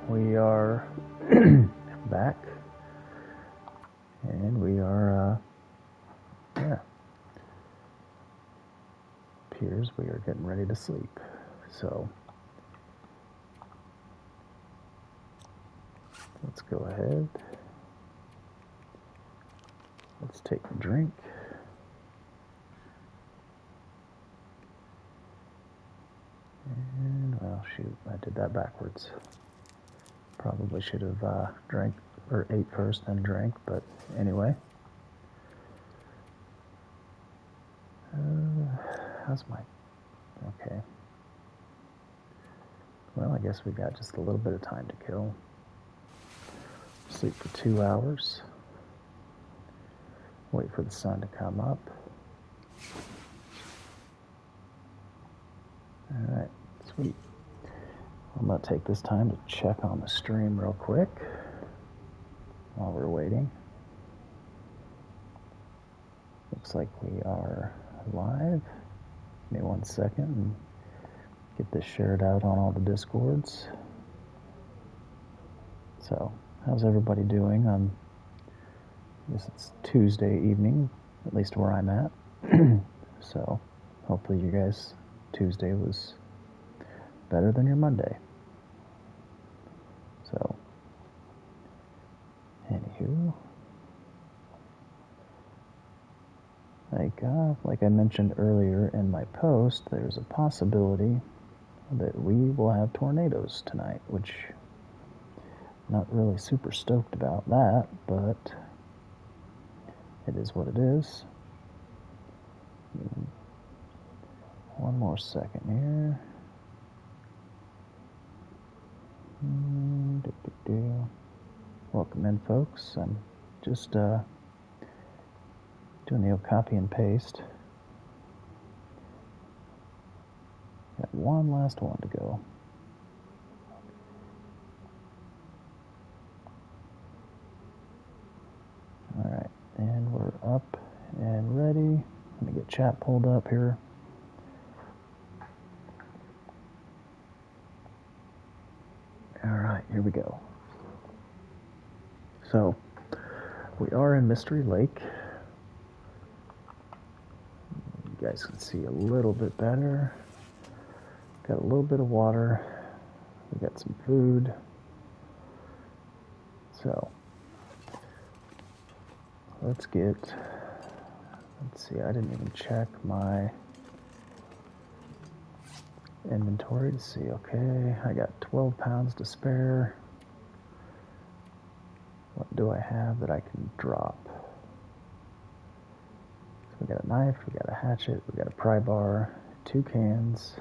we are back, and we are, appears we are getting ready to sleep. So, let's go ahead. Let's take a drink. And, well, shoot, I did that backwards. Probably should have drank, or ate first, then drank, but anyway. How's my... Okay. Well, I guess we got just a little bit of time to kill. Sleep for 2 hours. Wait for the sun to come up. Alright, sweet. I'm going to take this time to check on the stream real quick while we're waiting. Looks like we are live. Give me 1 second and get this shared out on all the Discords. So, how's everybody doing on, I guess it's Tuesday evening, at least where I'm at. So, hopefully you guys, Tuesday was better than your Monday. So, anywho, like I mentioned earlier in my post, there's a possibility that we will have tornadoes tonight, which I'm not really super stoked about that, but it is what it is. One more second here. Welcome in, folks. I'm just doing the old copy and paste. Got one last one to go. Alright, and we're up and ready. Let me get chat pulled up here. Alright, here we go. So, we are in Mystery Lake. You guys can see a little bit better. Got a little bit of water. We got some food. So, let's see, I didn't even check my inventory to see. Okay, I got 12 pounds to spare. What do I have that I can drop? So we got a knife, we got a hatchet, we got a pry bar, 2 cans.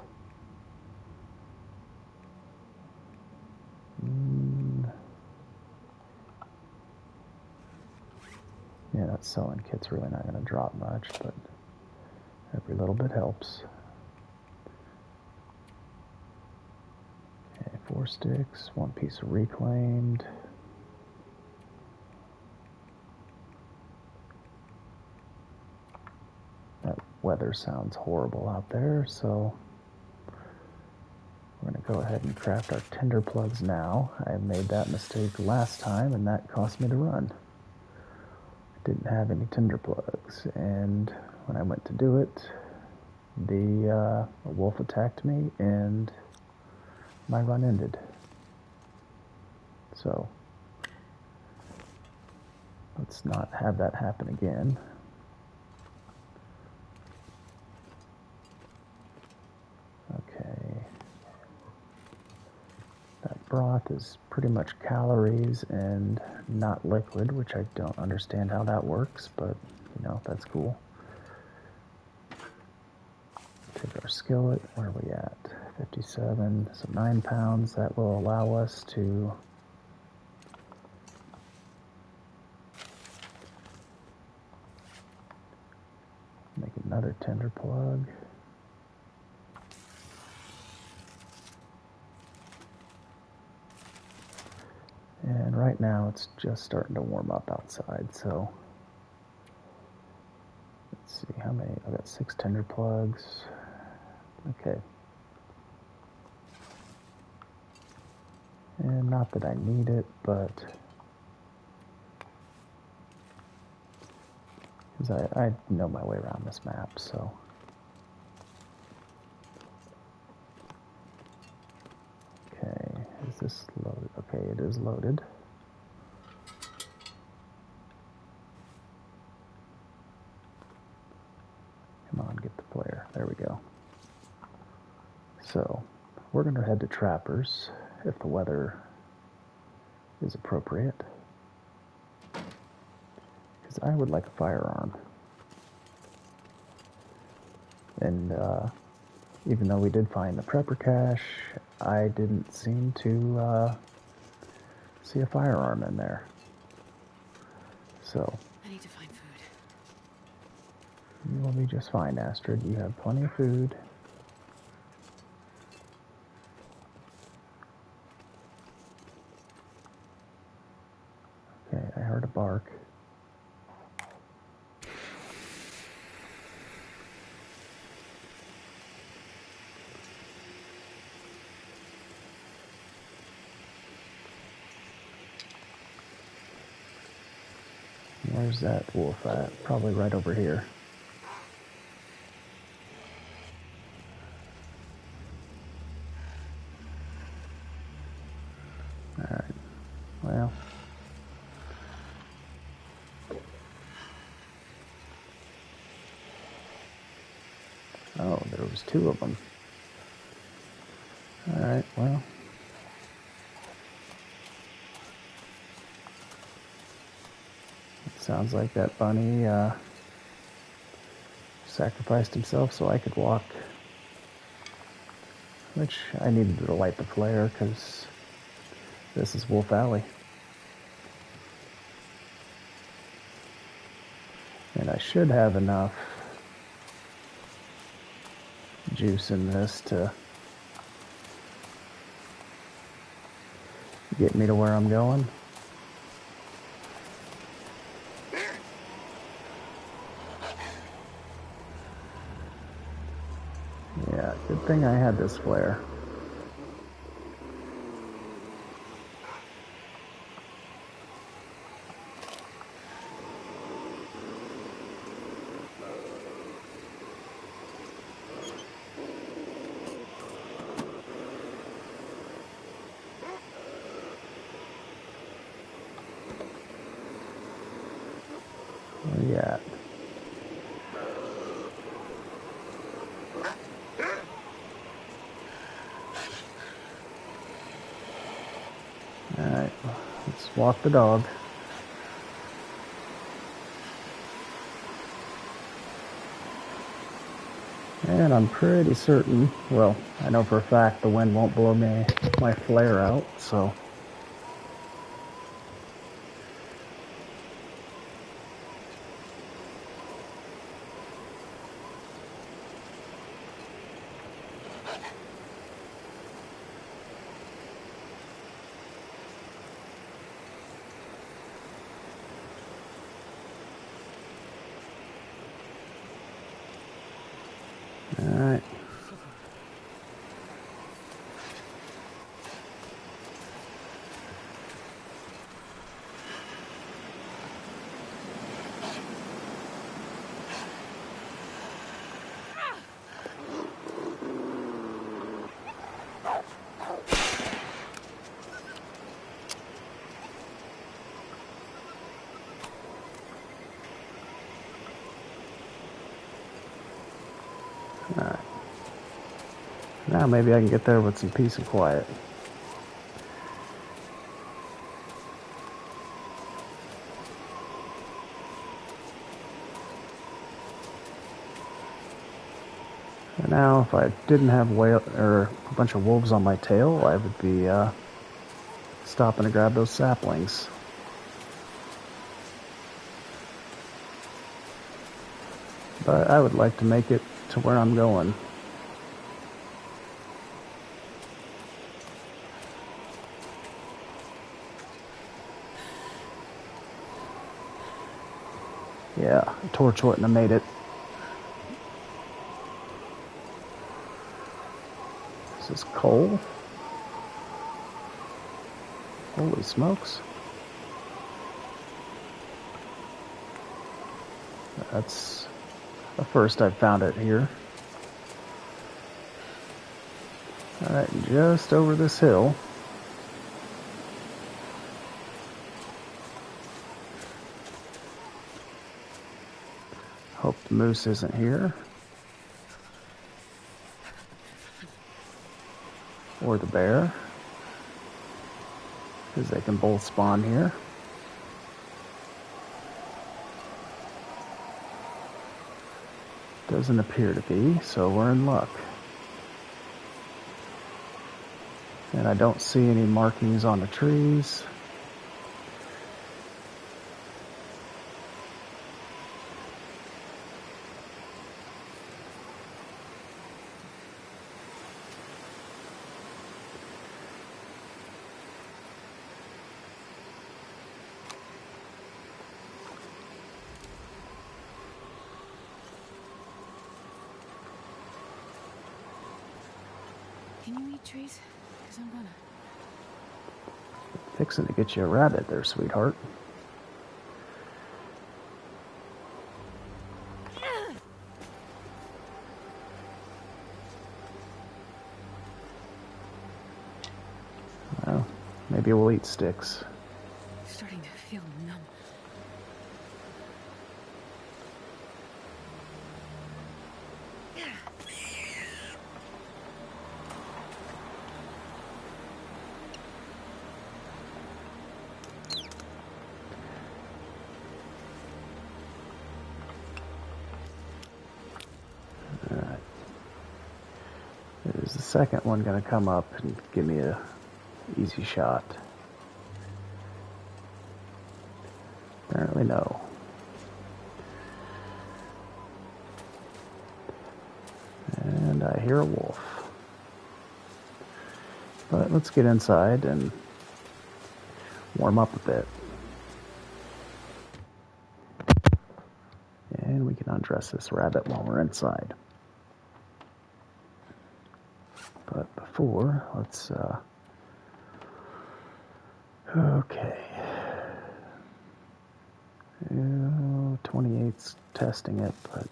Yeah, that sewing kit's really not going to drop much, but every little bit helps. Okay, 4 sticks, 1 piece of reclaimed. That weather sounds horrible out there, so we're going to go ahead and craft our tinder plugs now. I made that mistake last time, and that cost me to run. Didn't have any tinder plugs, and when I went to do it, a wolf attacked me, and my run ended. So, let's not have that happen again. Okay. That broth is pretty much calories and not liquid, which I don't understand how that works, but, you know, that's cool. Take our skillet, where are we at? 57, so 9 pounds. That will allow us to make another tinder plug. And right now it's just starting to warm up outside, so let's see how many. I've got 6 tinder plugs. Okay. And not that I need it, but because I know my way around this map, so. Okay, is this loaded? Okay, it is loaded. Come on, get the player. There we go. So, we're going to head to Trappers if the weather is appropriate. Because I would like a firearm. And even though we did find the prepper cache, I didn't seem to see a firearm in there. So, I need to find food. You will be just fine, Astrid. You have plenty of food. Okay, I heard a bark. Where's that wolf at? Probably right over here. Alright, well. Oh, there was two of them. Alright, well. It sounds like that bunny sacrificed himself so I could walk. Which I needed to light the flare because this is Wolf Alley. And I should have enough juice in this to get me to where I'm going. Yeah, good thing I had this flare. Where you at? Alright, let's walk the dog. And I'm pretty certain, well, I know for a fact the wind won't blow my flare out, so. Alright. Alright. Now maybe I can get there with some peace and quiet. And now if I didn't have a bunch of wolves on my tail, I would be stopping to grab those saplings. But I would like to make it to where I'm going. Yeah, a torch wouldn't have made it. This is coal. Holy smokes. That's the first I've found it here. Alright, just over this hill. Hope the moose isn't here. Or the bear. Because they can both spawn here. Doesn't appear to be, so we're in luck. And I don't see any markings on the trees. Can you eat trees? Because I'm gonna. Fixing to get you a rabbit there, sweetheart. Well, maybe we'll eat sticks. Starting to feel numb. Alright. Is the second one going to come up and give me a easy shot? Apparently no. And I hear a wolf. But let's get inside and warm up a bit. And we can undress this rabbit while we're inside. But before, let's, okay. 28's testing it, but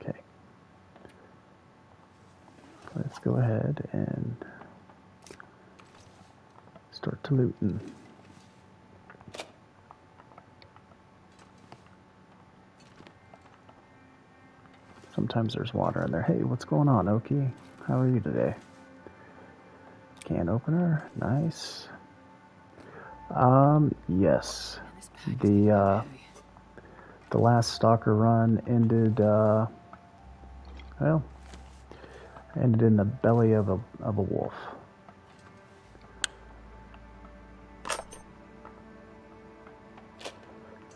okay. Let's go ahead and start to looting. Sometimes there's water in there. Hey, what's going on, Oki? How are you today? Can opener, nice. Yes. The last Stalker run ended, well, ended in the belly of a wolf.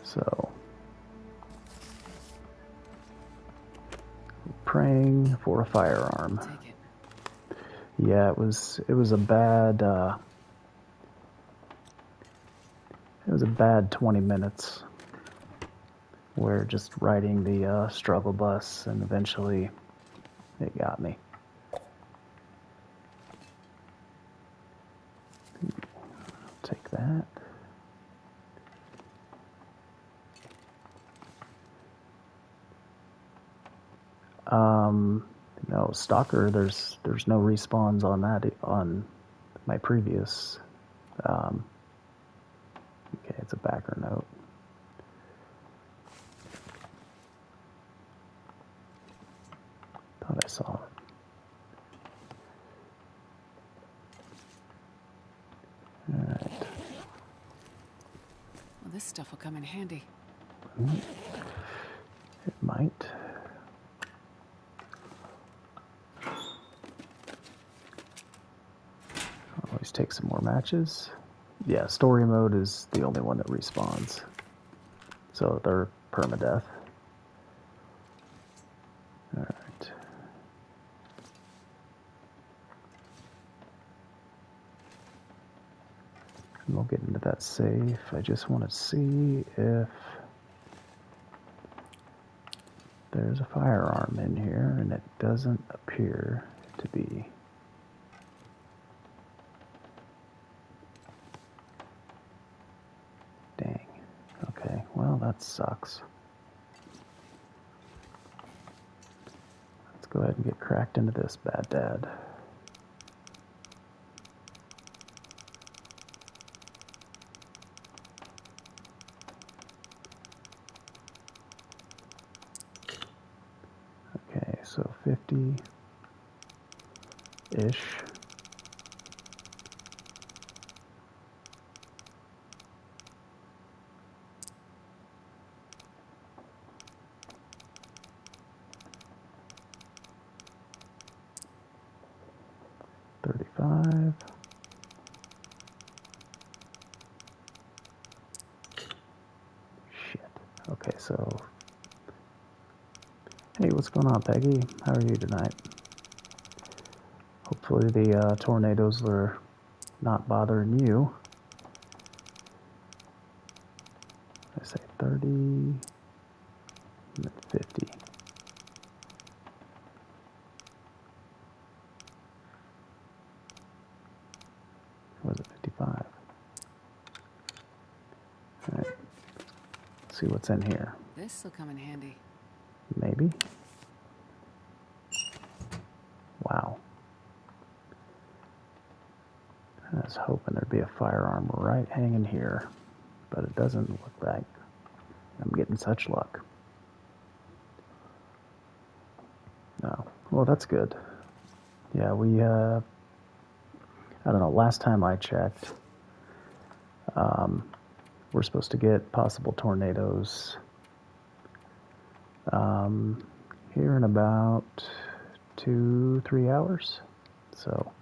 So, praying for a firearm. Yeah, it was a bad, it was a bad 20 minutes where just riding the struggle bus, and eventually it got me. Take that. No, Stalker, there's no respawns on that, on my previous, okay, it's a backer note. Thought I saw it. Alright. Well, this stuff will come in handy. It might. Always take some more matches. Yeah, story mode is the only one that respawns. So they're permadeath. Alright. And we'll get into that safe. I just want to see if there's a firearm in here, and it doesn't appear to be. that sucks. Let's go ahead and get cracked into this, bad dad. Okay, so 50-ish. Shit. Okay, so... Hey, what's going on, Peggy? How are you tonight? Hopefully the tornadoes are not bothering you. I say 30, and then 50. Or was it 55? Alright. Let's see what's in here. This'll come in handy. Maybe? Wow. I was hoping there'd be a firearm right hanging here, but it doesn't look like I'm getting such luck. No. Well, that's good. Yeah, I don't know, last time I checked, we're supposed to get possible tornadoes here in about 2-3 hours. So,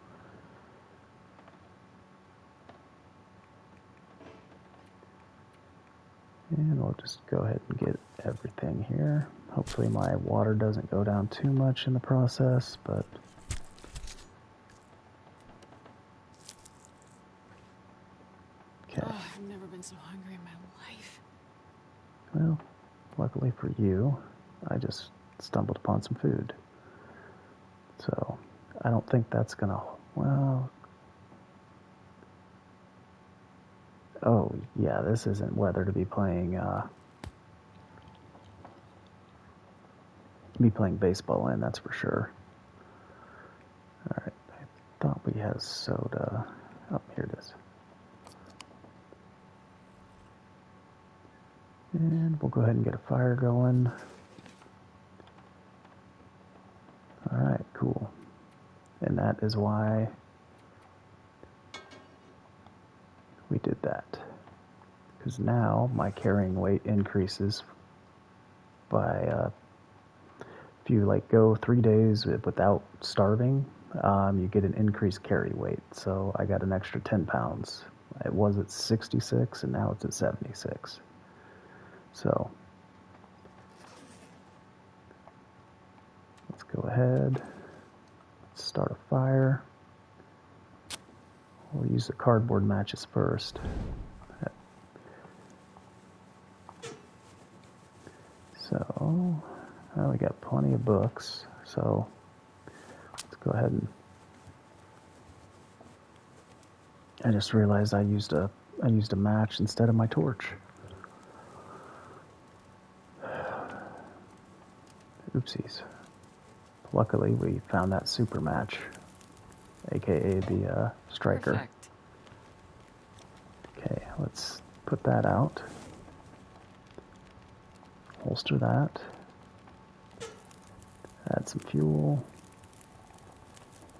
and we'll just go ahead and get everything here. Hopefully my water doesn't go down too much in the process, but... Okay. Oh, I've never been so hungry in my life. Well, luckily for you, I just stumbled upon some food. So, I don't think that's gonna... Well... Oh, yeah, this isn't weather to be playing baseball in, that's for sure. Alright, I thought we had soda. Oh, here it is. And we'll go ahead and get a fire going. Alright, cool. And that is why we did that. Because now my carrying weight increases by if you like go 3 days without starving, you get an increased carry weight. So I got an extra 10 pounds. It was at 66 and now it's at 76. So let's go ahead, start a fire. We'll use the cardboard matches first. So, well, we got plenty of books, so let's go ahead and... I just realized I used a match instead of my torch. Oopsies. Luckily, we found that super match, aka the striker. Perfect. Okay, let's put that out. Holster that. Add some fuel.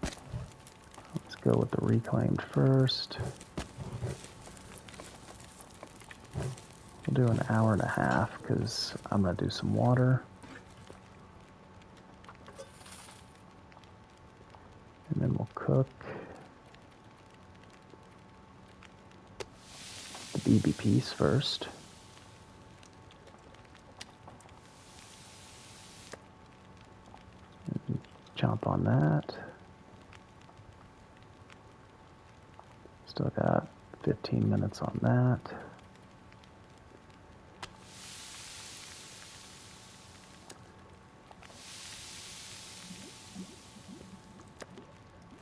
Let's go with the reclaimed first. We'll do an hour and a half because I'm going to do some water. And then we'll cook the BB piece first. And chomp on that. Still got 15 minutes on that.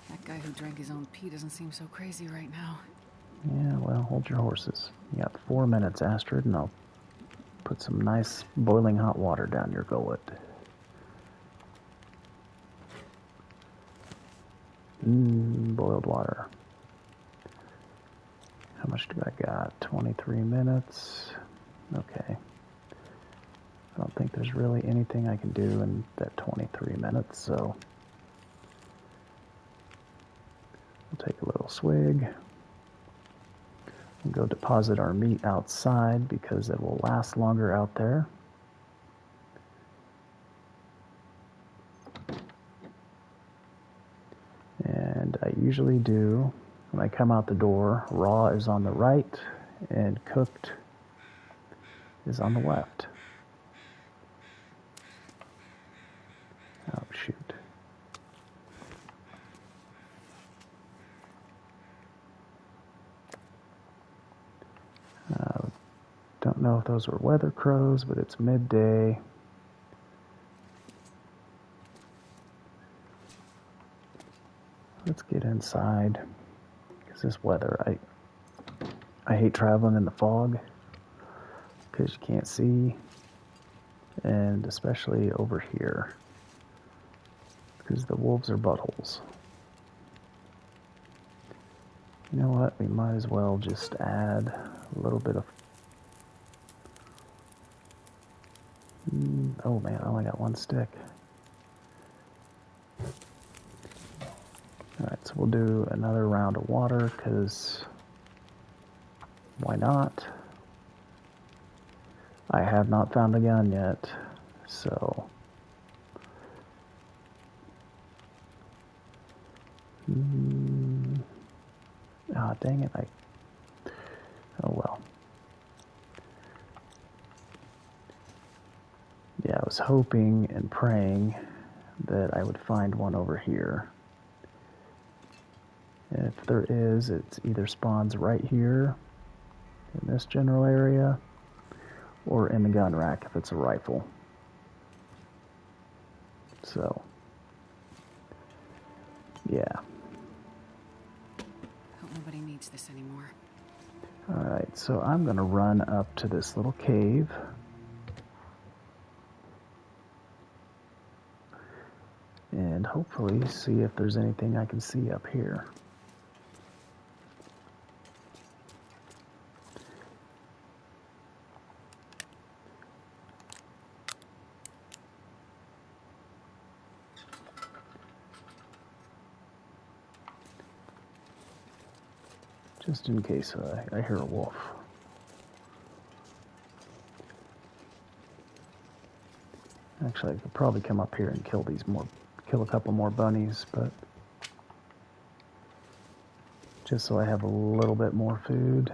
That guy who drank his own pee doesn't seem so crazy right now. Yeah, well, hold your horses. You got 4 minutes, Astrid, and I'll put some nice boiling hot water down your gullet. Boiled water. How much do I got? 23 minutes. Okay. I don't think there's really anything I can do in that 23 minutes, so we'll take a little swig and go deposit our meat outside because it will last longer out there. And I usually do, when I come out the door, raw is on the right and cooked is on the left. Oh, shoot. Don't know if those were weather crows, but it's midday. Let's get inside, because this weather, I hate traveling in the fog, because you can't see, and especially over here, because the wolves are buttholes. You know what, we might as well just add a little bit of... Oh man, I only got one stick. Alright, so we'll do another round of water, because why not? I have not found a gun yet, so... Ah, dang it, oh well. Yeah, I was hoping and praying that I would find one over here. And if there is, it either spawns right here, in this general area, or in the gun rack if it's a rifle. So, yeah. Hope nobody needs this anymore. Alright, so I'm going to run up to this little cave. And hopefully see if there's anything I can see up here. Just in case I hear a wolf. Actually, I could probably come up here and kill a couple more bunnies, but just so I have a little bit more food.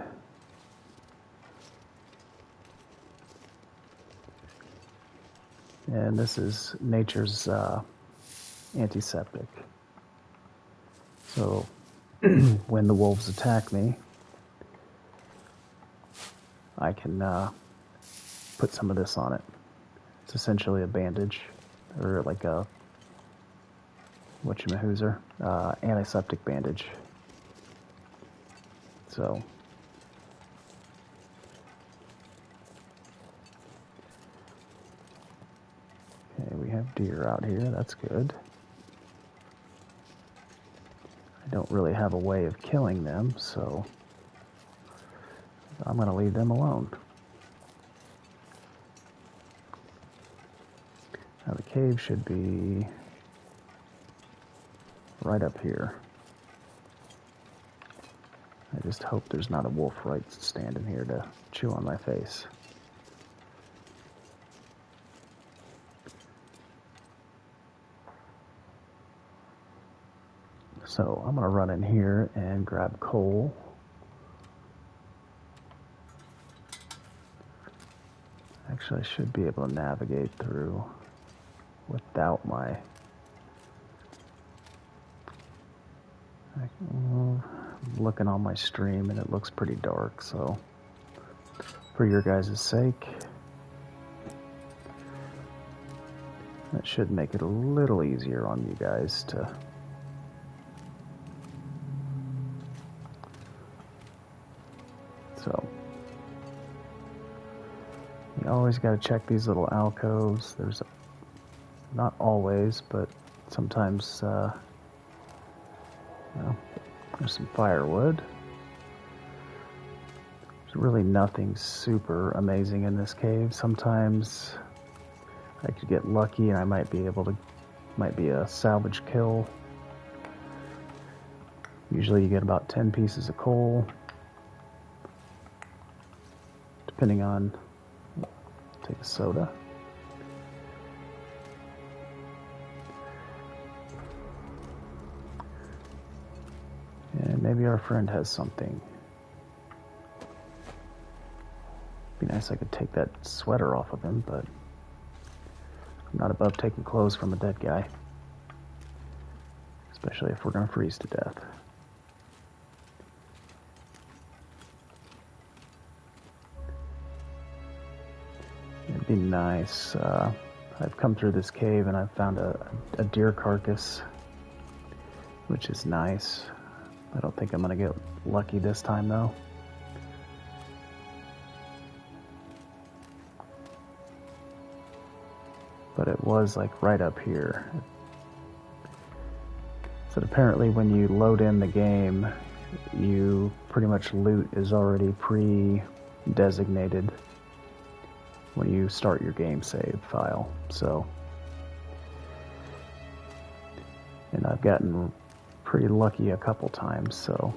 And this is nature's antiseptic. So when the wolves attack me, I can put some of this on it. It's essentially a bandage, or like a whatchamahoozer, antiseptic bandage. So okay, we have deer out here. That's good. I don't really have a way of killing them, so I'm going to leave them alone. Now the cave should be right up here. I just hope there's not a wolf right standing here to chew on my face. So I'm going to run in here and grab coal. Actually, I should be able to navigate through without my... I'm looking on my stream and it looks pretty dark, so for your guys' sake, that should make it a little easier on you guys to... So, the always got to check these little alcoves. There's not always, but sometimes, there's some firewood. There's really nothing super amazing in this cave. Sometimes I could get lucky and I might be a salvage kill. Usually you get about 10 pieces of coal, depending on, take a soda. And maybe our friend has something. Be nice if I could take that sweater off of him, but I'm not above taking clothes from a dead guy. Especially if we're going to freeze to death. It'd be nice. I've come through this cave and I've found a deer carcass, which is nice. I don't think I'm going to get lucky this time, though. But it was like right up here. So apparently when you load in the game, you pretty much loot is already pre-designated when you start your game save file. So, and I've gotten pretty lucky a couple times, so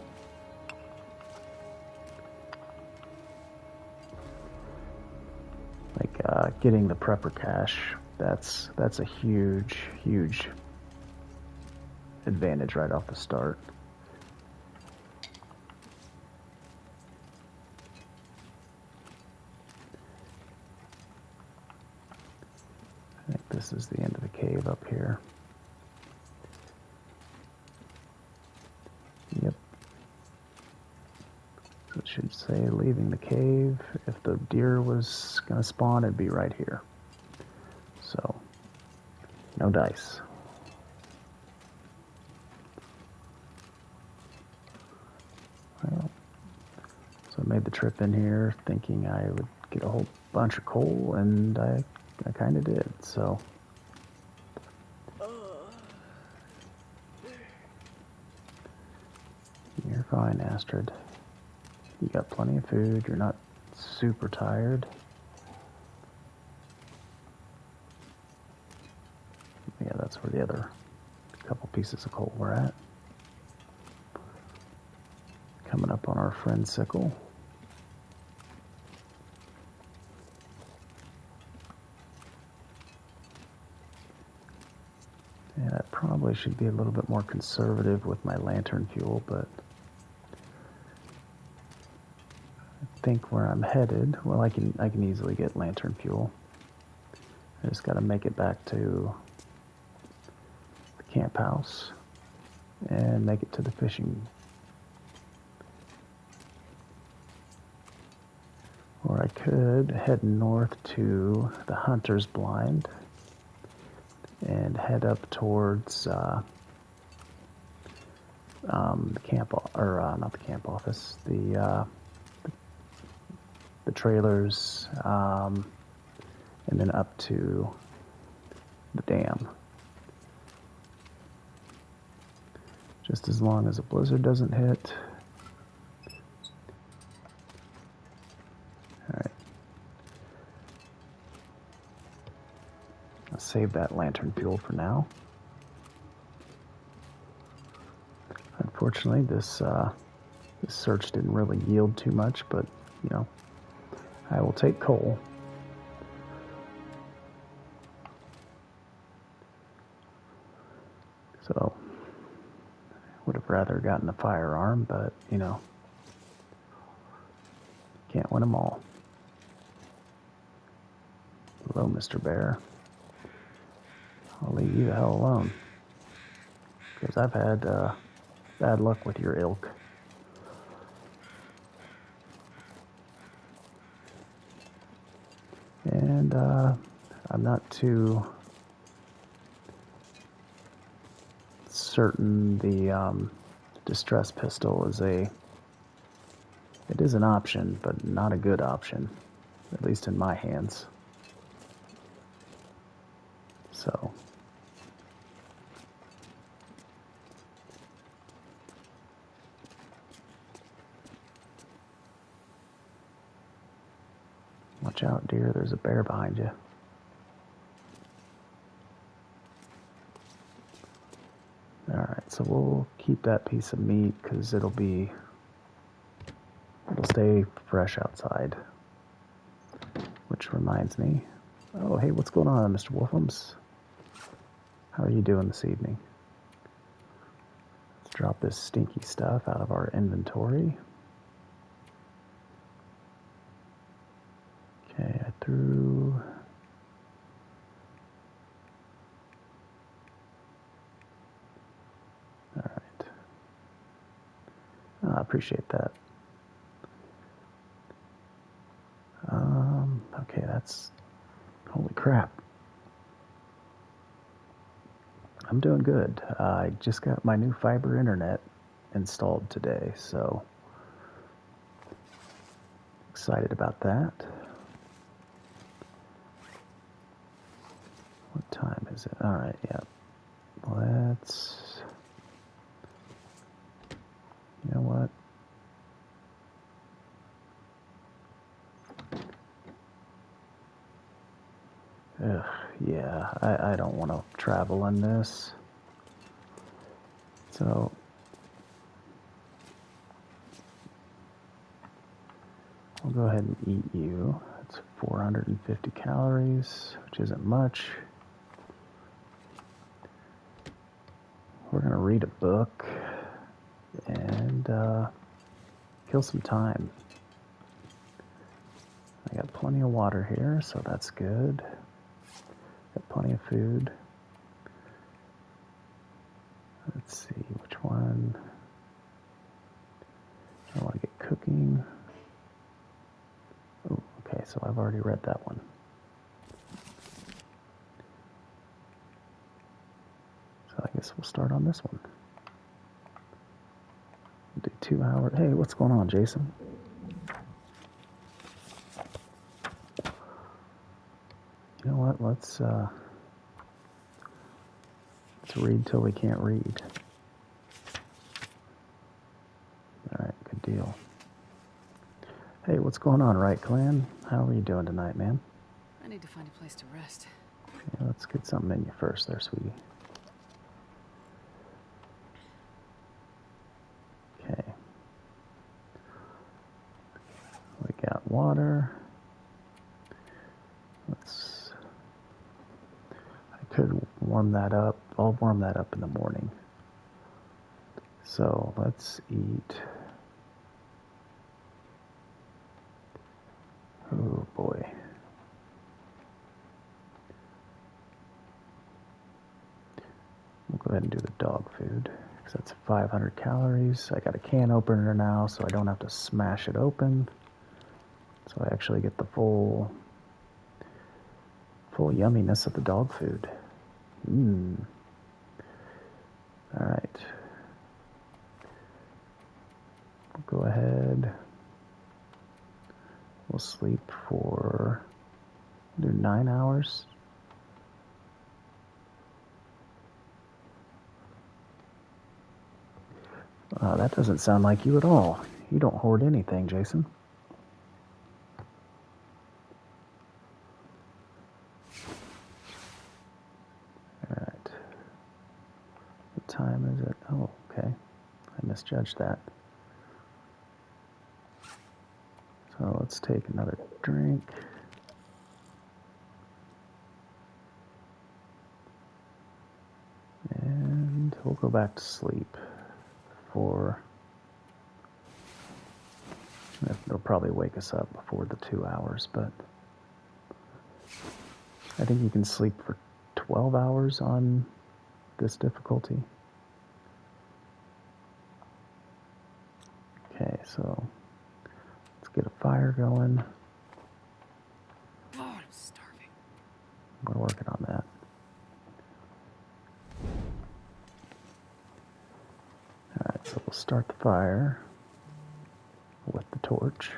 like getting the prepper cache, that's a huge advantage right off the start. I think this is the end of the cave up here. Yep. So it should say leaving the cave. If the deer was going to spawn, it'd be right here. So, no dice. Well, so I made the trip in here thinking I would get a whole bunch of coal, and I kind of did, so. You're fine, Astrid. You got plenty of food. You're not super tired. Yeah, that's where the other couple pieces of coal were at. Coming up on our friend Sickle. And I probably should be a little bit more conservative with my lantern fuel, but I think where I'm headed, well, I can easily get lantern fuel. I just got to make it back to the camp house and make it to the fishing. Or I could head north to the Hunter's Blind and head up towards the camp, or not the camp office, the trailers, and then up to the dam. Just as long as a blizzard doesn't hit. Alright. I'll save that lantern fuel for now. Unfortunately, this search didn't really yield too much, but, you know, I will take coal. So, would have rather gotten a firearm, but, you know, can't win them all. Hello, Mr. Bear. I'll leave you the hell alone, because I've had bad luck with your ilk. And I'm not too certain the distress pistol is it is an option, but not a good option. at least in my hands. So watch out, dear, there's a bear behind you. Alright, so we'll keep that piece of meat because it'll stay fresh outside. Which reminds me, oh hey, what's going on, Mr. Wolfums? How are you doing this evening? Let's drop this stinky stuff out of our inventory. Okay, I threw... Alright. I appreciate that. Okay, that's... Holy crap. I'm doing good. I just got my new fiber internet installed today, so excited about that. What time is it? Alright, yeah. Let's... You know what? Ugh, yeah, I don't want to travel in this. So... I'll go ahead and eat you. That's 450 calories, which isn't much. We're going to read a book and kill some time. I got plenty of water here, so that's good. Got plenty of food. Let's see, which one? I want to get cooking. Oh, okay, so I've already read that one. So I guess we'll start on this one. We'll do 2 hours. Hey, what's going on, Jason? You know what? Let's read till we can't read. All right, good deal. Hey, what's going on, Right Clan? How are you doing tonight, man? I need to find a place to rest. Yeah, let's get something in you first there, sweetie. Okay. We got water. I could warm that up. I'll warm that up in the morning. So let's eat. Oh boy. We'll go ahead and do the dog food because that's 500 calories. I got a can opener now, so I don't have to smash it open. So I actually get the full yumminess of the dog food. All right. We'll go ahead. We'll sleep for 9 hours. That doesn't sound like you at all. You don't hoard anything, Jason. All right. What time is it? Oh, okay. I misjudged that. So let's take another drink. And we'll go back to sleep for... It'll probably wake us up before the 2 hours, but I think you can sleep for 12 hours on this difficulty. Okay, so let's get a fire going. Oh, I'm starving. We're working on that. Alright, so we'll start the fire with the torch.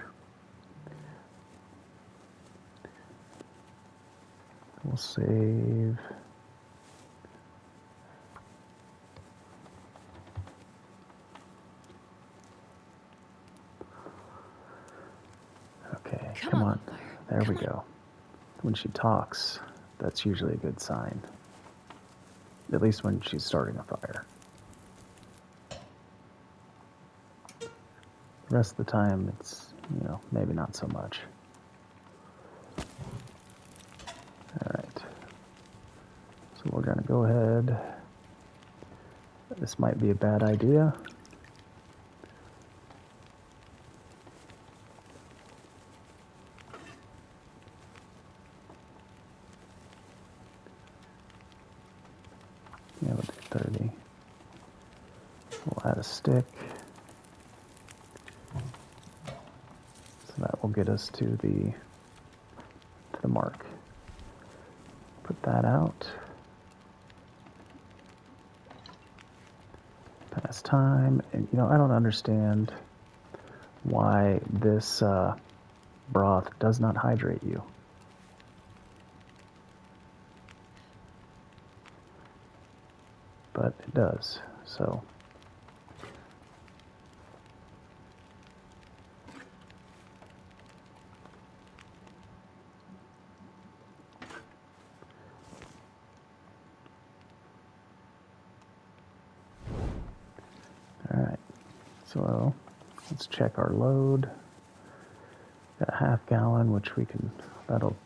We'll save. Okay, come on. There we go. When she talks, that's usually a good sign. At least when she's starting a fire. The rest of the time, it's, maybe not so much. Alright. So we're going to go ahead. This might be a bad idea. Yeah, we'll do 30. We'll add a stick. So that will get us to the mark. Put that out. Pass time. And, I don't understand why this broth does not hydrate you. But it does, so. Alright, so let's check our load. Got a half gallon, which that'll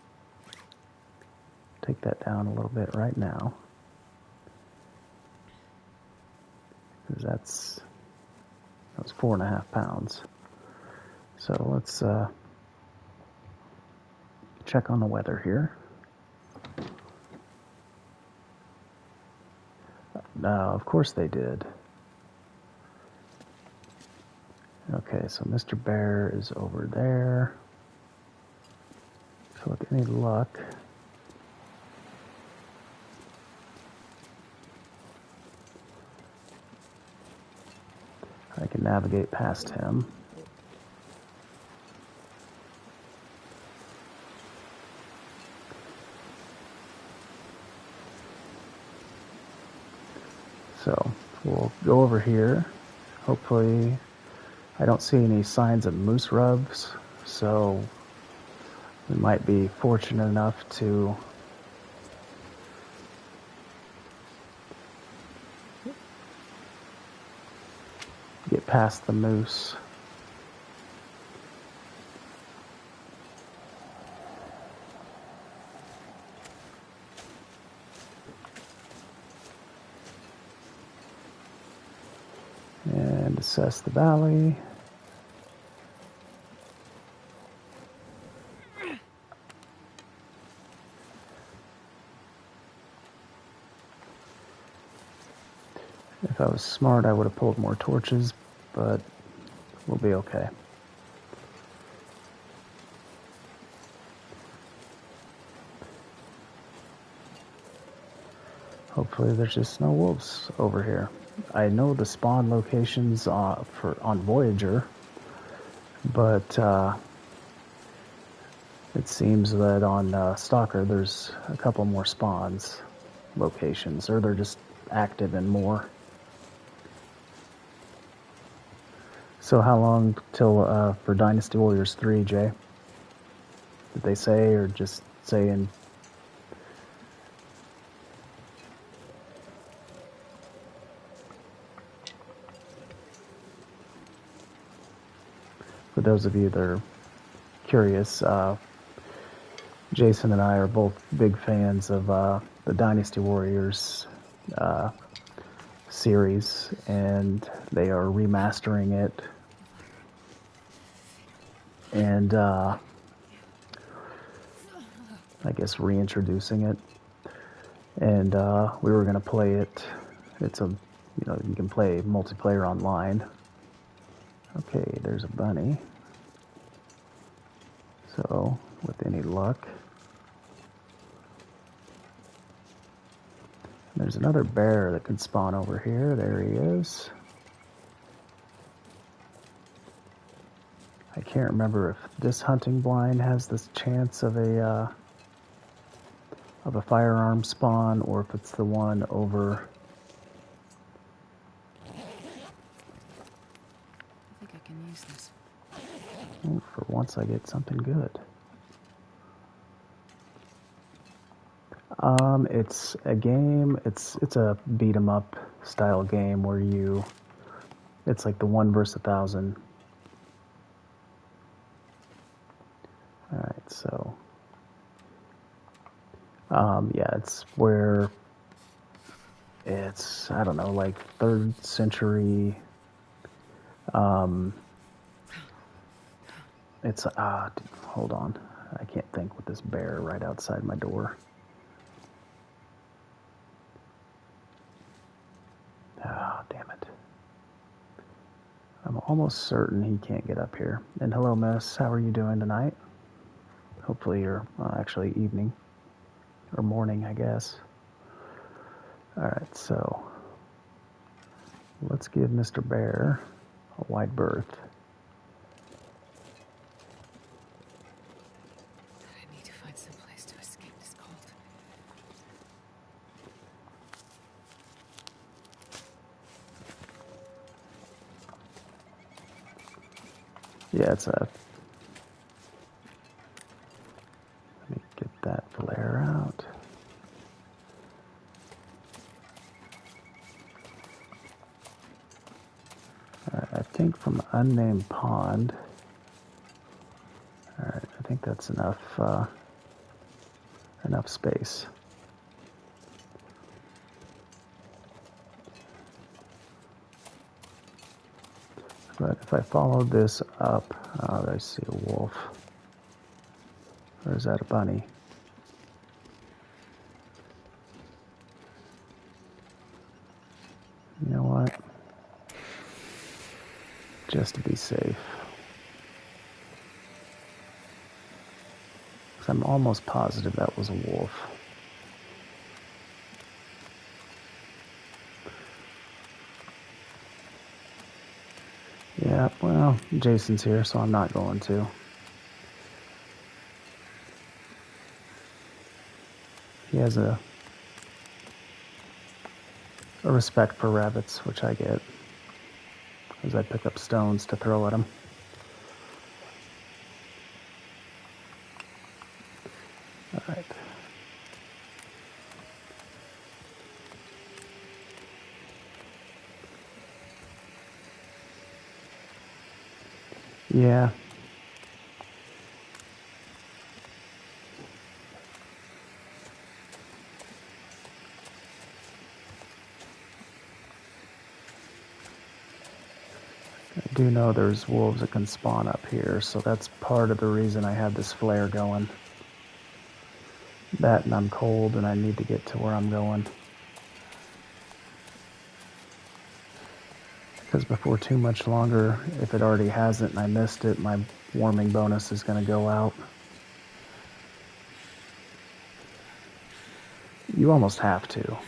take that down a little bit right now. Because that's 4.5 pounds. So let's check on the weather here. Of course they did. Okay, so Mr. Bear is over there. So with any luck, I can navigate past him. So we'll go over here. Hopefully, I don't see any signs of moose rubs, so we might be fortunate enough to get past the moose. And assess the valley. If I was smart, I would have pulled more torches, but we'll be okay. Hopefully there's just no wolves over here. I know the spawn locations on Voyager, but it seems that on Stalker there's a couple more spawns locations, or they're just active in more. So how long till for Dynasty Warriors 3, Jay? Did they say, or just saying? For those of you that are curious, Jason and I are both big fans of the Dynasty Warriors series, and they are remastering it and I guess reintroducing it. And we were going to play it. It's you can play multiplayer online. Okay, there's a bunny. So, with any luck. There's another bear that can spawn over here. There he is. I can't remember if this hunting blind has this chance of a of a firearm spawn or if it's the one over. I think I can use this. Oh, for once I get something good. It's a game, it's a beat 'em up style game where it's like the 1 versus 1,000. Alright, so yeah, it's where it's, I don't know, like 3rd century. It's hold on, I can't think with this bear right outside my door. Ah, damn it. I'm almost certain he can't get up here. And hello, miss. How are you doing tonight? Hopefully you're actually evening. Or morning, I guess. Alright, so let's give Mr. Bear a wide berth. I need to find some place to escape this cold. Yeah, it's a... Let me get that flare out. I think from unnamed pond. Alright, I think that's enough space. But if I follow this up, I see a wolf. Or is that a bunny? You know what? Just to be safe. Because I'm almost positive that was a wolf. Yeah, well, Jason's here, so I'm not going to. He has a respect for rabbits, which I get, as I pick up stones to throw at him. Alright. Yeah. I do know there's wolves that can spawn up here, so that's part of the reason I have this flare going. That, and I'm cold and I need to get to where I'm going. Because before too much longer, if it already hasn't and I missed it, my warming bonus is going to go out. You almost have to.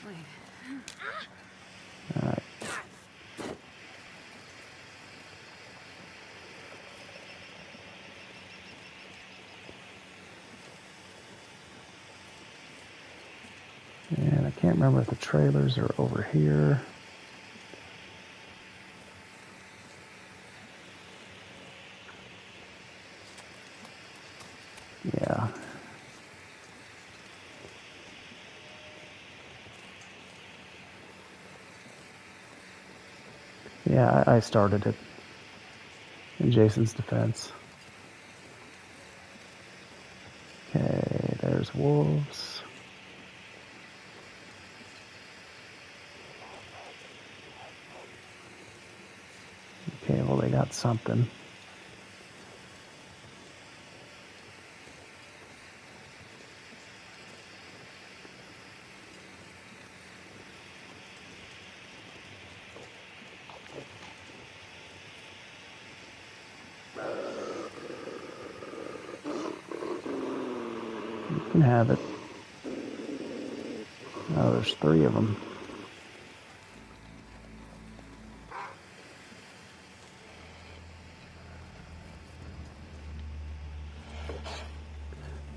Wait. Alright. And I can't remember if the trailers are over here. Yeah. Yeah, I started it. In Jason's defense. Okay, there's wolves. Okay, well, they got something. can have it. Oh, there's 3 of them.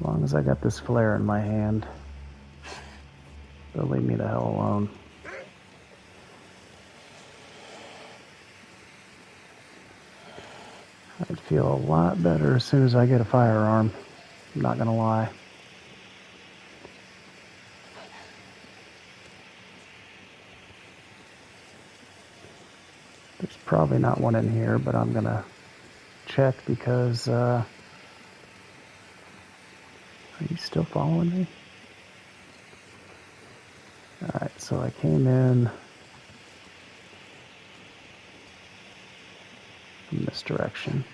As long as I got this flare in my hand, they'll leave me the hell alone. I'd feel a lot better as soon as I get a firearm. I'm not gonna lie. There's probably not one in here, but I'm gonna check because, are you still following me? Alright, so I came in from this direction.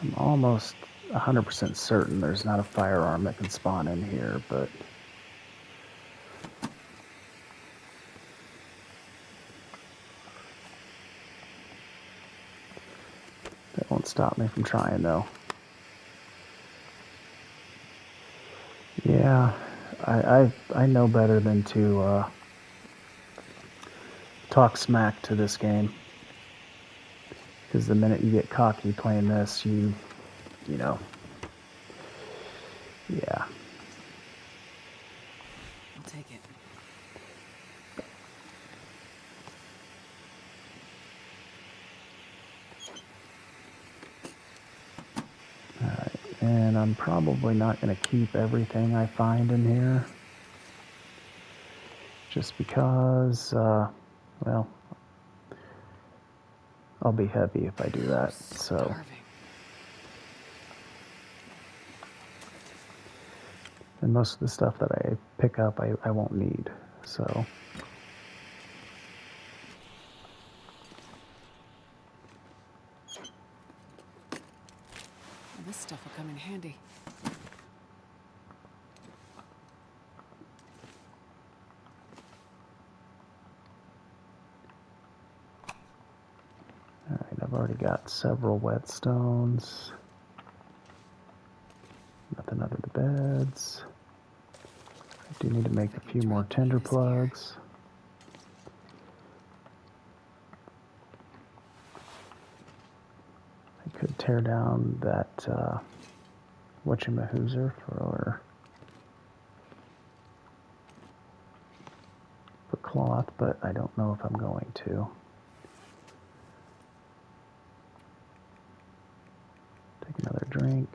I'm almost 100% certain there's not a firearm that can spawn in here, but that won't stop me from trying, though. Yeah, I know better than to talk smack to this game, because the minute you get cocky playing this, you know, yeah. I'll take it. Alright, and I'm probably not going to keep everything I find in here, just because, well, I'll be heavy if I do that, so. Starving. And most of the stuff that I pick up, I won't need, so. Well, this stuff will come in handy. Alright, I've already got several whetstones. Nothing under the beds. I do need to make a few more tinder plugs. I could tear down that whatchamahoozer for cloth, but I don't know if I'm going to. Take another drink.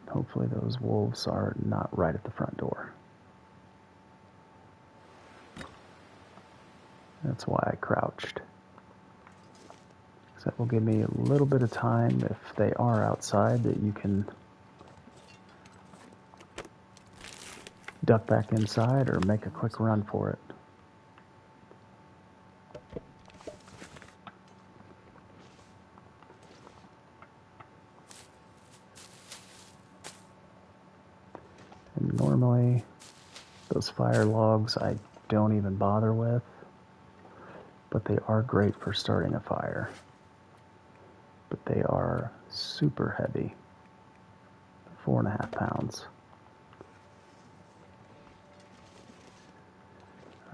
Hopefully those wolves are not right at the front door. That's why I crouched. So that will give me a little bit of time if they are outside that you can duck back inside or make a quick run for it. And normally those fire logs I don't even bother with, but they are great for starting a fire. But they are super heavy, 4.5 pounds.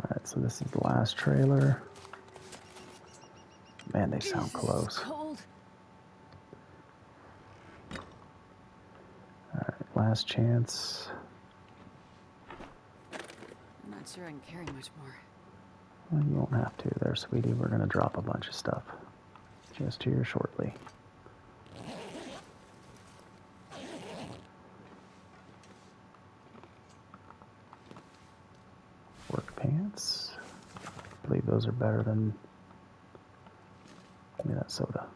Alright, so this is the last trailer. Man, they sound close. Cold. Alright, last chance. I'm not sure I can carry much more. Well, you won't have to there, sweetie. We're going to drop a bunch of stuff just here shortly. Work pants. I believe those are better than... Give me that soda.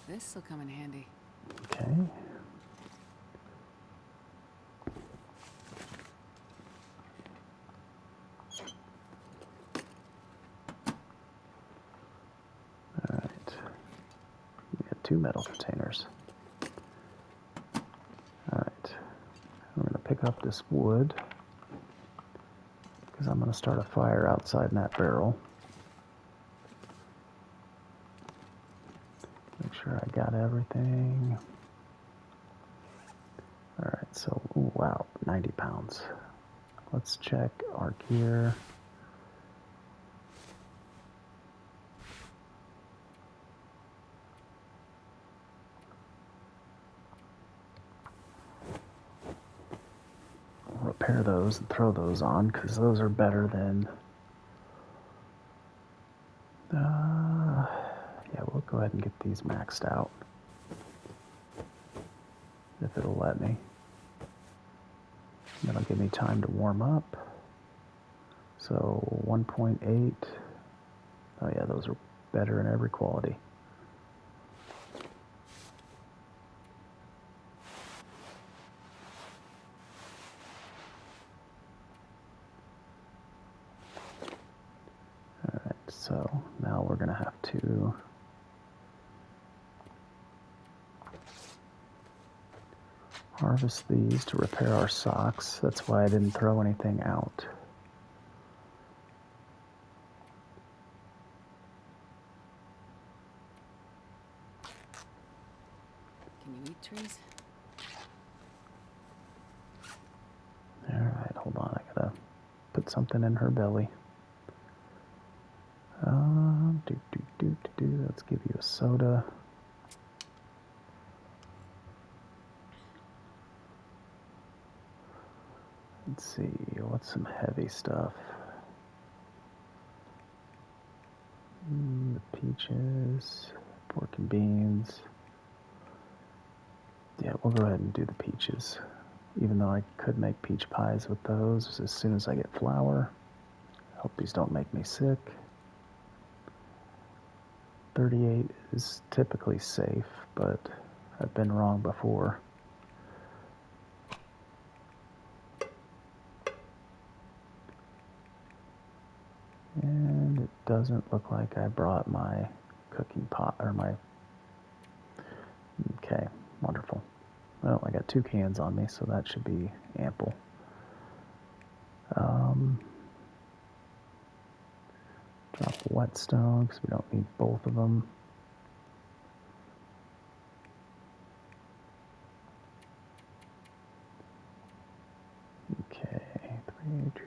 This will come in handy. Okay. Alright. We got 2 metal containers. Alright. We're going to pick pick up this wood because I'm going to start a fire outside in that barrel. Make sure I got everything. Alright, so, ooh, wow, 90 pounds. Let's check our gear. Repair those and throw those on because those are better than yeah, we'll go ahead and get these maxed out if it'll let me. That'll give me time to warm up. So 1.8. Oh yeah, those are better in every quality. Alright, so now we're going to have to harvest these to repair our socks. That's why I didn't throw anything out. Can you eat trees? Alright, hold on. I gotta put something in her belly. Let's give you a soda. Let's see, what's some heavy stuff? The peaches, pork and beans. Yeah, we'll go ahead and do the peaches. Even though I could make peach pies with those as soon as I get flour. Hope these don't make me sick. 38 is typically safe, but I've been wrong before. And it doesn't look like I brought my cooking pot, or my... Okay, wonderful. Well, I got 2 cans on me, so that should be ample. Drop a whetstone, because we don't need both of them. Okay, 3, 2, 2.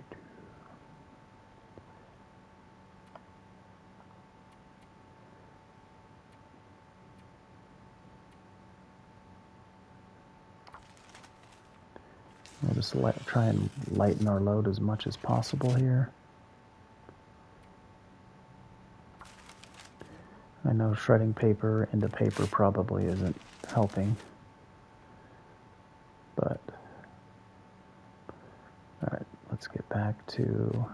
We'll just try and lighten our load as much as possible here. I know shredding paper into paper probably isn't helping, but alright, let's get back to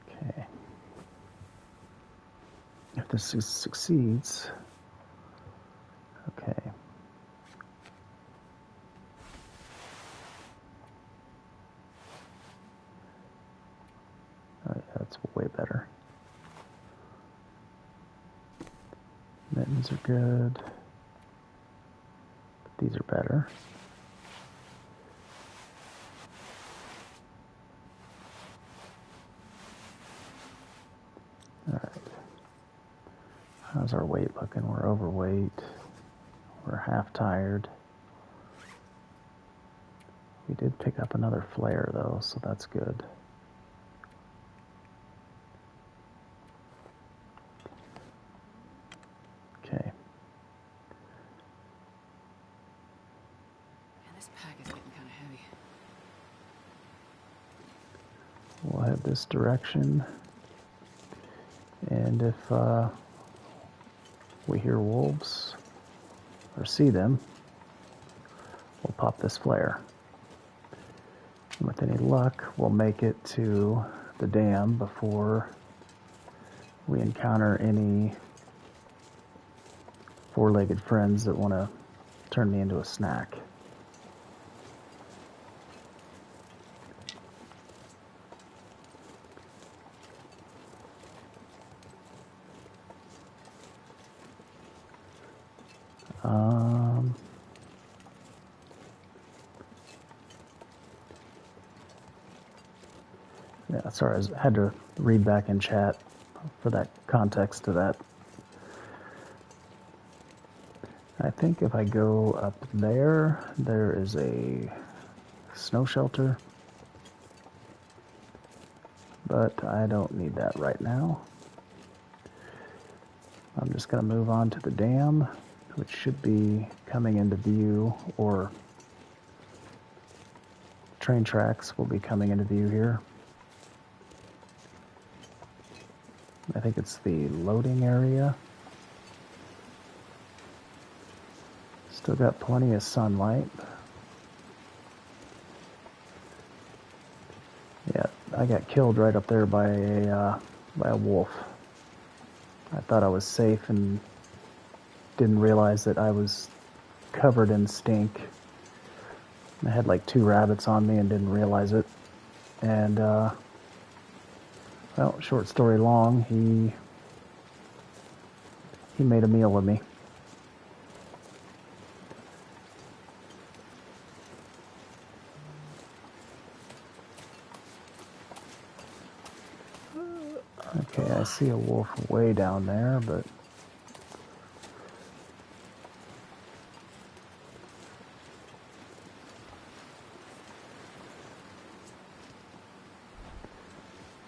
okay. If this succeeds, okay. Oh yeah, that's way better. Mittens are good. But these are better. Alright. How's our weight looking? We're overweight. We're half tired. We did pick up another flare though, so that's good. Okay. Man, this pack is getting kind of heavy. We'll head this direction. And if we hear wolves or see them, we'll pop this flare. And with any luck, we'll make it to the dam before we encounter any four-legged friends that want to turn me into a snack. Yeah, sorry, I had to read back in chat for that context to that. I think if I go up there, there is a snow shelter, but I don't need that right now. I'm just going to move on to the dam, which should be coming into view, or train tracks will be coming into view here. I think it's the loading area. Still got plenty of sunlight. Yeah, I got killed right up there by a wolf. I thought I was safe and didn't realize that I was covered in stink. I had like 2 rabbits on me and didn't realize it. And, well, short story long, he made a meal of me. Okay, I see a wolf way down there, but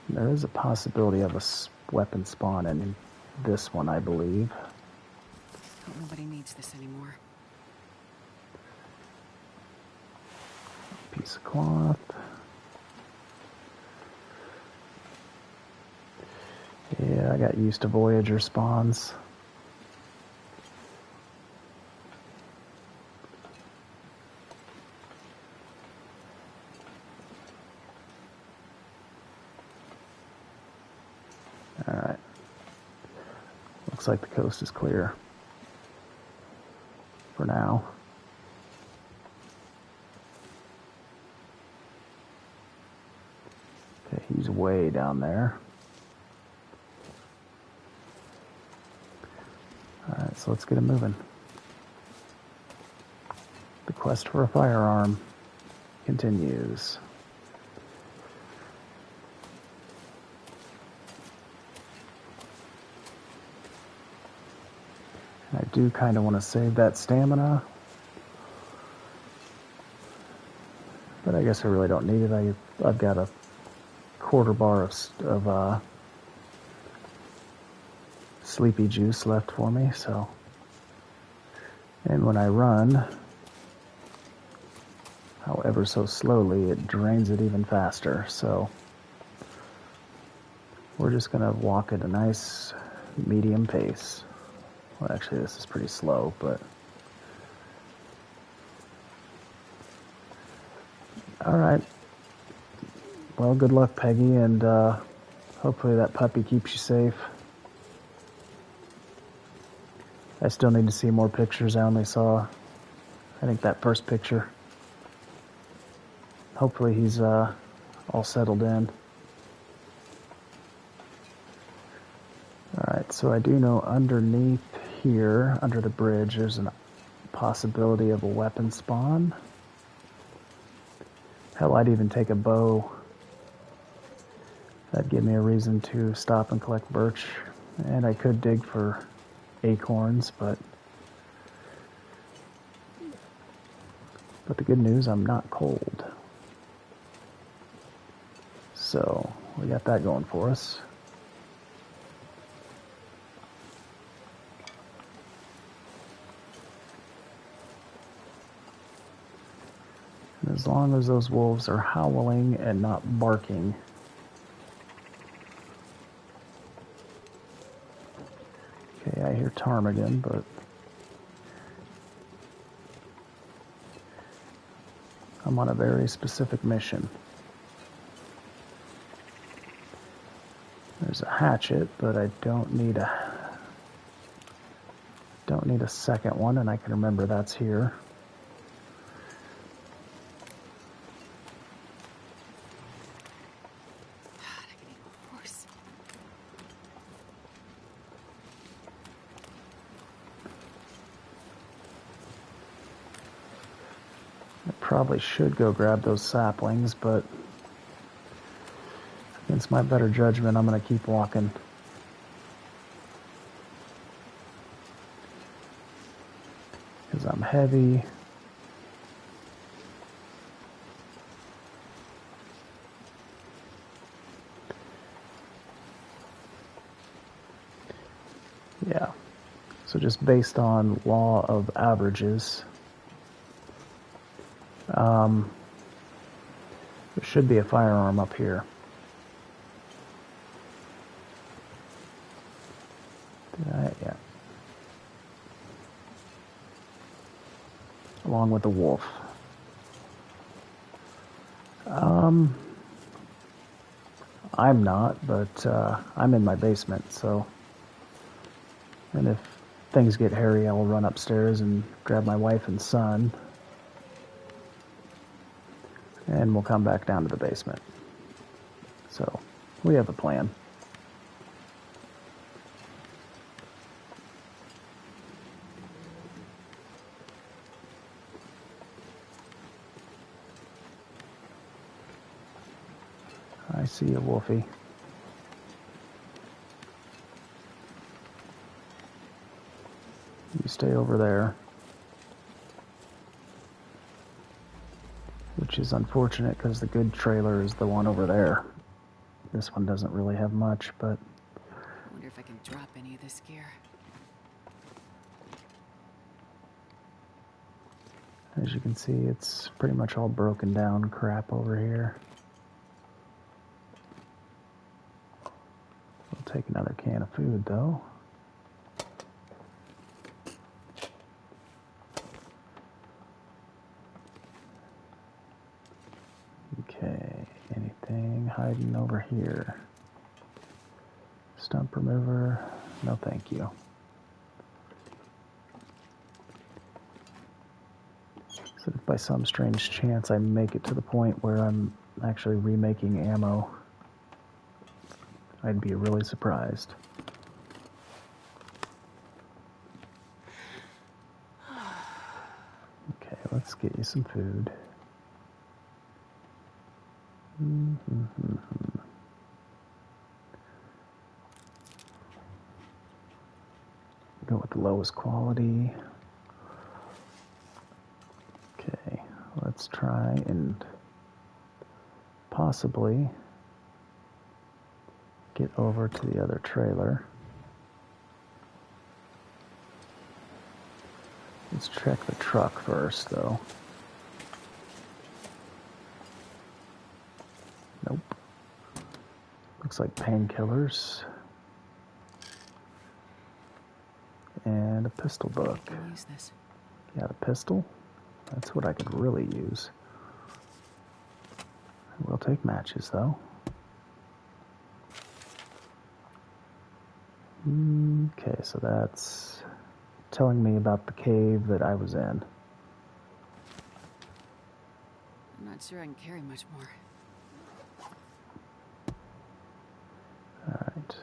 there is a possibility of a weapon spawn in this one, I believe. Hope nobody needs this anymore. Piece of cloth. Yeah, I got used to Voyager spawns. Alright. Looks like the coast is clear. For now. Okay, he's way down there. Alright, so let's get him moving. The quest for a firearm continues. I do kind of want to save that stamina, but I guess I really don't need it. I've got a quarter bar of sleepy juice left for me, so. And when I run, however so slowly, it drains it even faster, so we're just going to walk at a nice medium pace. Well, actually, this is pretty slow, but all right. Well, good luck, Peggy, and hopefully that puppy keeps you safe. I still need to see more pictures. I only saw, I think, that first picture. Hopefully he's all settled in. Alright, so I do know underneath here, under the bridge, there's a possibility of a weapon spawn. Hell, I'd even take a bow. That'd give me a reason to stop and collect birch. And I could dig for acorns, but the good news, I'm not cold. So, we got that going for us. And as long as those wolves are howling and not barking, okay, I hear ptarmigan, but I'm on a very specific mission. There's a hatchet, but I don't need a second one, and I can remember that's here. God, I can eat a horse. probably should go grab those saplings, but against my better judgment, I'm going to keep walking. Because I'm heavy. Yeah. So just based on law of averages, there should be a firearm up here. Yeah. Along with the wolf. I'm not, but I'm in my basement, so... And if things get hairy, I'll run upstairs and grab my wife and son. And we'll come back down to the basement. So, we have a plan. I see a wolfie. You stay over there. Which is unfortunate because the good trailer is the one over there. This one doesn't really have much, but... I wonder if I can drop any of this gear. As you can see, it's pretty much all broken down crap over here. We'll take another can of food, though. Okay, anything hiding over here? Stump remover? No, thank you. So if by some strange chance I make it to the point where I'm actually remaking ammo, I'd be really surprised. Okay, let's get you some food. Go with the lowest quality. Okay, let's try and possibly get over to the other trailer. Let's check the truck first, though. Nope. Looks like painkillers. And a pistol book. Use this. Yeah, a pistol? That's what I could really use. We'll take matches, though. Okay, so that's telling me about the cave that I was in. I'm not sure I can carry much more. Alright.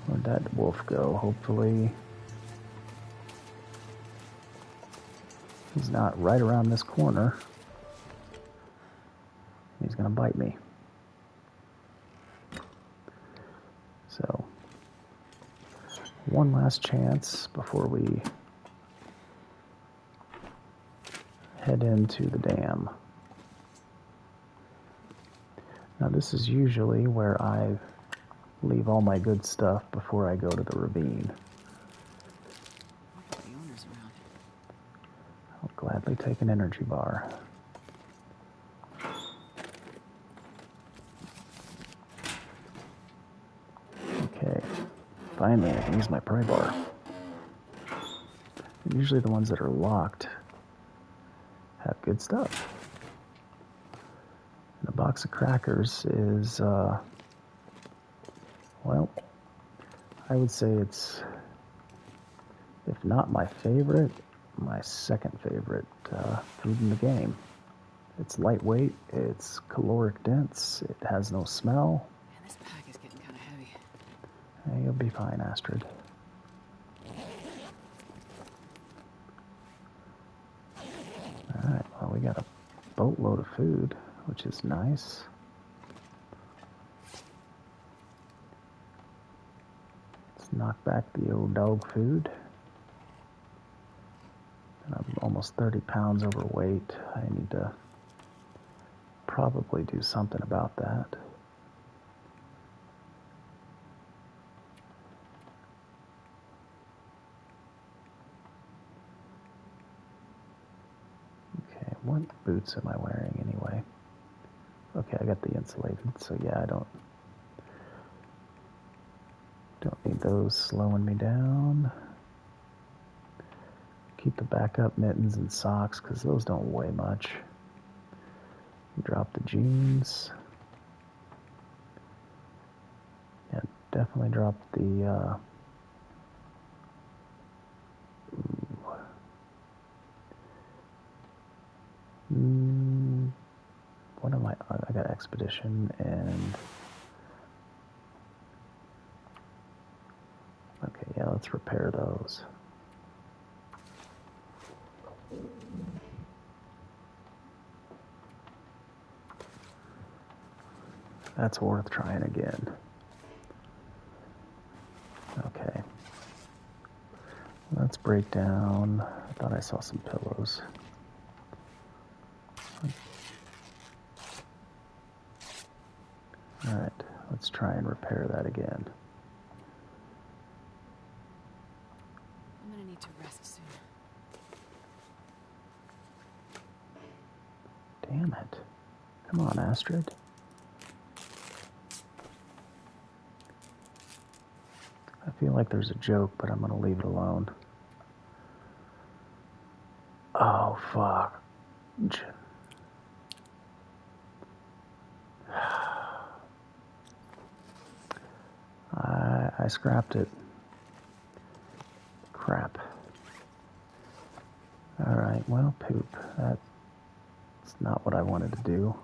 Where'd that wolf go? Hopefully he's not right around this corner. He's gonna bite me. So, one last chance before we head into the dam. Now this is usually where I leave all my good stuff before I go to the ravine. The owner's around. I'll gladly take an energy bar. Okay, finally I can use my pry bar. And usually the ones that are locked have good stuff. And a box of crackers is, well, I would say it's, if not my favorite, my second favorite food in the game. It's lightweight, it's caloric dense, it has no smell. Man, this pack is getting kind of heavy. Hey, you'll be fine, Astrid. Alright, well, we got a boatload of food, which is nice. Let's knock back the old dog food. And I'm almost 30 pounds overweight. I need to probably do something about that. Okay, what boots am I wearing anyway? Okay, I got the insulated, so yeah, I don't need those slowing me down. Keep the backup mittens and socks, because those don't weigh much. Drop the jeans. Yeah, definitely drop the, what am I got Expedition and... Okay, yeah, let's repair those. That's worth trying again. Okay. Let's break down. I thought I saw some pillows. Alright, let's try and repair that again. I'm gonna need to rest soon. Damn it. Come on, Astrid. I feel like there's a joke, but I'm gonna leave it alone. Oh, fuck. I scrapped it. Crap. Alright, well, poop. That's not what I wanted to do.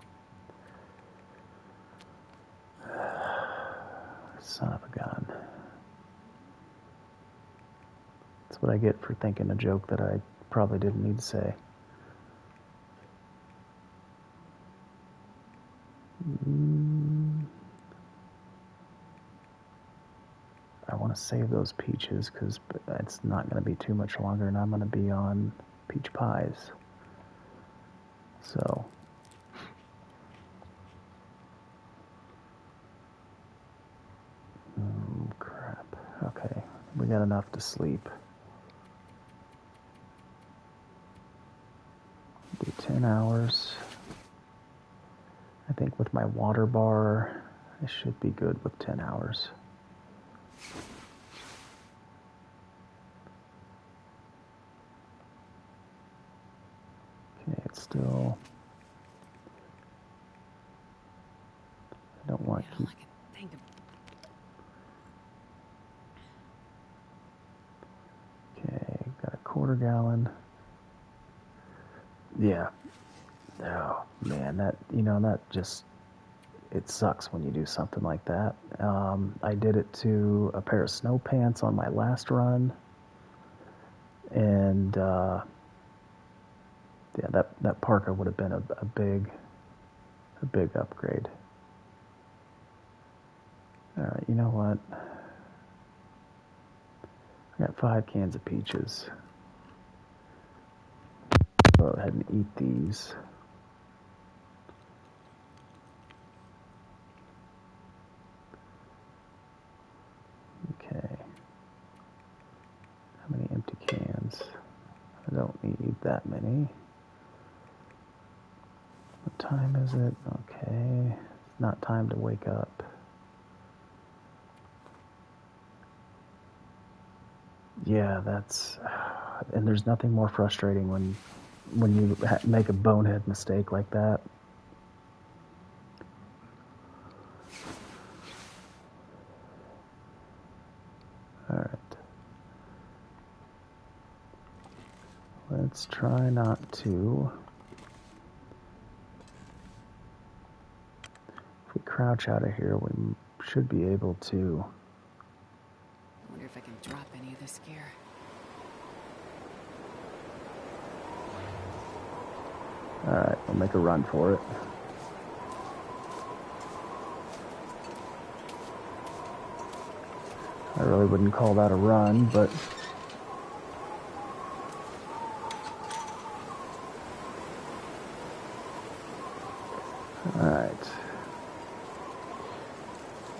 Son of a gun. That's what I get for thinking a joke that I probably didn't need to say. I want to save those peaches because it's not going to be too much longer and I'm going to be on peach pies. So, crap. Okay, we got enough to sleep. Do 10 hours. I think with my water bar, I should be good with 10 hours. Okay, it's still... I don't want to keep... Okay, got a quarter gallon. Yeah. Oh, man, that just... It sucks when you do something like that. I did it to a pair of snow pants on my last run. And, yeah, that parka would have been a big upgrade. Alright, you know what? I got 5 cans of peaches. Go ahead and eat these. Okay. How many empty cans? I don't need that many. What time is it? Okay. It's not time to wake up. Yeah, that's... And there's nothing more frustrating when you make a bonehead mistake like that. Alright. Let's try not to crouch out of here, we should be able to. I wonder if I can drop any of this gear. Alright, we'll make a run for it. I really wouldn't call that a run, but alright.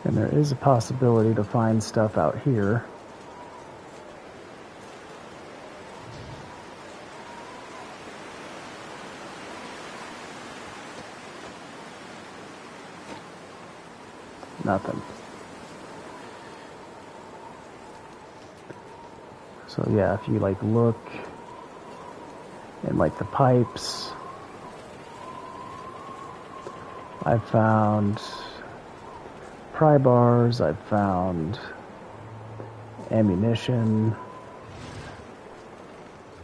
And there is a possibility to find stuff out here. Nothing. So yeah, if you like look in like the pipes, I've found pry bars, I've found ammunition,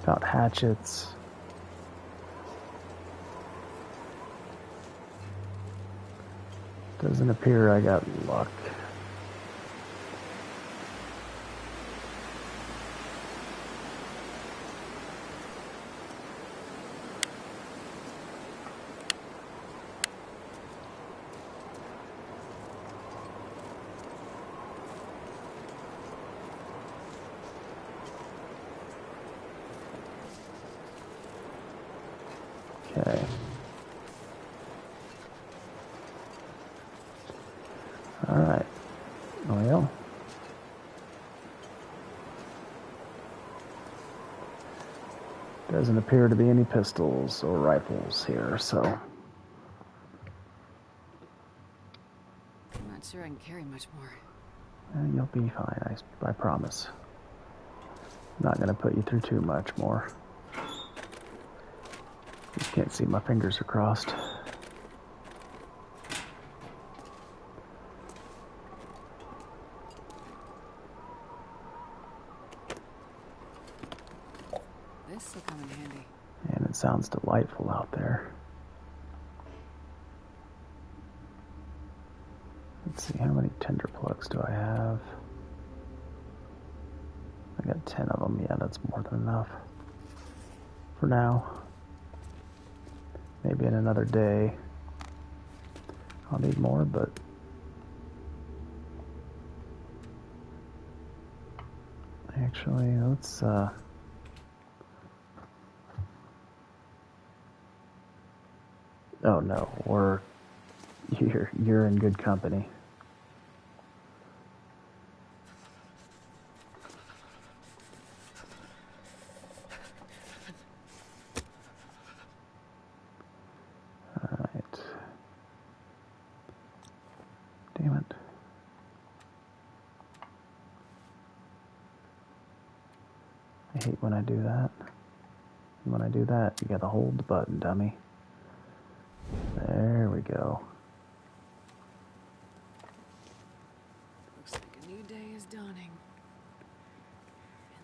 found hatchets. Doesn't appear I got luck. Okay. Alright. Well. Doesn't appear to be any pistols or rifles here, so. I'm not sure I can carry much more. You'll be fine, I promise. I'm not going to put you through too much more. Just can't see, my fingers are crossed. This will come in handy. And it sounds delightful out there. Let's see, how many tinder plugs do I have? I got 10 of them. Yeah, that's more than enough for now. Maybe in another day I'll need more, but actually, let's oh no, you're in good company. Alright. Damn it. I hate when I do that. And when I do that, you gotta hold the button, dummy. There we go. Looks like a new day is dawning. Man,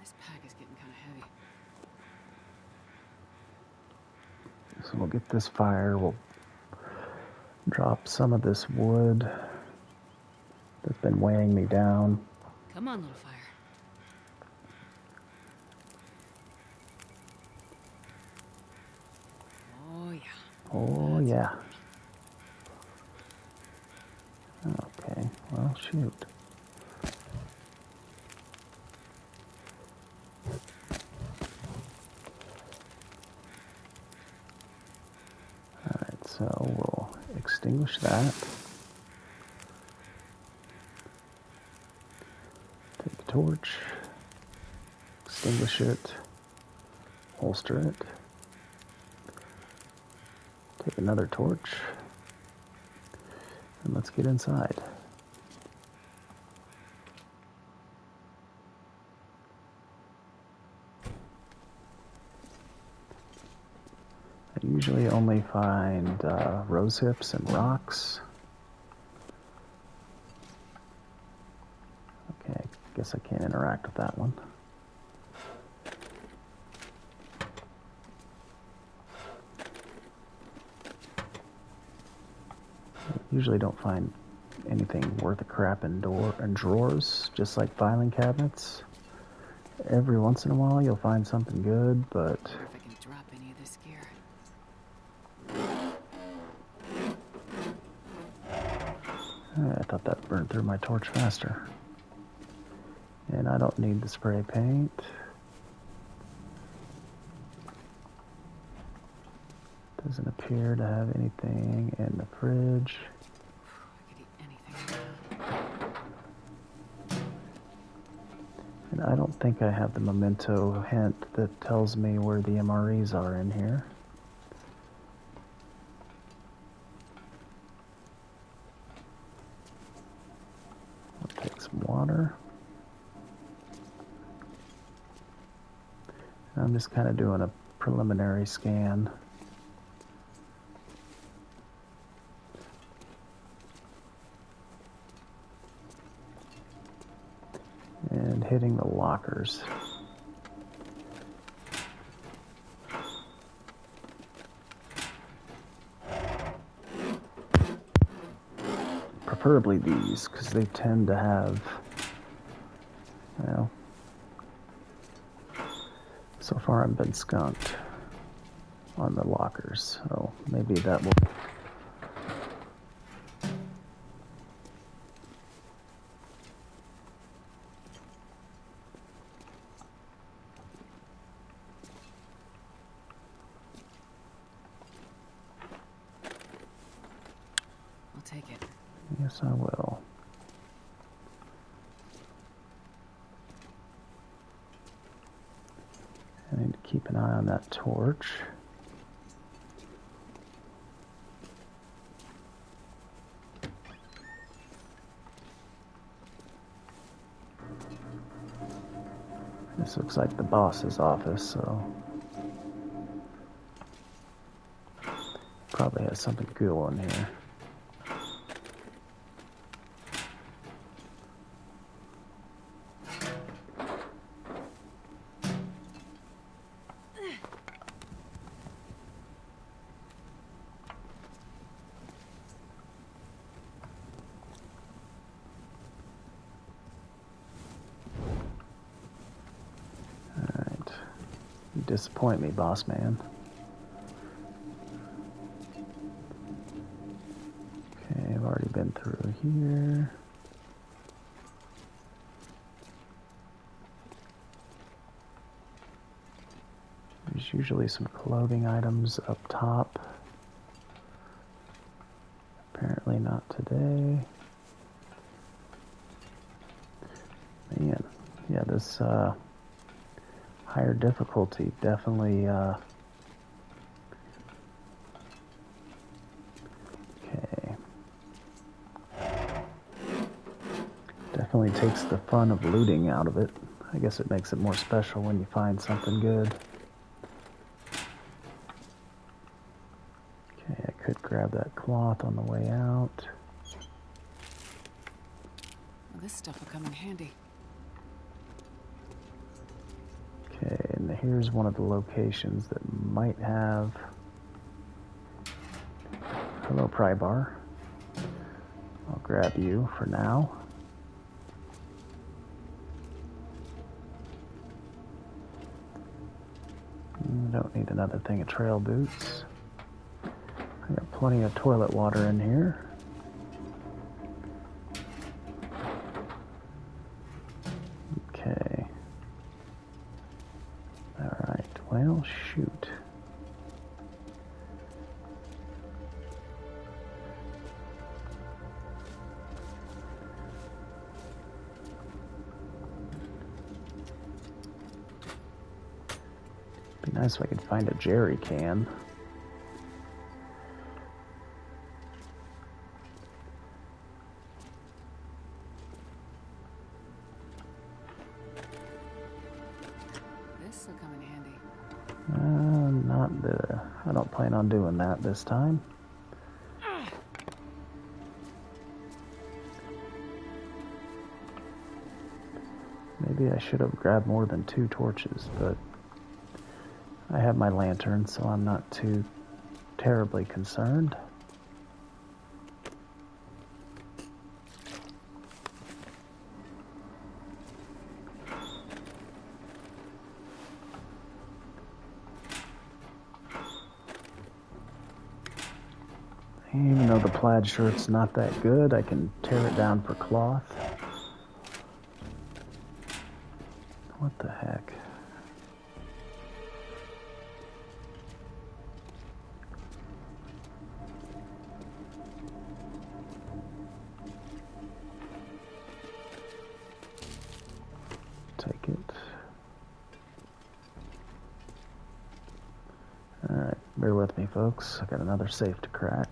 this pack is getting kind of heavy. So we'll get this fire, we'll drop some of this wood that's been weighing me down. Come on, little fire. Oh, yeah. Oh, yeah. Okay, well, shoot. Alright, so we'll extinguish that. Take a torch, extinguish it, holster it. Take another torch, and let's get inside. I usually only find rose hips and rocks. Okay, I guess I can't interact with that one. usually don't find anything worth a crap in drawers, just like filing cabinets. Every once in a while you'll find something good, but If I can drop any of this gear. I thought that burned through my torch faster. And I don't need the spray paint. Doesn't appear to have anything in the fridge. I could eat anything. And I don't think I have the memento hint that tells me where the MREs are in here. I'll take some water. I'm just kind of doing a preliminary scan. And hitting the lockers. Preferably these, because they tend to have, well, so far I've been skunked on the lockers, so maybe that will... I'll take it. Yes, I will. I need to keep an eye on that torch. This looks like the boss's office, so probably has something cool in here. You disappoint me, boss man. Okay, I've already been through here. There's usually some clothing items up top. Apparently not today. Man, yeah, this higher difficulty definitely okay. Definitely takes the fun of looting out of it. I guess it makes it more special when you find something good. Okay, I could grab that cloth on the way out. Well, this stuff will come in handy. Okay, and here's one of the locations that might have... Hello, pry bar. I'll grab you for now. Don't need another thing of trail boots. I got plenty of toilet water in here. Okay. Alright, well, shoot. Be nice if I could find a jerry can. This will come in handy. I don't plan on doing that this time. Maybe I should have grabbed more than 2 torches, but I have my lantern, so I'm not too terribly concerned. Even though the plaid shirt's not that good, I can tear it down for cloth. What the heck? Take it. Alright, bear with me, folks. I got another safe to crack.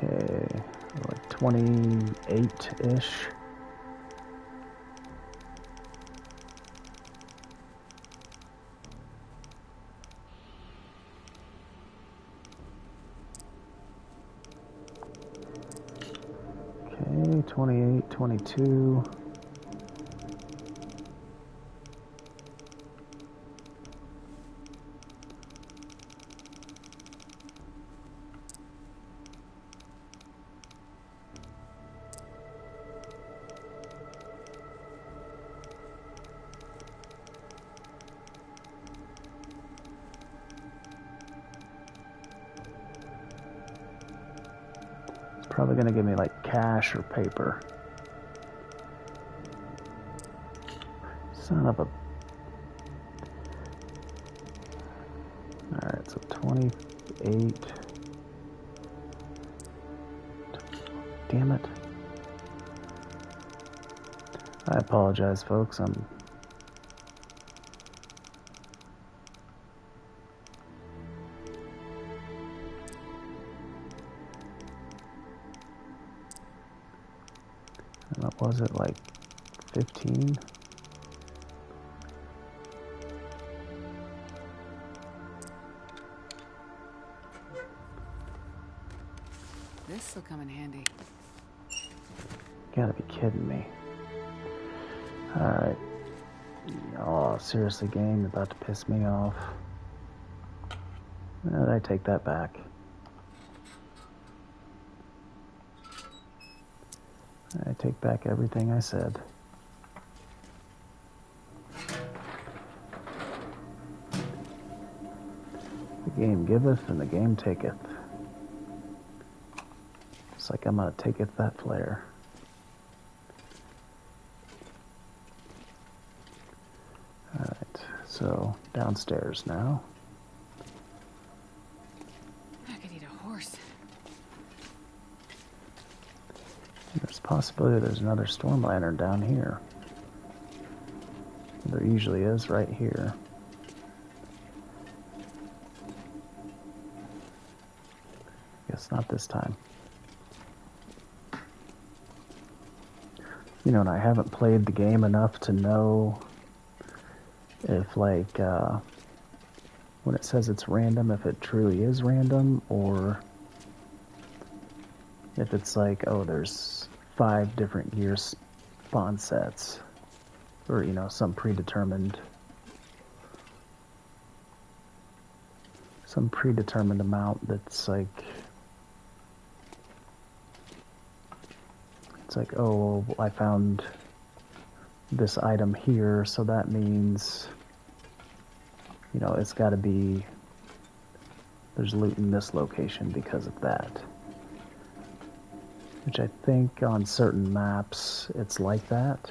Okay, like 28-ish. Okay, 28, 22. Probably gonna give me like cash or paper. Son of a... Alright, so 28. Damn it. I apologize, folks. What was it, like 15? This'll come in handy. Gotta be kidding me. Alright. Oh, seriously, game, you're about to piss me off. I take that back. I take back everything I said. The game giveth and the game taketh. It's like I'm gonna taketh that flare. Alright, so downstairs now. I could eat a horse. There's a possibility there's another storm lantern down here. There usually is right here. Guess not this time. You know, and I haven't played the game enough to know if, like, when it says it's random, if it truly is random, or if it's like, oh, there's 5 different gear spawn sets, or, you know, some predetermined amount that's like, it's like, oh, I found this item here, so that means, you know, it's got to be, there's loot in this location because of that. Which I think on certain maps it's like that.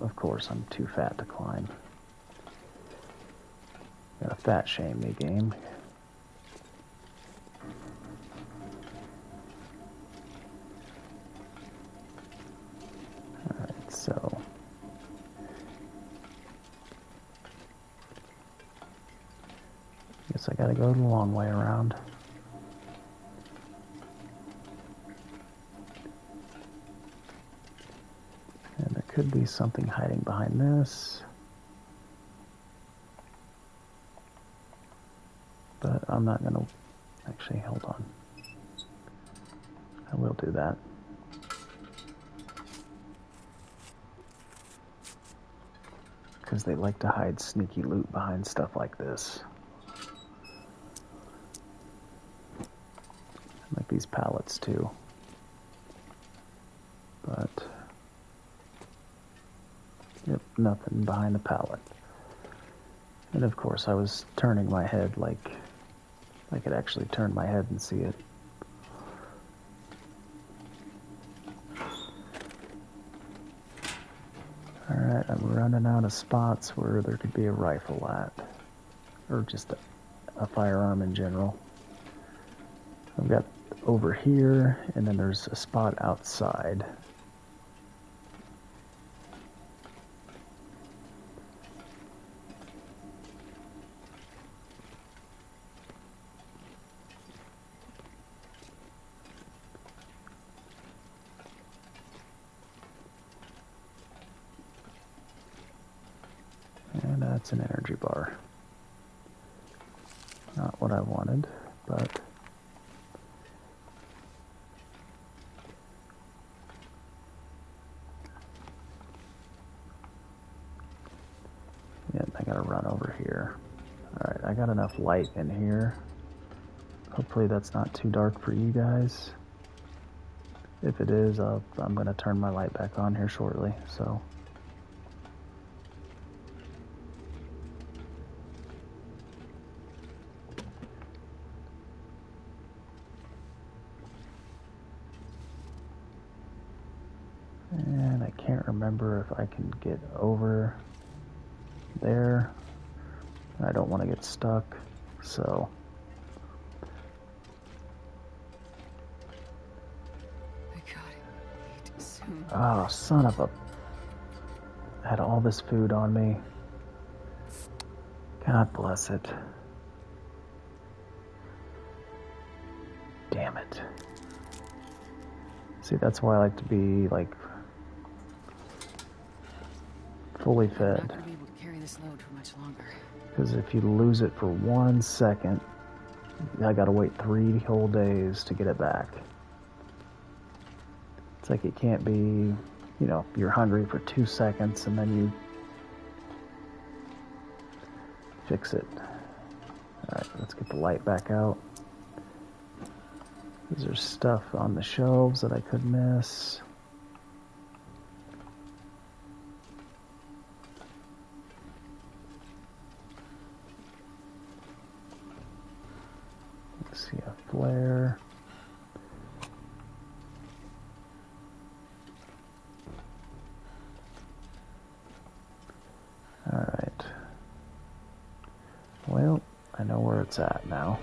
Of course, I'm too fat to climb. Got a fat shame me, game. Alright, so guess I gotta go the long way around. And there could be something hiding behind this. But I'm not gonna... Actually, hold on. I will do that. Because they like to hide sneaky loot behind stuff like this. Like these pallets too. But Yep, nothing behind the pallet. And of course I was turning my head like I could actually turn my head and see it. Alright, I'm running out of spots where there could be a rifle at. Or just a firearm in general. I've got over here, and then there's a spot outside. And that's an energy bar. Not what I wanted, but yeah, I gotta run over here. Alright, I got enough light in here. Hopefully that's not too dark for you guys. If it is, I'm gonna turn my light back on here shortly, so. And I can't remember if I can get over there. I don't want to get stuck, so. I gotta eat soon. Oh, son of a. I had all this food on me. God bless it. Damn it. See, that's why I like to be, like, fully fed. I'm not gonna be able to carry this load for much longer. Because if you lose it for 1 second, I gotta wait 3 whole days to get it back. It's like it can't be, you know, you're hungry for 2 seconds and then you fix it. Alright, let's get the light back out. Is there stuff on the shelves that I could miss? Let's see, a flare. Alright. Well, I know where it's at now.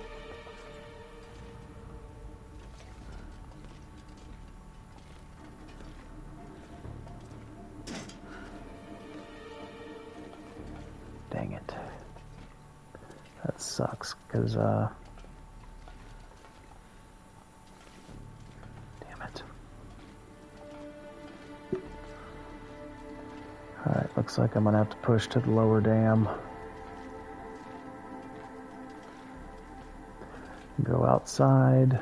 Dang it. That sucks, because, damn it. Alright, looks like I'm gonna have to push to the lower dam. Go outside.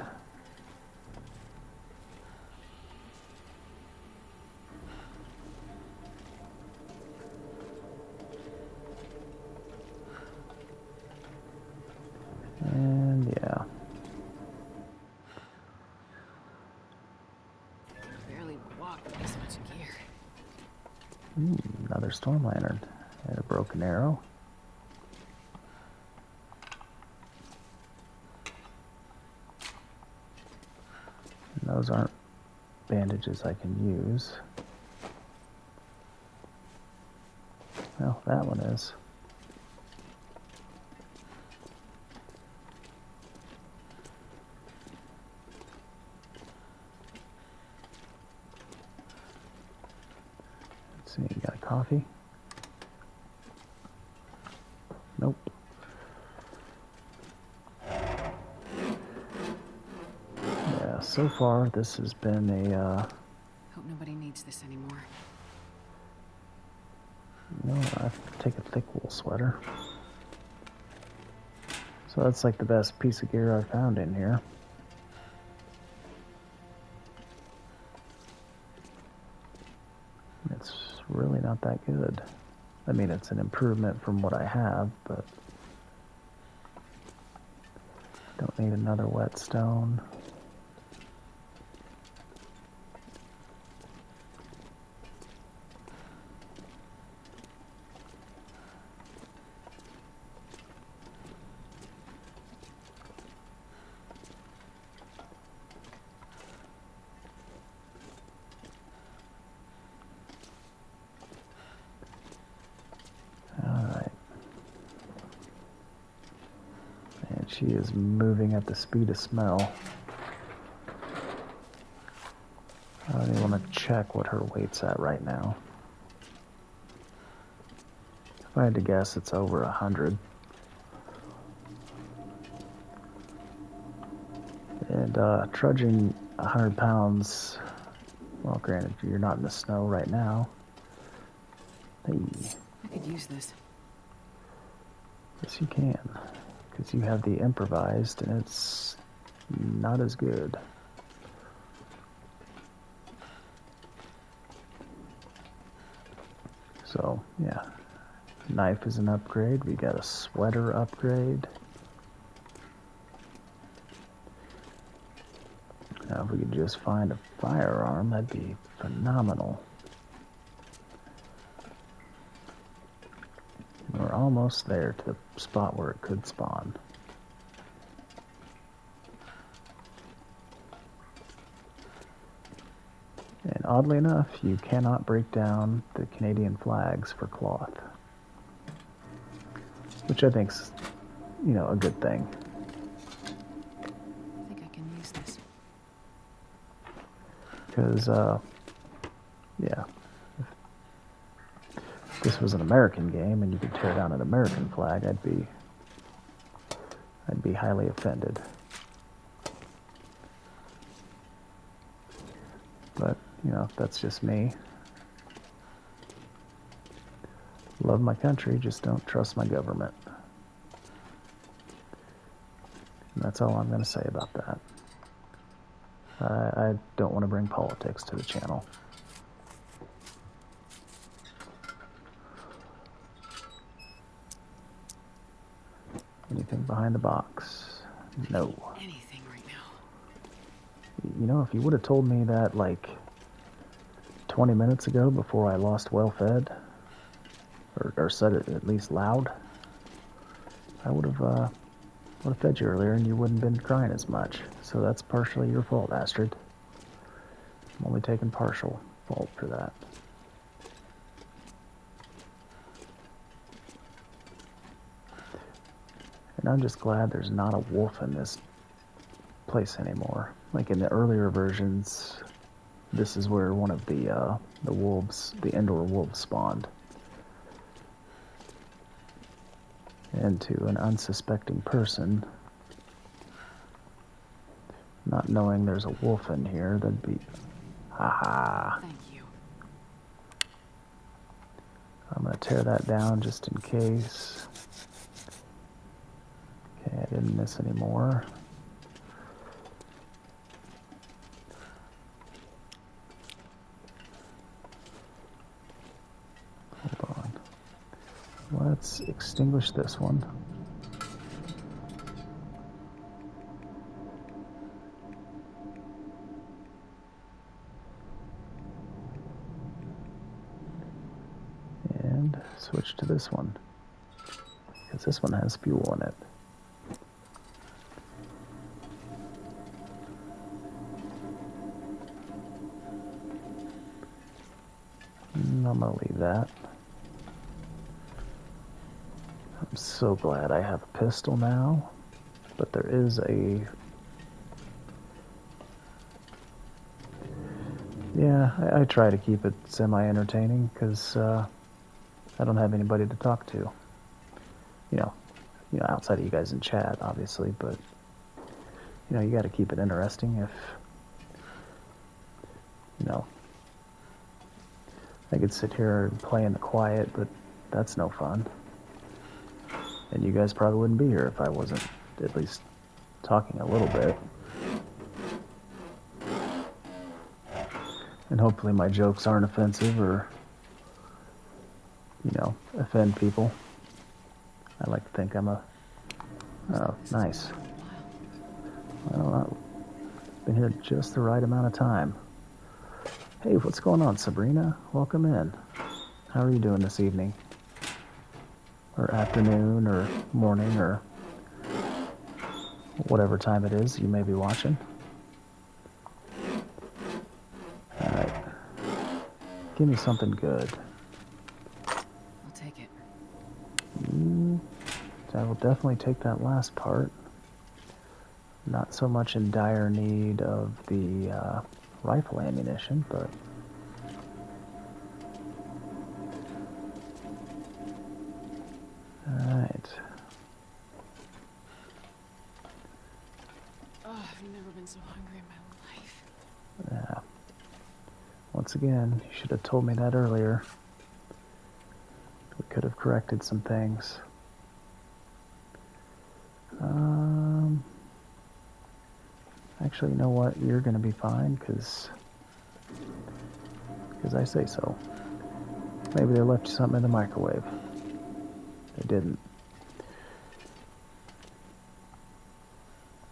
And yeah. Barely walk with this much gear. Another storm lantern. And a broken arrow. And those aren't bandages I can use. Well, that one is. Let's see, you got a coffee? Nope. Yeah, so far this has been a, Hope nobody needs this anymore. no, I have to take a thick wool sweater. So that's like the best piece of gear I've found in here. It's really not that good. I mean, it's an improvement from what I have, but don't need another whetstone. She is moving at the speed of smell. I don't even want to check what her weight's at right now. If I had to guess, it's over 100. And trudging 100 pounds, well, granted, you're not in the snow right now. Hey. I could use this. Yes, you can. Because you have the improvised, and it's not as good. So, yeah. Knife is an upgrade. We got a sweater upgrade. Now, if we could just find a firearm, that'd be phenomenal. We're almost there to the spot where it could spawn. And oddly enough, you cannot break down the Canadian flags for cloth. Which I think's, you know, a good thing. I think I can use this. Because, yeah. If this was an American game and you could tear down an American flag, I'd be highly offended. But, you know, that's just me. Love my country, just don't trust my government. And that's all I'm going to say about that. I don't want to bring politics to the channel. Anything behind the box? No. Anything right now. You know, if you would have told me that like 20 minutes ago before I lost well fed, or said it at least loud, I would have fed you earlier and you wouldn't have been crying as much. So that's partially your fault, Astrid. I'm only taking partial fault for that. And I'm just glad there's not a wolf in this place anymore. Like in the earlier versions, this is where one of the wolves, the indoor wolves, spawned. And to an unsuspecting person, not knowing there's a wolf in here, that'd be, haha. Thank you. I'm gonna tear that down just in case. Okay, I didn't miss any more. Hold on. Let's extinguish this one. And switch to this one, because this one has fuel in it. I'm gonna leave that. I'm so glad I have a pistol now, but there is a... Yeah, I try to keep it semi-entertaining, because I don't have anybody to talk to. You know, outside of you guys in chat, obviously, but, you know, you gotta keep it interesting if, you know, I could sit here and play in the quiet, but that's no fun. And you guys probably wouldn't be here if I wasn't at least talking a little bit. And hopefully my jokes aren't offensive or, you know, offend people. I like to think I'm a... Oh, nice. Well, I've been here just the right amount of time. Hey, what's going on, Sabrina? Welcome in. How are you doing this evening? Or afternoon, or morning, or whatever time it is you may be watching. Alright. Give me something good. I'll take it. I will definitely take that last part. Not so much in dire need of the rifle ammunition, but alright. Oh, I've never been so hungry in my life. Yeah. Once again, you should have told me that earlier. We could have corrected some things. Actually, you know what? You're going to be fine, because I say so. Maybe they left you something in the microwave. They didn't.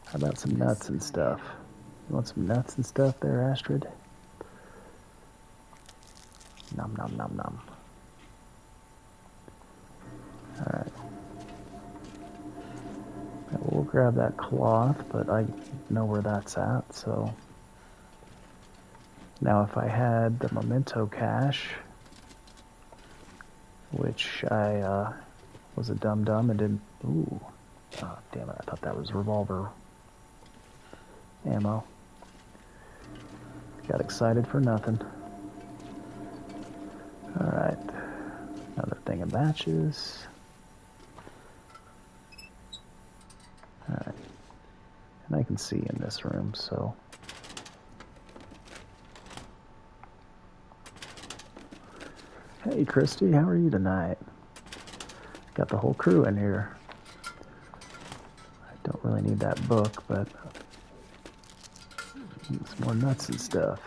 How about some nuts and stuff? You want some nuts and stuff there, Astrid? Nom nom nom nom. Alright. We'll grab that cloth, but I know where that's at, so... Now if I had the memento cache, which I was a dum-dum and didn't... Ooh. Oh, damn it, I thought that was revolver ammo. Got excited for nothing. Alright. Another thing of matches. Alright. And I can see in this room, so... Hey, Christy, how are you tonight? Got the whole crew in here. I don't really need that book, but... Some more nuts and stuff.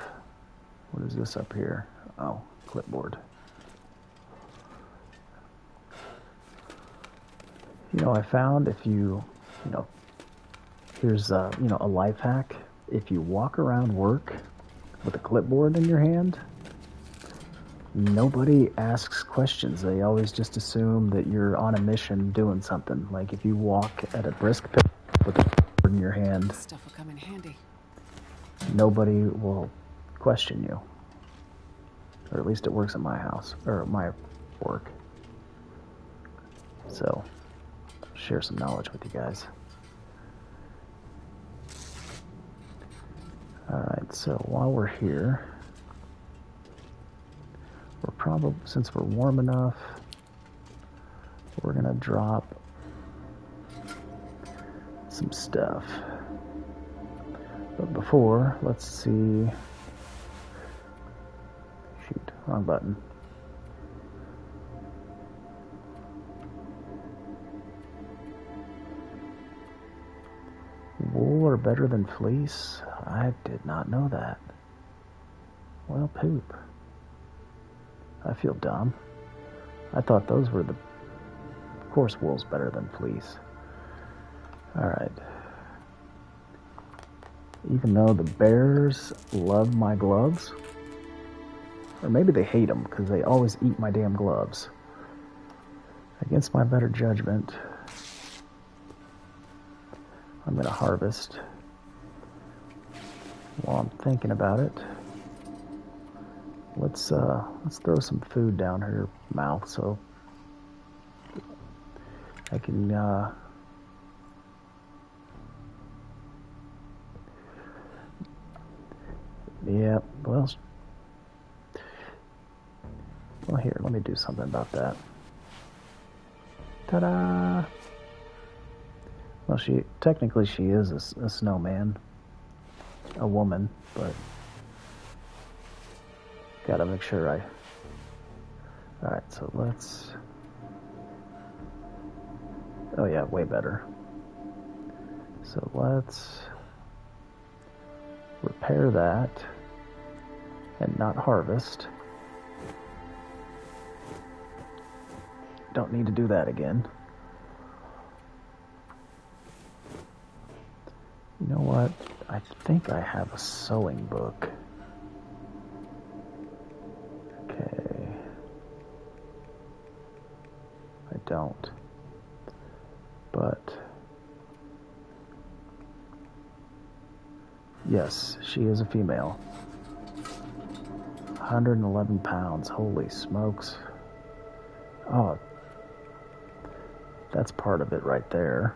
What is this up here? Oh, clipboard. You know, I found if you know, here's, a life hack. If you walk around work with a clipboard in your hand, nobody asks questions. They always just assume that you're on a mission doing something. Like if you walk at a brisk pace with a clipboard in your hand, This stuff will come in handy. nobody will question you. Or at least it works at my house, or at my work. So, share some knowledge with you guys. Alright, so while we're here, we're probably, since we're warm enough, we're gonna drop some stuff. But before, let's see. Shoot, wrong button. Wool are better than fleece? I did not know that. Well, poop. I feel dumb. I thought those were the... Of course wool's better than fleece. Alright. Even though the bears love my gloves, or maybe they hate them because they always eat my damn gloves. Against my better judgment, I'm gonna harvest. While I'm thinking about it, let's throw some food down her mouth so I can yeah, well, here, let me do something about that. Ta-da! Well, technically she is a snowman, a woman, but gotta make sure Alright, so let's... Oh yeah, way better. So let's repair that and not harvest. Don't need to do that again. You know what? I think I have a sewing book. Okay. I don't. But... Yes, she is a female. 111 pounds. Holy smokes. Oh, that's part of it right there.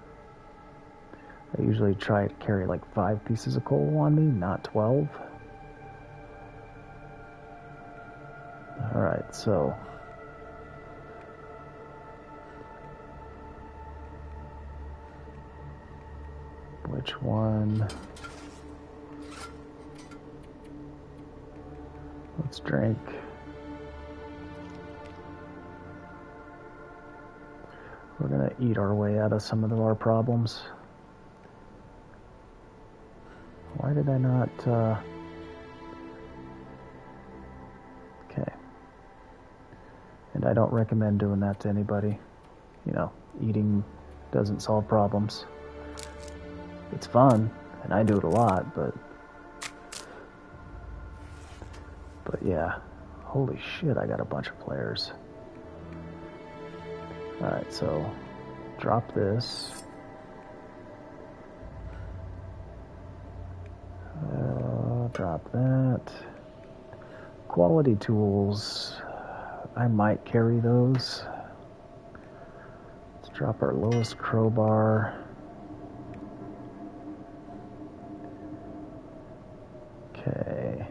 I usually try to carry like 5 pieces of coal on me, not 12. Alright, so which one? Let's drink. We're gonna eat our way out of some of our problems. Why did I not, okay. And I don't recommend doing that to anybody. You know, eating doesn't solve problems. It's fun, and I do it a lot, but yeah. Holy shit, I got a bunch of players. Alright, so drop this. Drop that. Quality tools. I might carry those. Let's drop our lowest crowbar. Okay.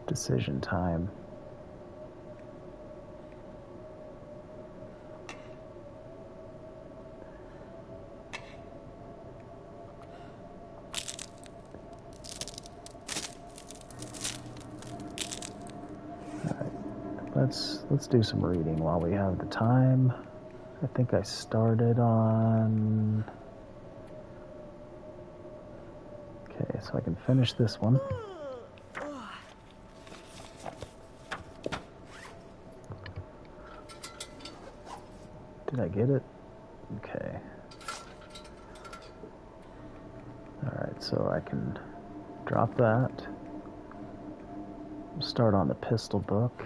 Decision time. Let's do some reading while we have the time. I think I started on... Okay, so I can finish this one. Did I get it? Okay. Alright, so I can drop that. Start on the pistol book.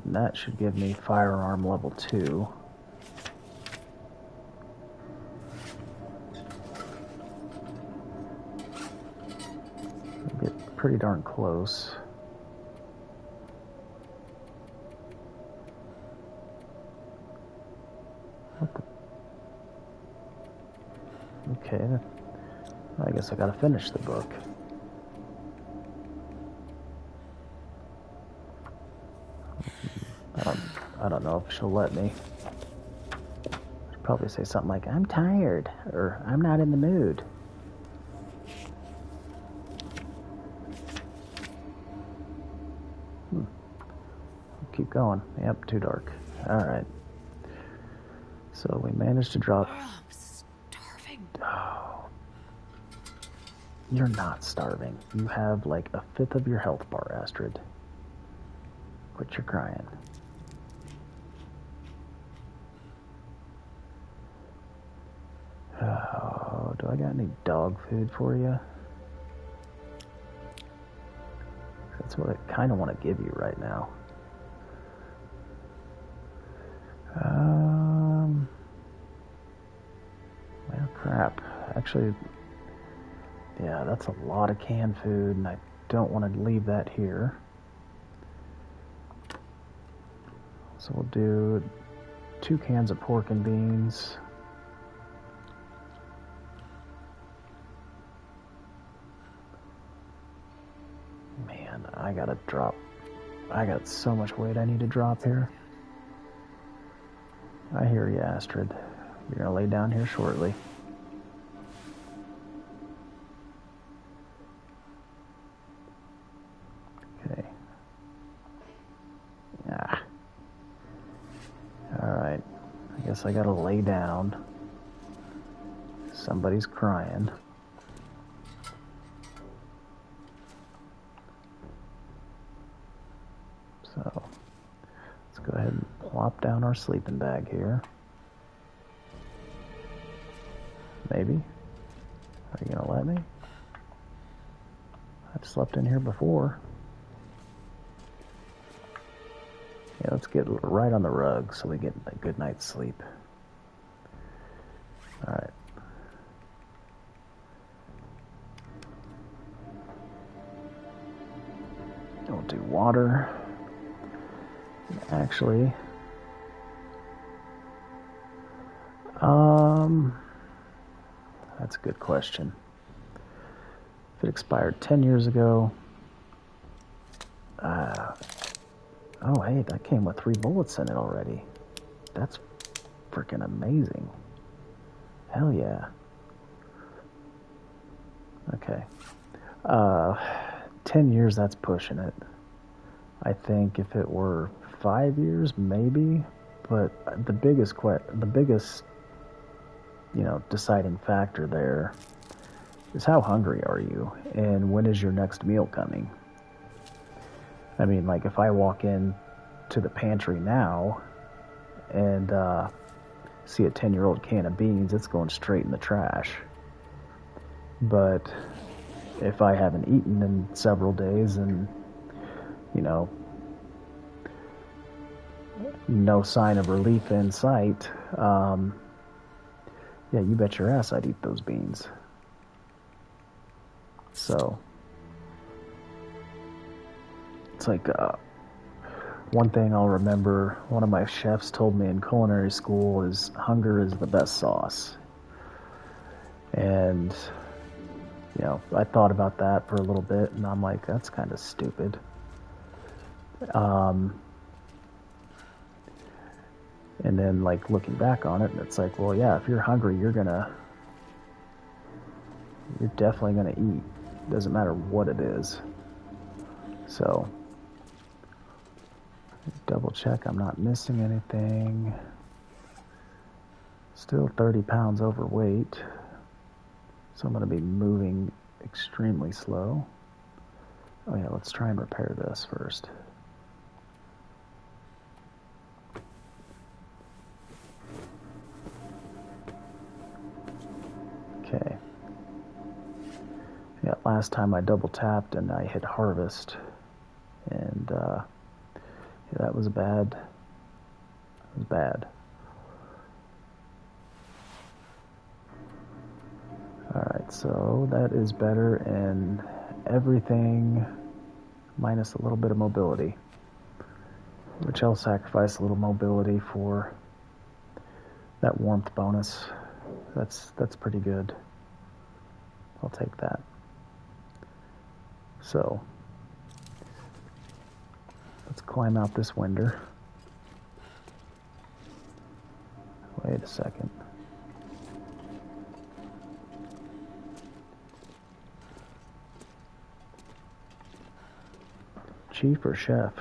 And that should give me firearm level 2. Get pretty darn close. What the? Okay, I guess I gotta finish the book. I don't know if she'll let me. She'll probably say something like, I'm tired, or I'm not in the mood. Keep going. Yep, too dark. Alright. So we managed to drop... Oh, I'm starving. Oh. You're not starving. You have like 1/5 of your health bar, Astrid. Quit your crying. Oh, do I got any dog food for you? That's what I kind of want to give you right now. Well, crap. Actually, yeah, that's a lot of canned food, and I don't want to leave that here. So we'll do 2 cans of pork and beans. Man, I gotta drop. I got so much weight I need to drop here. I hear you, Astrid. You're gonna lay down here shortly. Okay. Ah. Alright. I guess I gotta lay down. Somebody's crying. So, let's go ahead and plop down our sleeping bag here. Maybe? Are you gonna let me? I've slept in here before. Yeah, let's get right on the rug so we get a good night's sleep. Alright. We'll do water. Actually, that's a good question. If it expired 10 years ago, oh hey, that came with 3 bullets in it already. That's freaking amazing. Hell yeah. Okay. 10 years, that's pushing it. I think if it were 5 years, maybe. But the biggest, deciding factor there is how hungry are you, and when is your next meal coming? I mean, like if I walk in to the pantry now and see a 10-year-old can of beans, it's going straight in the trash. But if I haven't eaten in several days and, no sign of relief in sight, yeah, you bet your ass I'd eat those beans. So, it's like, one thing I'll remember, one of my chefs told me in culinary school is hunger is the best sauce. And, I thought about that for a little bit, and I'm like, that's kind of stupid. And then, like, looking back on it, it's like, well, yeah, if you're hungry, you're definitely gonna eat. Doesn't matter what it is. So, double check I'm not missing anything. Still 30 pounds overweight. So I'm gonna be moving extremely slow. Oh yeah, let's try and repair this first. Okay. Yeah, last time I double tapped and I hit harvest, and yeah, that was bad. It was bad. Alright, so that is better, and everything minus a little bit of mobility, which I'll sacrifice a little mobility for that warmth bonus. That's pretty good. I'll take that. So, let's climb out this window. Wait a second. Chief or chef?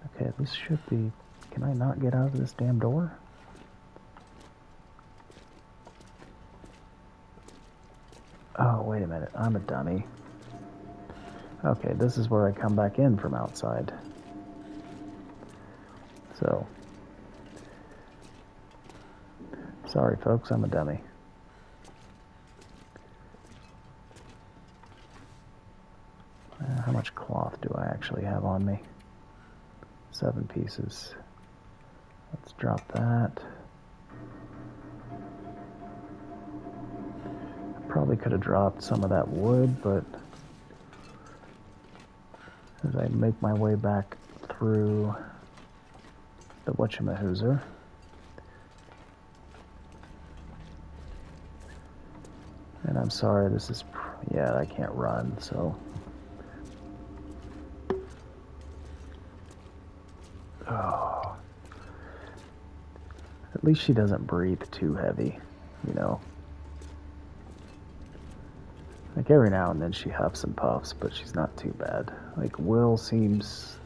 Okay, this should be... Can I not get out of this damn door? Oh, wait a minute. I'm a dummy. Okay, this is where I come back in from outside. So... Sorry, folks, I'm a dummy. How much cloth do I actually have on me? 7 pieces. Let's drop that. Probably could have dropped some of that wood, but as I make my way back through the whatchamahoozer, and I'm sorry, this is, yeah, I can't run, so. Oh. At least she doesn't breathe too heavy, Like every now and then she huffs and puffs, but she's not too bad. Like Will seems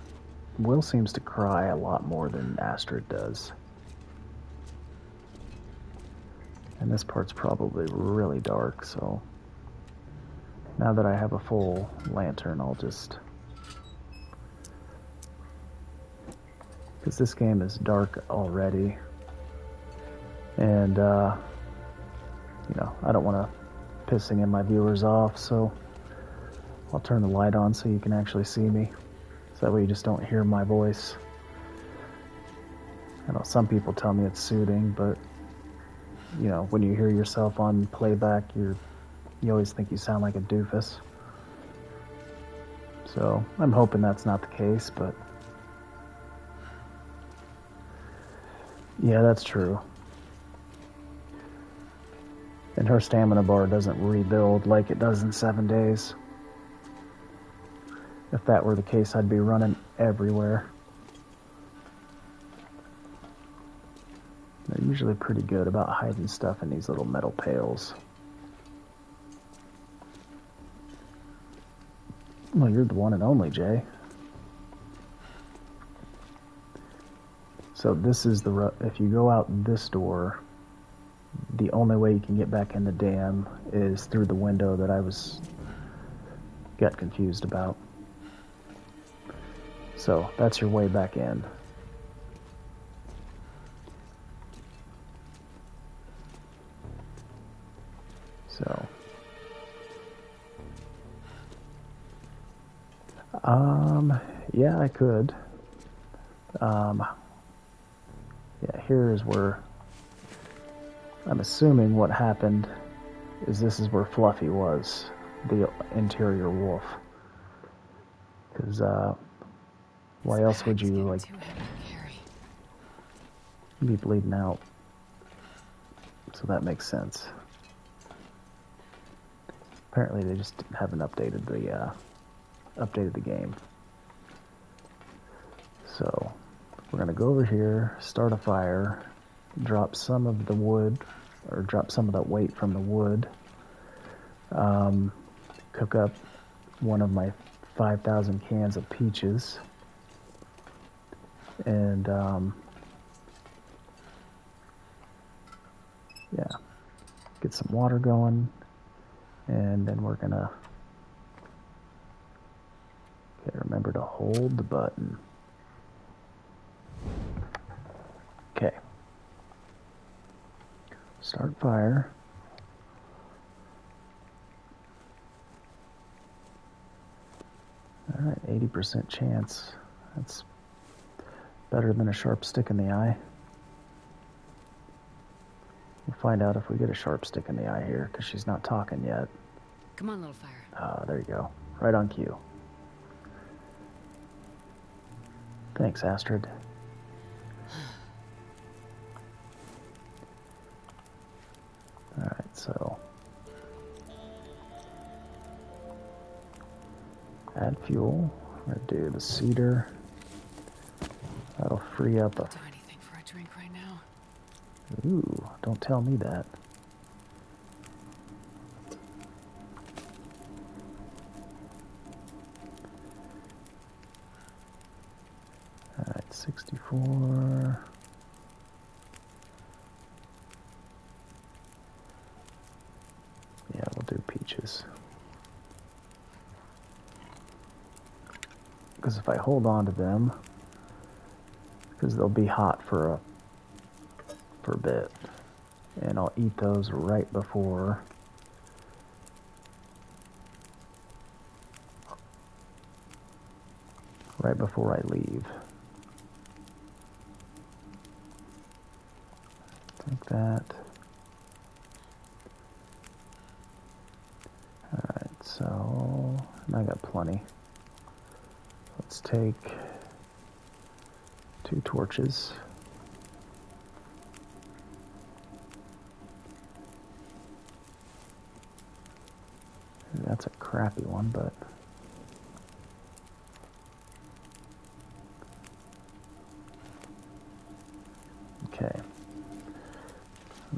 to cry a lot more than Astrid does. And this part's probably really dark, so now that I have a full lantern, I'll just... Because this game is dark already. And, I don't want to pissing in my viewers off, so I'll turn the light on so you can actually see me. So that way you just don't hear my voice. I know some people tell me it's soothing, but, when you hear yourself on playback, you're you always think you sound like a doofus. So I'm hoping that's not the case, but yeah, that's true. And her stamina bar doesn't rebuild like it does in 7 days. If that were the case, I'd be running everywhere. They're usually pretty good about hiding stuff in these little metal pails. Well, you're the one and only, Jay. So this is the... If you go out this door, the only way you can get back in the dam is through the window that I got confused about. So that's your way back in. So, yeah, I could. Yeah, here is where I'm assuming what happened is this is where Fluffy was, the interior wolf. Because, why else would you, like, be bleeding out? So that makes sense. Apparently they just haven't updated the game. So we're gonna go over here, start a fire, drop some of the wood, or drop some of that weight from the wood, cook up one of my 5,000 cans of peaches, and yeah, get some water going, and then we're gonna remember to hold the button. Okay. Start fire. Alright, 80% chance. That's better than a sharp stick in the eye. We'll find out if we get a sharp stick in the eye here, because she's not talking yet. Come on, little fire. There you go. Right on cue. Thanks, Astrid. Alright, so add fuel. I'm gonna do the cedar. That'll free up a... Do anything for a drink right now. Ooh, don't tell me that. Alright, 64. Yeah, we'll do peaches. Because if I hold on to them, because they'll be hot for a bit, and I'll eat those right before I leave. Like that. Alright, so I got plenty. Let's take 2 torches. That's a crappy one, but okay.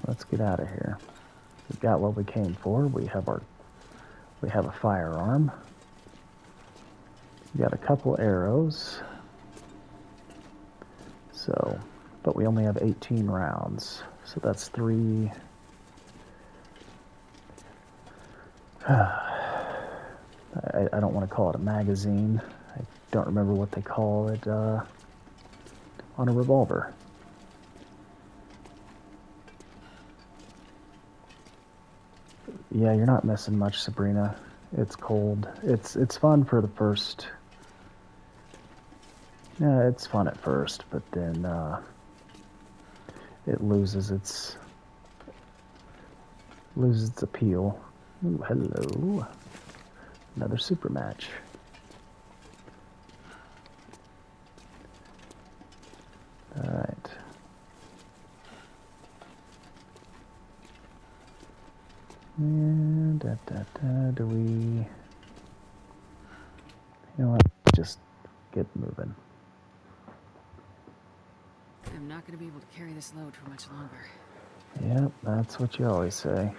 Let's get out of here. We got what we came for. We have a firearm. We got a couple arrows. So, but we only have 18 rounds. So that's 3. I don't want to call it a magazine. I don't remember what they call it on a revolver. Yeah, you're not missing much, Sabrina. It's cold. It's fun for the first... Yeah, it's fun at first, but then it loses its appeal. Ooh, hello. Another super match. Alright. And do we... You know what? Just get moving. I'm not gonna be able to carry this load for much longer. Yep, that's what you always say.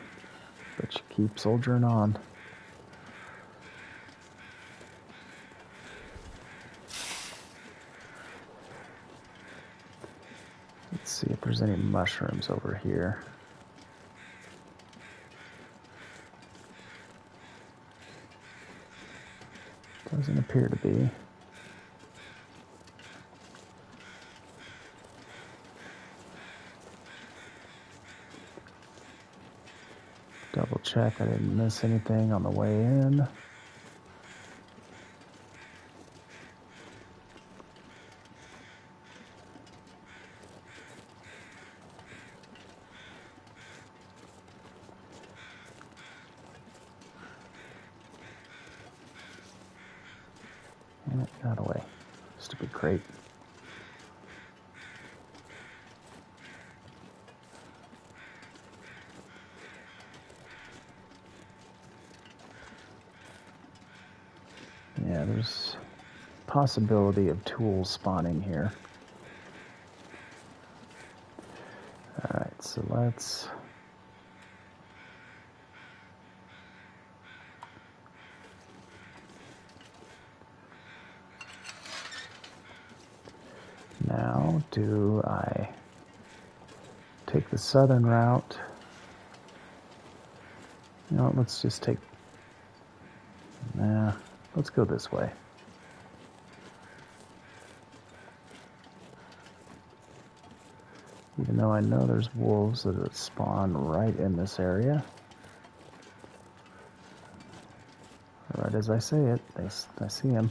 But you keep soldiering on. Let's see if there's any mushrooms over here. Doesn't appear to be. Double check I didn't miss anything on the way in. And it got away. Stupid crate. Yeah, there's possibility of tools spawning here. Alright, so let's... Now, do I take the southern route? You know what, let's just take... Nah, let's go this way. Even though I know there's wolves that spawn right in this area. Right as I say it, I see him.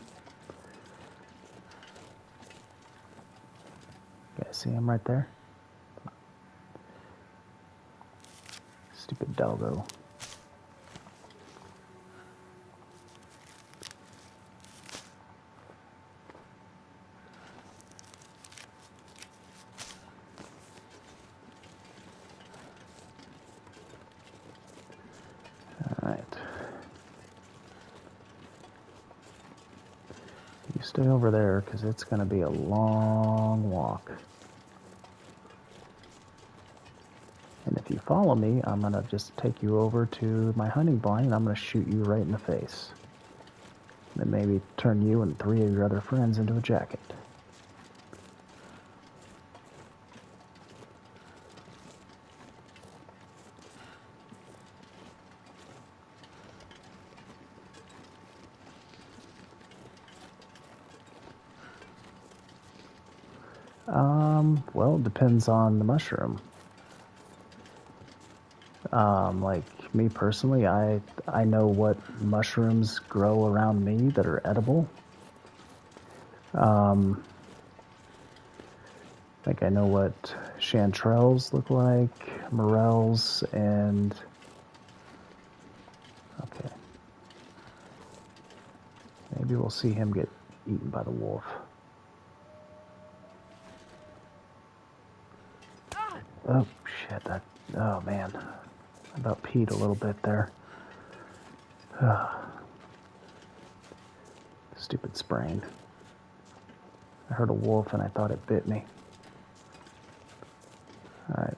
You guys see him right there? Stupid doggo. Alright. You stay over there, because it's going to be a long walk. And if you follow me, I'm going to just take you over to my hunting blind, and I'm going to shoot you right in the face. And then maybe turn you and 3 of your other friends into a jacket. Well, it depends on the mushroom. Like me personally, I know what mushrooms grow around me that are edible. I think I know what chanterelles look like, morels, and... Okay. Maybe we'll see him get eaten by the wolf. Oh, shit, oh, man. I about peed a little bit there. Stupid sprain. I heard a wolf and I thought it bit me. Alright.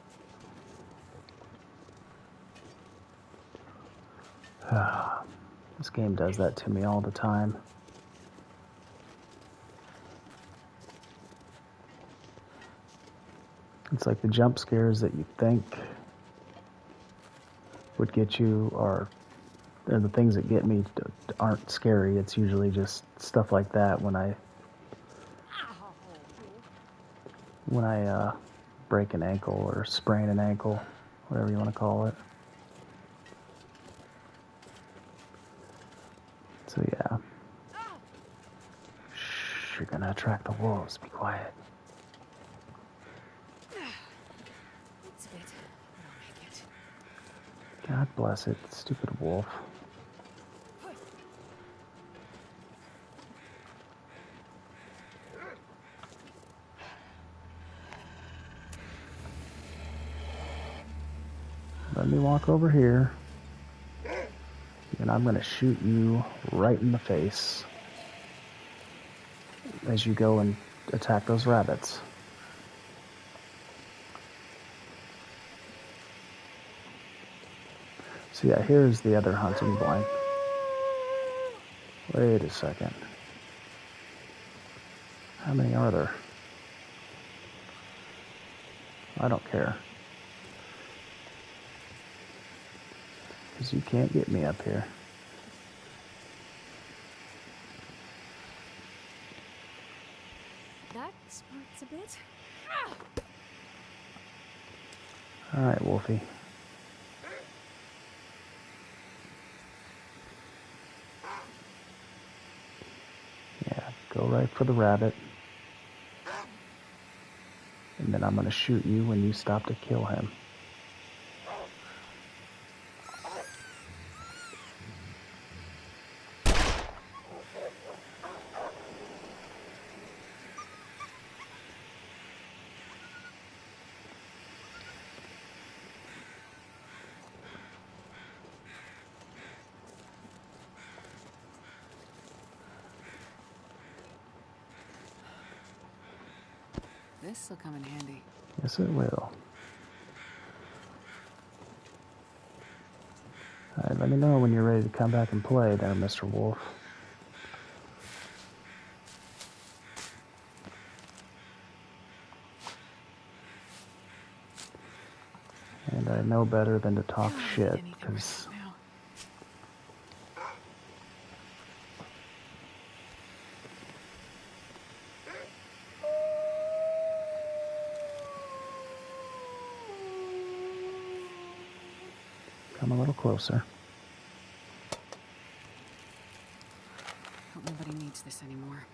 This game does that to me all the time. It's like the jump scares that you think would get you are the things that get me aren't scary. It's usually just stuff like that when I break an ankle or sprain an ankle, whatever you want to call it. So yeah. Shh, you're gonna attract the wolves. Be quiet. God bless it, stupid wolf. Let me walk over here. And I'm going to shoot you right in the face as you go and attack those rabbits. So yeah, here's the other hunting blind. Wait a second. How many are there? I don't care. Because you can't get me up here. That smarts a bit. Alright, Wolfie. Yeah, go right for the rabbit. And then I'm going to shoot you when you stop to kill him. This'll come in handy. Yes, it will. Alright, let me know when you're ready to come back and play there, Mr. Wolf. And I know better than to talk shit, because come a little closer. Hope nobody needs this anymore.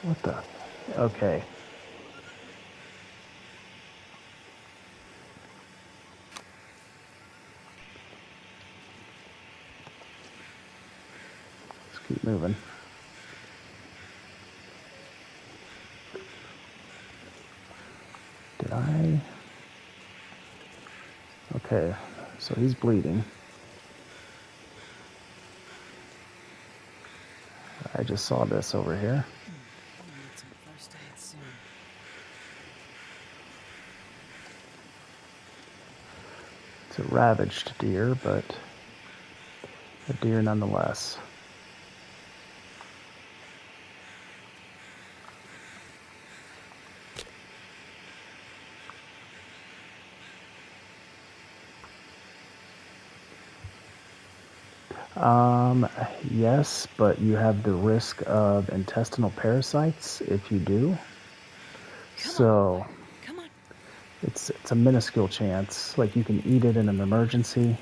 What the? Okay. Let's keep moving. Did I? Okay, so he's bleeding. I just saw this over here. Need some first aid soon. It's a ravaged deer, but a deer nonetheless. Yes, but you have the risk of intestinal parasites if you do. So Come on. it's a minuscule chance. Like, you can eat it in an emergency.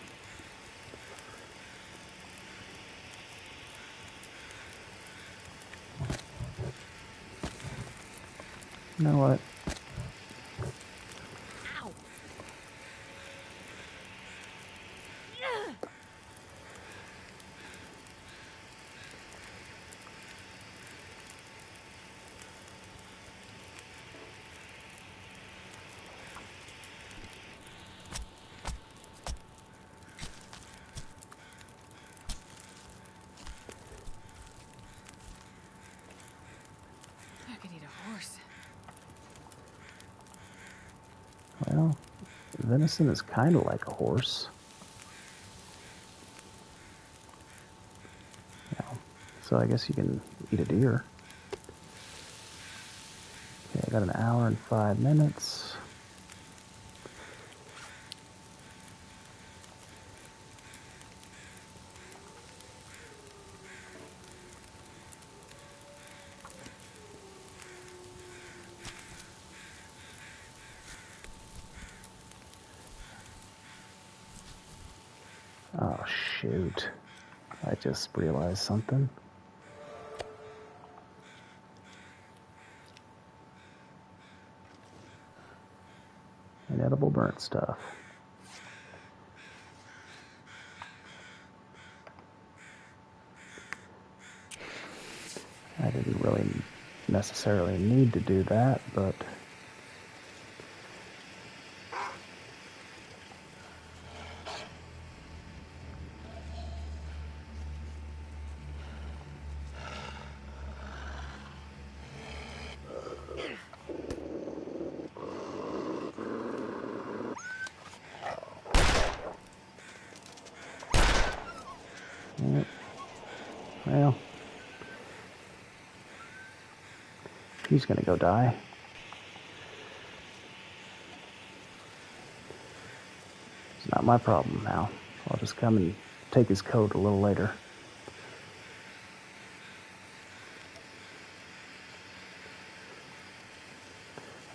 You know what? Ow. I could eat a horse. Well, venison is kind of like a horse. Yeah. So I guess you can eat a deer. Okay, I got an hour and 5 minutes. Oh, shoot. I just realized something. Inedible burnt stuff. I didn't really necessarily need to do that, but well, he's gonna go die. It's not my problem now. I'll just come and take his coat a little later.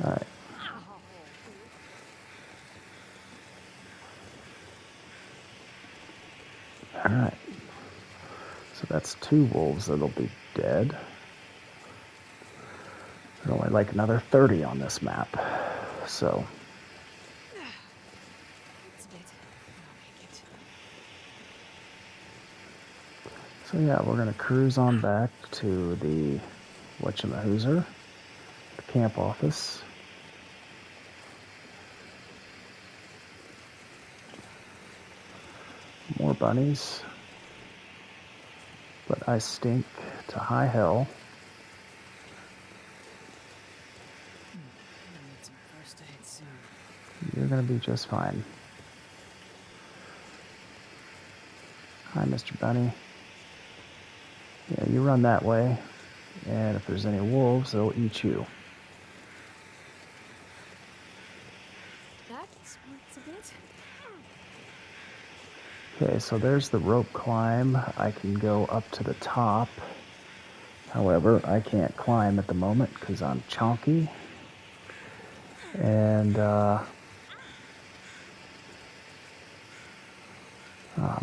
Alright. Alright. So that's 2 wolves that'll be dead. There's only like another 30 on this map. So yeah, we're gonna cruise on back to the whatchamahoozer, the camp office. More bunnies. But I stink to high hell. Need some first aid soon. You're gonna be just fine. Hi, Mr. Bunny. Yeah, you run that way, and if there's any wolves, they'll eat you. That hurts a bit. Okay, so there's the rope climb. I can go up to the top. However, I can't climb at the moment because I'm chonky. And, oh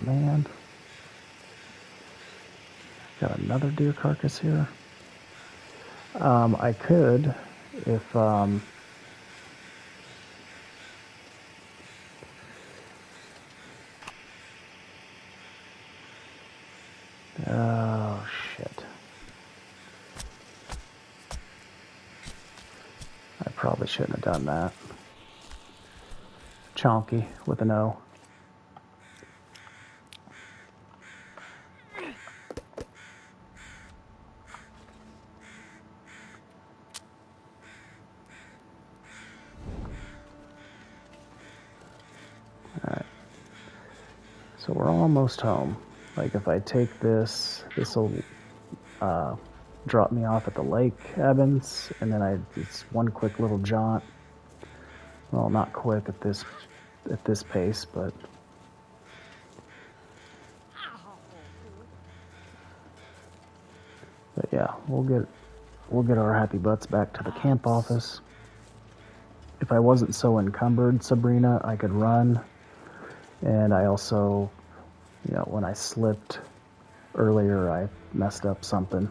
man. Got another deer carcass here. I could, if, oh shit. I probably shouldn't have done that. Chonky with an O. Alright. So we're almost home. Like if I take this, this will drop me off at the lake cabins, and then it's one quick little jaunt. Well, not quick at this pace, but yeah, we'll get our happy butts back to the camp office. If I wasn't so encumbered, Sabrina, I could run. And I also, you know, when I slipped earlier, I messed up something.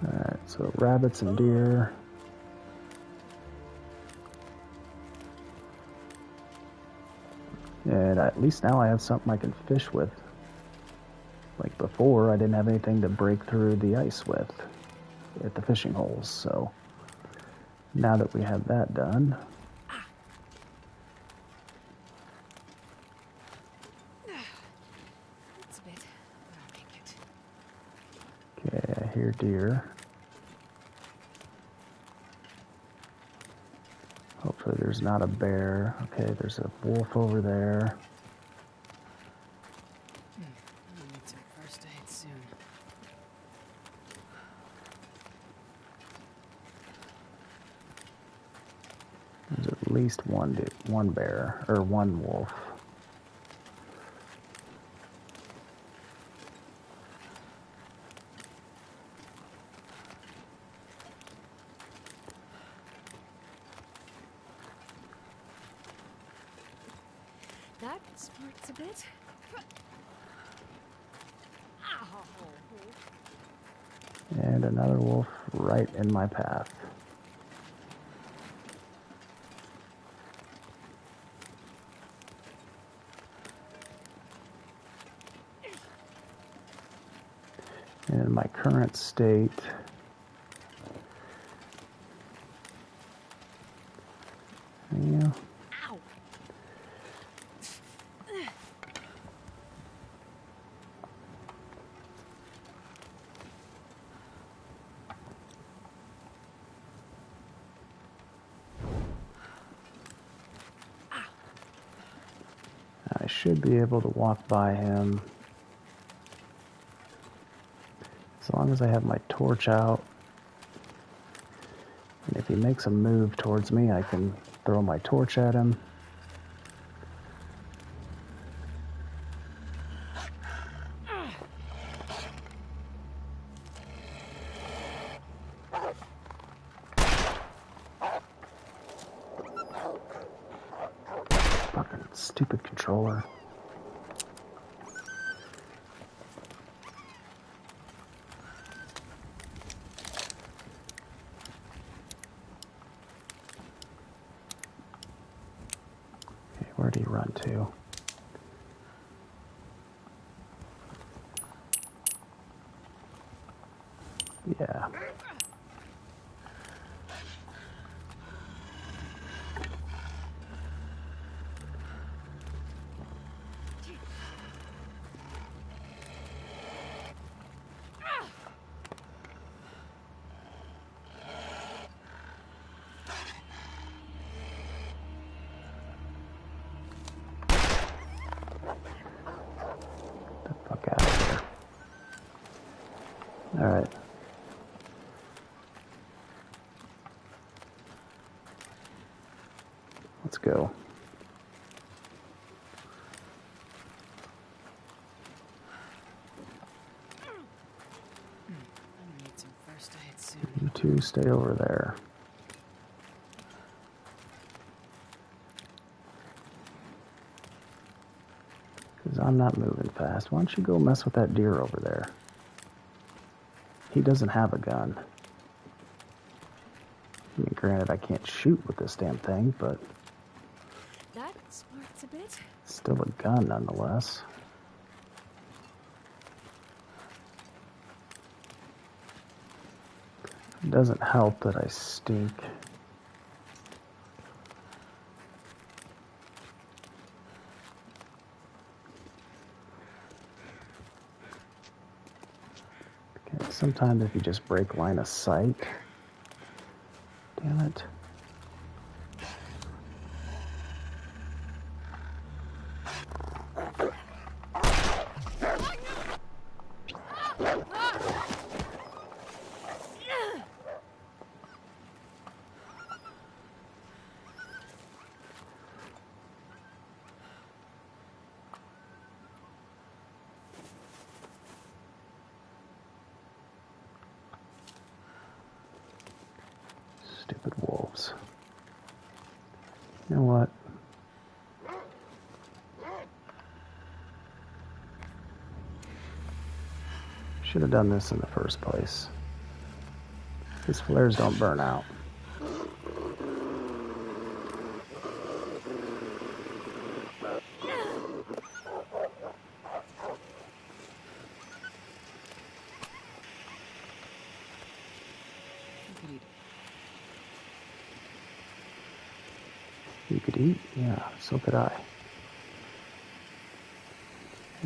Alright, so rabbits and deer. And at least now I have something I can fish with. Like before, I didn't have anything to break through the ice with at the fishing holes, so now that we have that done, It's a bit, but I'll make it. okay, I hear deer. Hopefully there's not a bear. Okay, there's a wolf over there. I need some first aid soon. There's at least one bear, or one wolf. That smarts a bit. Ow. And another wolf right in my path. And in my current state, yeah. Ow. I should be able to walk by him as long as I have my torch out. And if he makes a move towards me, I can throw my torch at him. Fucking stupid controller. Okay, where'd he run to? Yeah. Get the fuck out of here. Alright. Let's go. I need some first aid soon. You two stay over there. Because I'm not moving fast. Why don't you go mess with that deer over there? He doesn't have a gun. I mean, granted, I can't shoot with this damn thing, but That smarts a bit. still a gun nonetheless. It doesn't help that I stink. Okay, sometimes if you just break line of sight. Damn it. Stupid wolves. You know what? Should have done this in the first place. These flares don't burn out. You could eat? Yeah, so could I.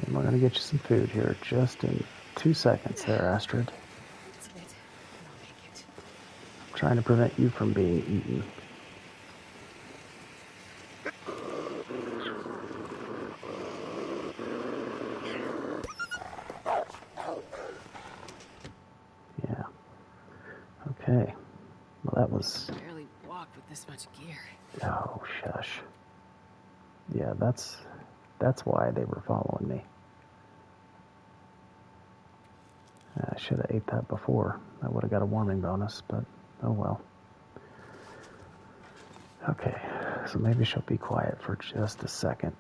And we're gonna get you some food here just in 2 seconds there, Astrid. It's a bit. I'll make it. I'm trying to prevent you from being eaten. Yeah. Okay. Well, that was... Barely walk with this much gear. Oh, shush. Yeah, that's why they were following me. I should have ate that before. I would have got a warming bonus, but oh well. Okay, so maybe she'll be quiet for just a second.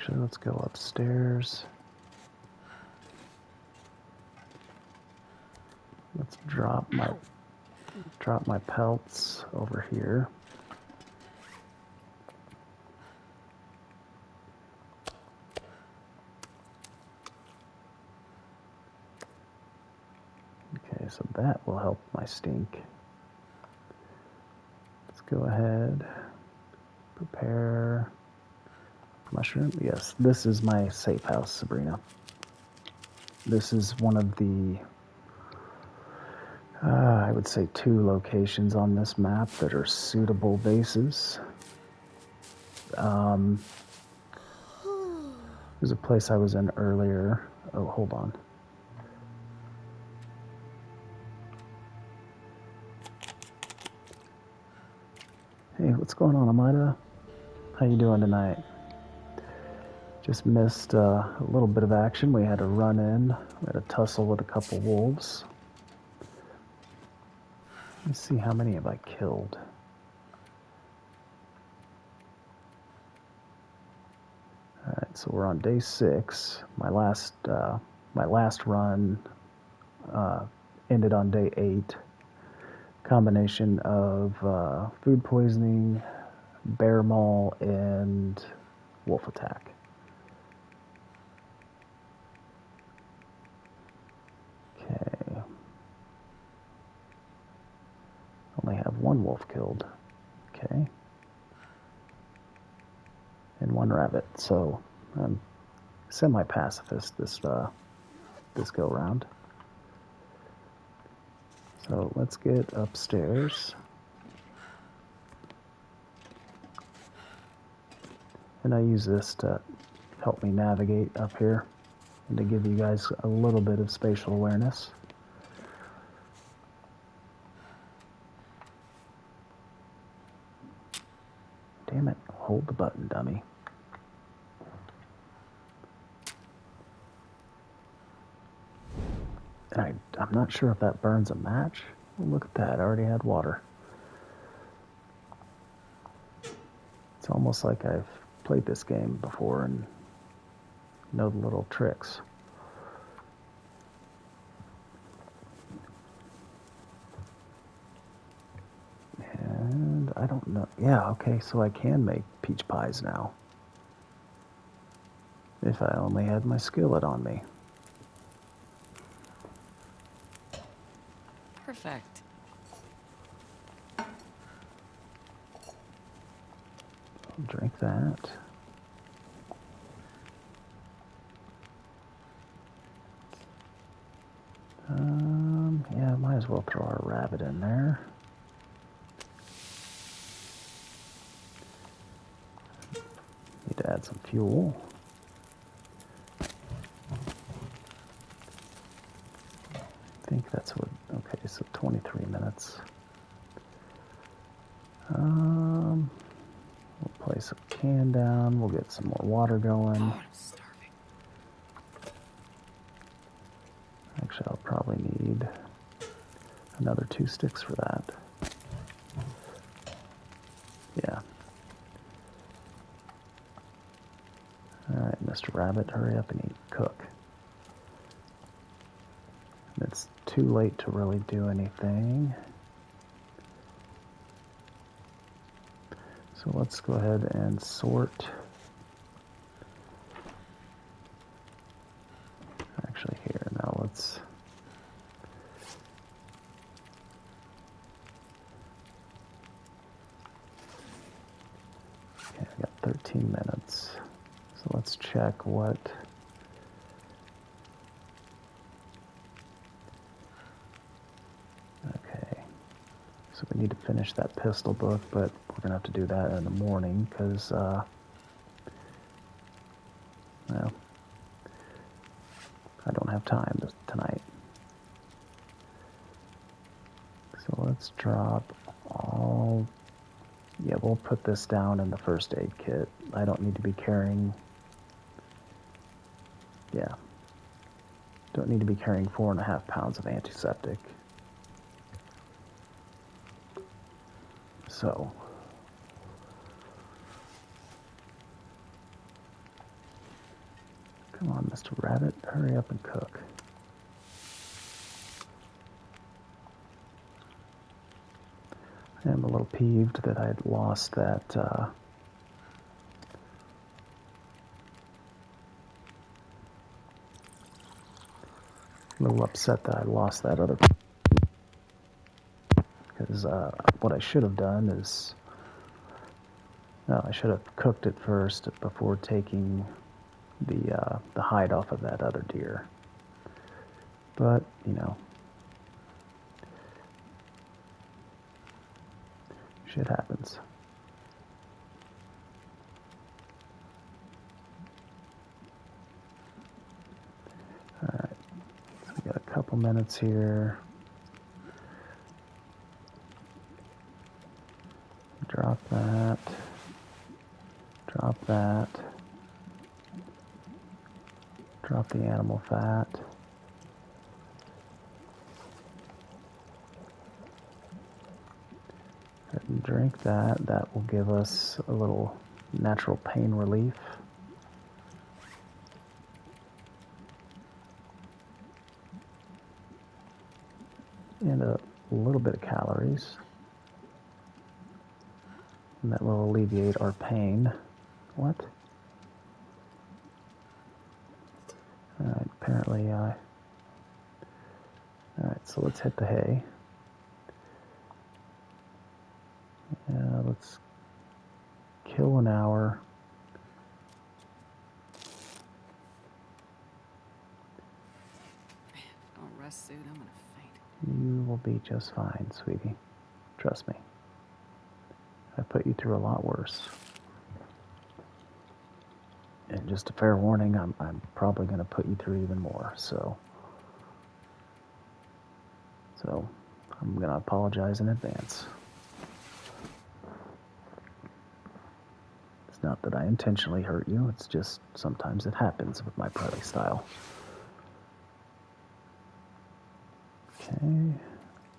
Actually, let's go upstairs. Let's drop my pelts over here. Okay, so that will help my stink. Let's go ahead. Prepare mushroom. Yes, this is my safe house, Sabrina. This is one of the, I would say, 2 locations on this map that are suitable bases. There's a place I was in earlier. Oh, hold on. Hey, what's going on, Amida? How you doing tonight? Just missed a little bit of action. We had to run in. We had a tussle with a couple wolves. Let's see, how many have I killed? Alright, so we're on day 6. My last run ended on day 8. Combination of food poisoning, bear maul, and wolf attack. Okay. Only have 1 wolf killed. Okay. And 1 rabbit. So I'm semi-pacifist this go round. So let's get upstairs. And I use this to help me navigate up here and to give you guys a little bit of spatial awareness. Damn it, hold the button, dummy. And I'm not sure if that burns a match. Look at that, I already had water. It's almost like I've played this game before and know the little tricks. And I don't know. Yeah, okay, so I can make peach pies now. If I only had my skillet on me. Perfect. I'll drink that. Yeah, might as well throw our rabbit in there. Need to add some fuel. I think that's what, okay, so 23 minutes. We'll place a can down, we'll get some more water going. Oh, I'm starving. Actually, I'll probably need another 2 sticks for that. Yeah. Alright, Mr. Rabbit, hurry up and eat. Cook. It's too late to really do anything. So let's go ahead and sort. Actually, here, now let's. Okay, I got 13 minutes. So let's check what. Okay. So we need to finish that pistol book, but we're going to have to do that in the morning because, well, I don't have time tonight. So let's drop all. Yeah, we'll put this down in the first aid kit. I don't need to be carrying. Yeah. Don't need to be carrying 4.5 pounds of antiseptic. So. Come on, Mr. Rabbit, hurry up and cook. I am a little peeved that I had lost that, a little upset that I lost that other, because what I should have done is, no, I should have cooked it first before taking the hide off of that other deer. But, you know, shit happens. Alright, so we got a couple minutes here. Drop that. Drop that. Drop the animal fat. And drink that. That will give us a little natural pain relief. And a little bit of calories. And that will alleviate our pain. What? Alright, apparently Alright, so let's hit the hay. Let's kill an hour. Man, if I don't rest soon, I'm gonna faint. You will be just fine, sweetie. Trust me. I put you through a lot worse. And just a fair warning, I'm probably going to put you through even more, so I'm going to apologize in advance. It's not that I intentionally hurt you, it's just sometimes it happens with my play style. Okay,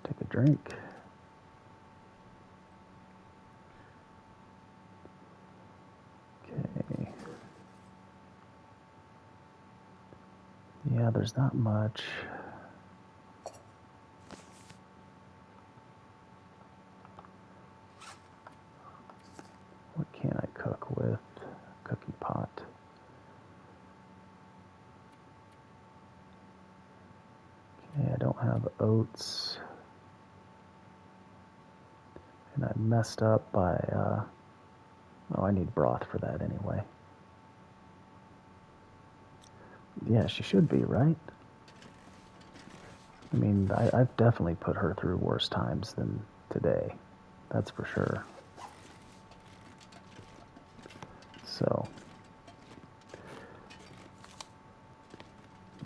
take a drink. Okay. Yeah, there's not much. What can I cook with? Cooking pot. Okay, I don't have oats. And I messed up by, oh, I need broth for that anyway. Yeah, she should be, right? I mean, I've definitely put her through worse times than today. That's for sure. So,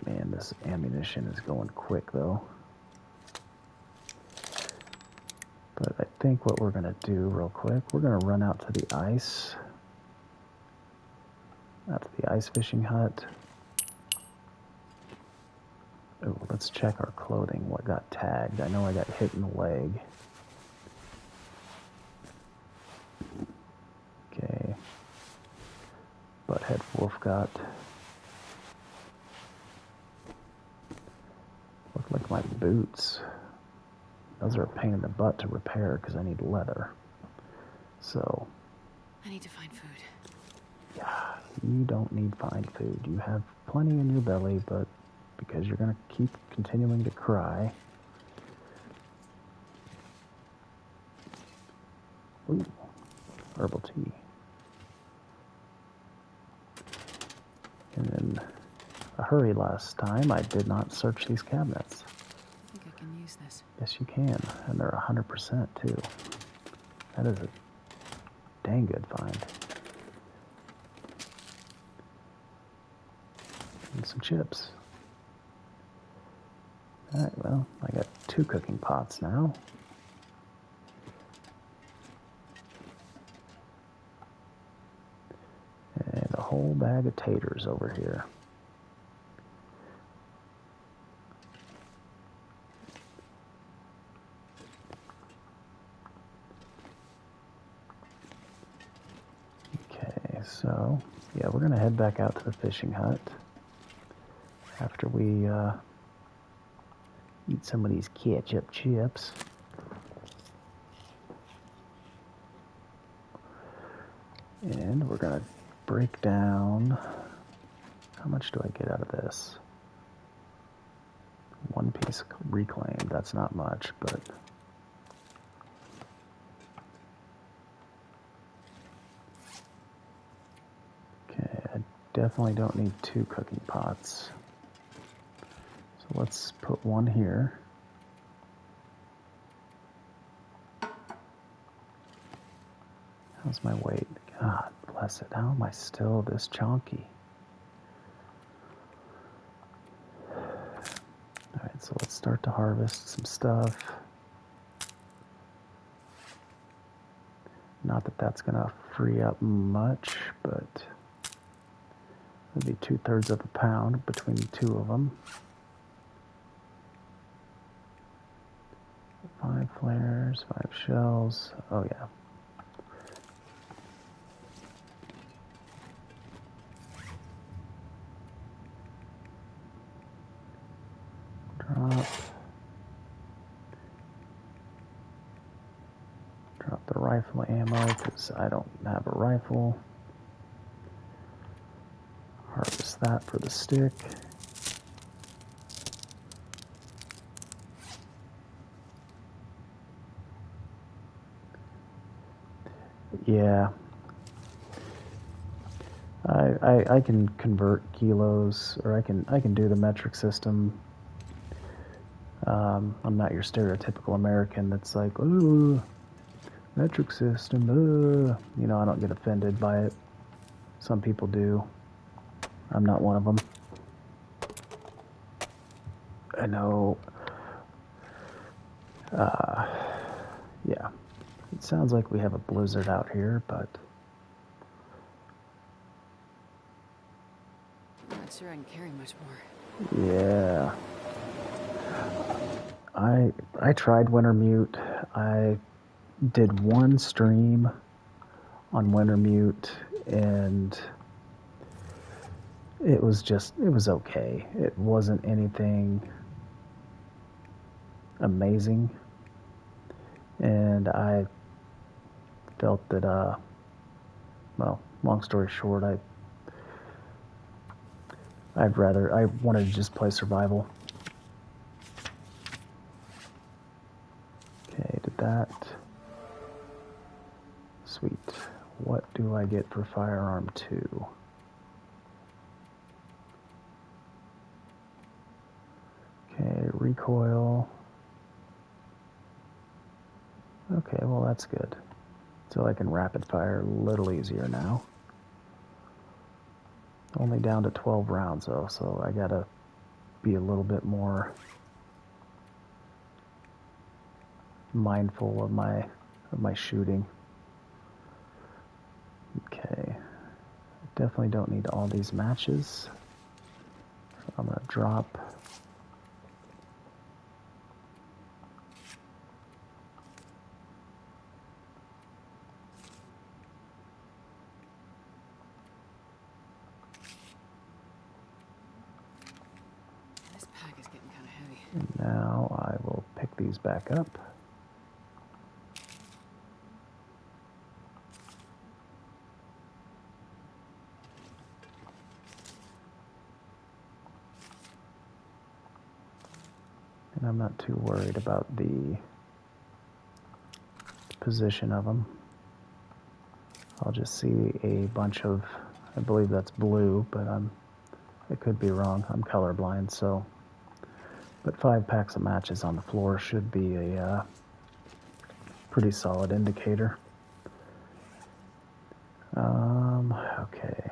man, this ammunition is going quick, though. But I think what we're going to do real quick, we're going to run out to the ice. Out to the ice fishing hut. Oh, let's check our clothing. What got tagged? I know I got hit in the leg. Okay. Butthead wolf got... Look like my boots. Those are a pain in the butt to repair because I need leather. So... I need to find food. Yeah, you don't need find food. You have plenty in your belly, but because you're going to keep continuing to cry... Ooh, herbal tea. And in a hurry last time, I did not search these cabinets. I think I can use this. Yes, you can. And they're 100% too. That is a dang good find. And some chips. Alright, well, I got 2 cooking pots now. And a whole bag of taters over here. Okay, so, yeah, we're going to head back out to the fishing hut. after we eat some of these ketchup chips. And we're gonna break down. How much do I get out of this? One piece reclaimed. That's not much, but okay, I definitely don't need 2 cooking pots. So let's put one here. How's my weight? God bless it. How am I still this chonky? Alright, so let's start to harvest some stuff. Not that that's gonna free up much, but it'll be 2/3 of a pound between the 2 of them. 5 flares, 5 shells. Oh yeah. Drop the rifle ammo because I don't have a rifle. Harvest that for the stick. Yeah. I can convert kilos, or I can do the metric system. I'm not your stereotypical American that's like, ooh, metric system, you know, I don't get offended by it. Some people do. I'm not one of them. I know. Yeah. It sounds like we have a blizzard out here, but I'm not sure I can carry much more. yeah. I tried Wintermute. I did one stream on Wintermute, and it was okay. It wasn't anything amazing, and I felt that well, long story short, I wanted to just play survival. Okay, did that. Sweet. What do I get for firearm 2? Okay, recoil. Okay, well that's good. So I can rapid fire a little easier now. Only down to 12 rounds though, so I gotta be a little bit more mindful of my shooting. Okay, definitely don't need all these matches. So I'm gonna drop. This pack is getting kind of heavy. And now I will pick these back up. And I'm not too worried about the position of them. I'll just see a bunch of, I believe that's blue, but I could be wrong. I'm colorblind, so. But 5 packs of matches on the floor should be a pretty solid indicator. Okay.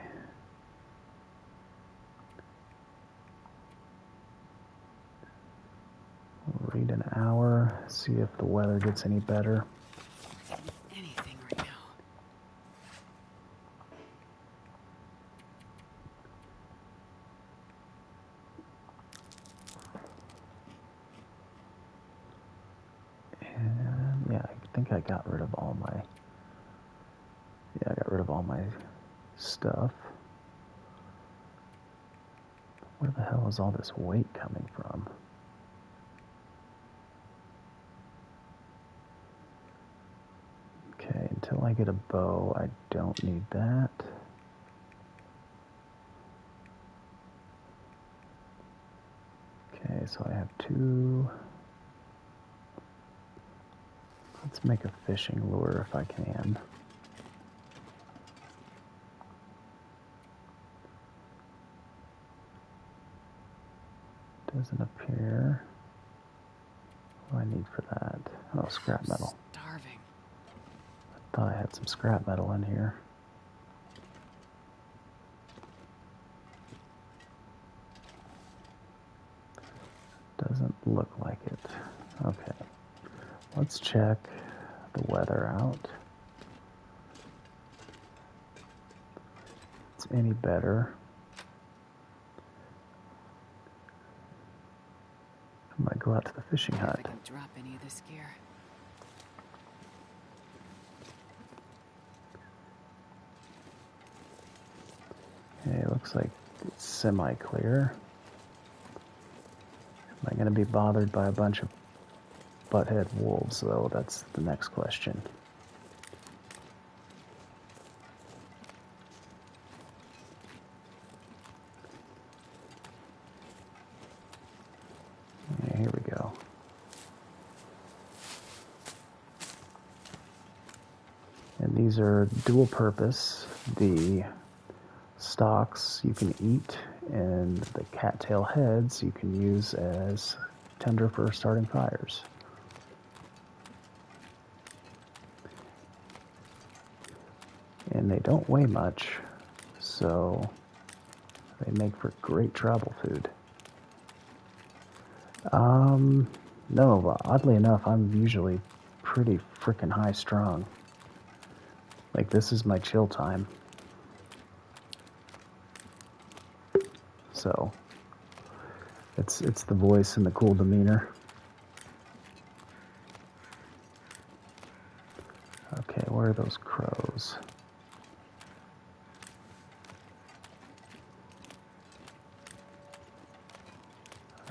We'll read an hour, see if the weather gets any better. Anything right now. And yeah, I think I got rid of all my, stuff. Where the hell is all this weight coming from? Okay, until I get a bow, I don't need that. Okay, so I have 2. Let's make a fishing lure if I can. Doesn't appear. What do I need for that? Oh, scrap metal. Starving. I thought I had some scrap metal in here. Doesn't look like it. Okay. Let's check the weather out. If it's any better. I might go out to the fishing hut. If I can drop any of this gear. Okay, it looks like it's semi-clear. Am I going to be bothered by a bunch of butthead wolves, though? That's the next question. Okay, here we go. And these are dual purpose. The stalks you can eat, and the cattail heads you can use as tinder for starting fires. And they don't weigh much, so they make for great travel food. No, but oddly enough, I'm usually pretty freaking high strung. Like, this is my chill time. So, it's the voice and the cool demeanor. Okay, where are those crows?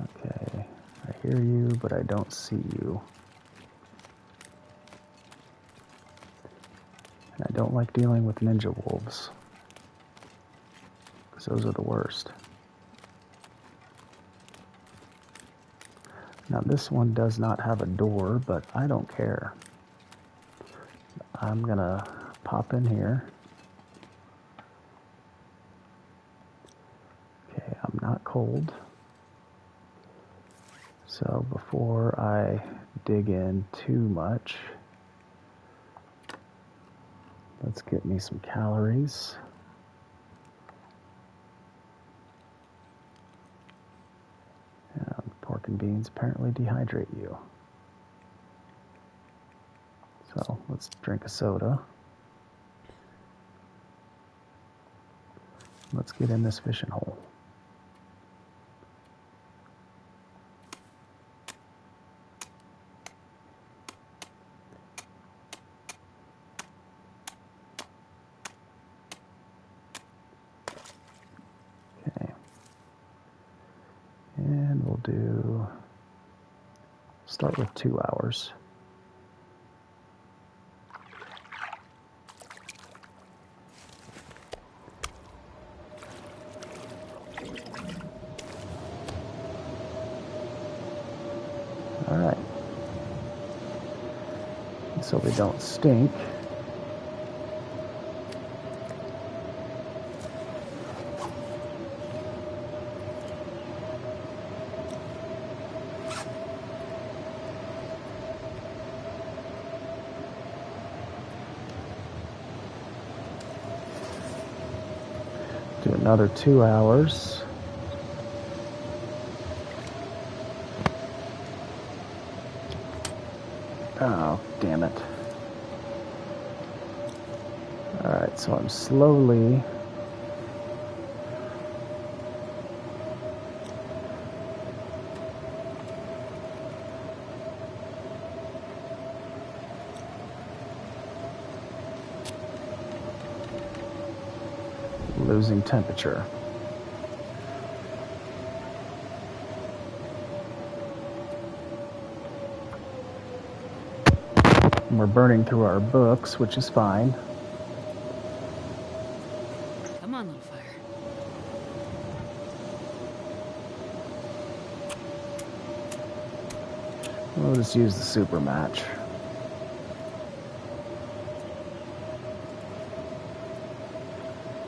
Okay, I hear you, but I don't see you. And I don't like dealing with ninja wolves, because those are the worst. Now this one does not have a door, but I don't care. I'm gonna pop in here. Okay, I'm not cold. So before I dig in too much, let's get me some calories. Pork and beans apparently dehydrate you. So let's drink a soda. Let's get in this fishing hole. Okay. And we'll start with 2 hours. All right. So they don't stink. Do another 2 hours. Oh, damn it. Alright, so I'm slowly losing temperature. And we're burning through our books, which is fine. Come on, little fire. We'll just use the super match.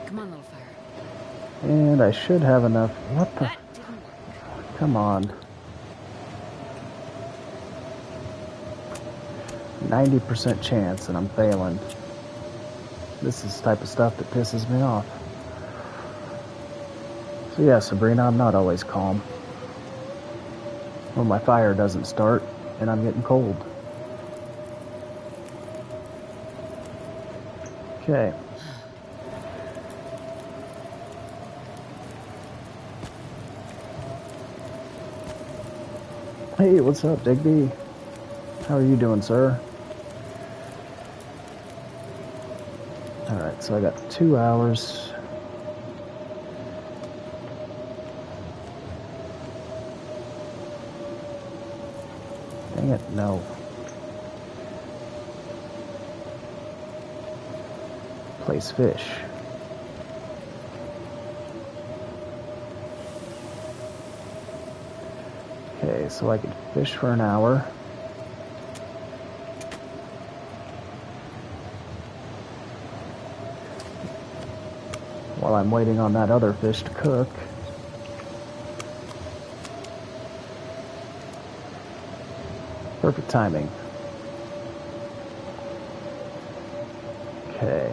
Come on, little fire. And I should have enough. What the? That didn't work. Come on. 90% chance and I'm failing. This is the type of stuff that pisses me off. So yeah, Sabrina, I'm not always calm. When my fire doesn't start and I'm getting cold. Okay. Hey, what's up, Digby? How are you doing, sir? Alright, so I got 2 hours. Dang it, no. Place fish. Okay, so I could fish for an hour. While I'm waiting on that other fish to cook. Perfect timing. Okay.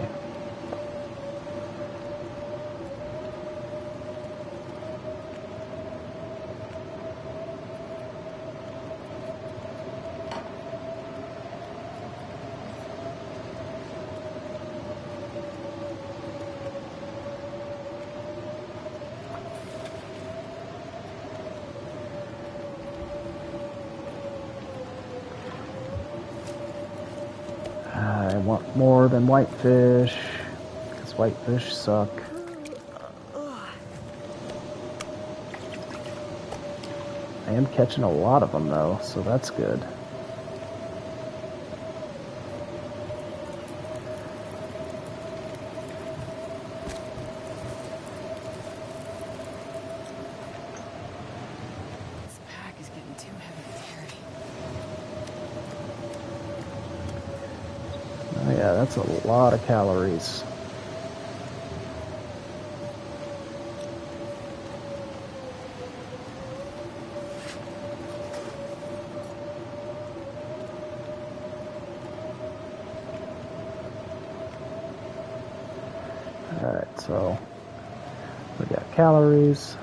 I want more than whitefish, because whitefish suck. I am catching a lot of them though, so that's good. This pack is getting too heavy to carry. Oh yeah, that's a lot of calories. Alright, so we got calories.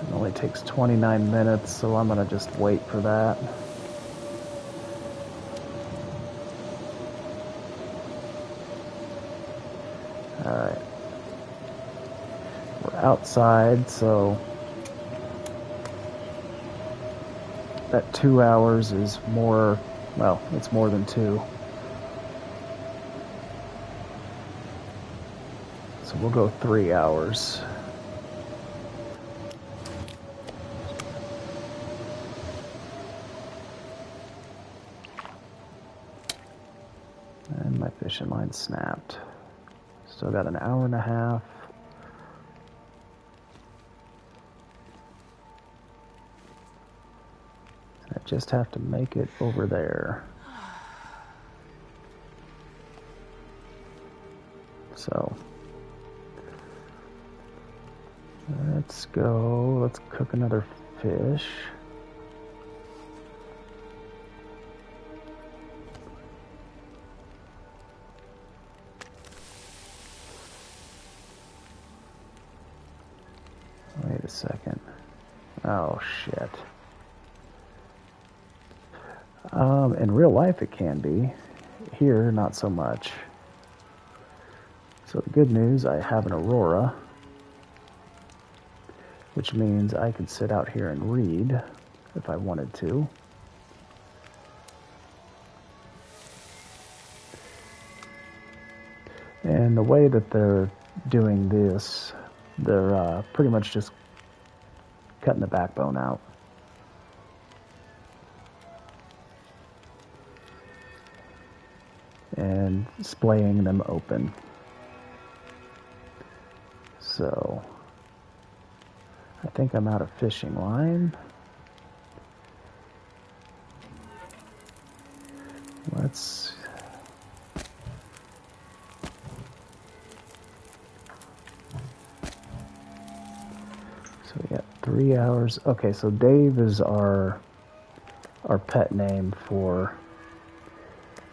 It only takes 29 minutes, so I'm gonna just wait for that. Alright. We're outside, so that 2 hours is more, well, it's more than 2. So we'll go 3 hours. And my fishing line snapped. Still got an hour and a half. I just have to make it over there. So let's go. Let's cook another fish. Wait a second. Oh shit. In real life it can be. Here, not so much. So the good news, I have an Aurora, which means I could sit out here and read if I wanted to. And the way that they're doing this, they're pretty much just cutting the backbone out. And splaying them open. So, I think I'm out of fishing line. Let's... So we got 3 hours. Okay, so Dave is our pet name for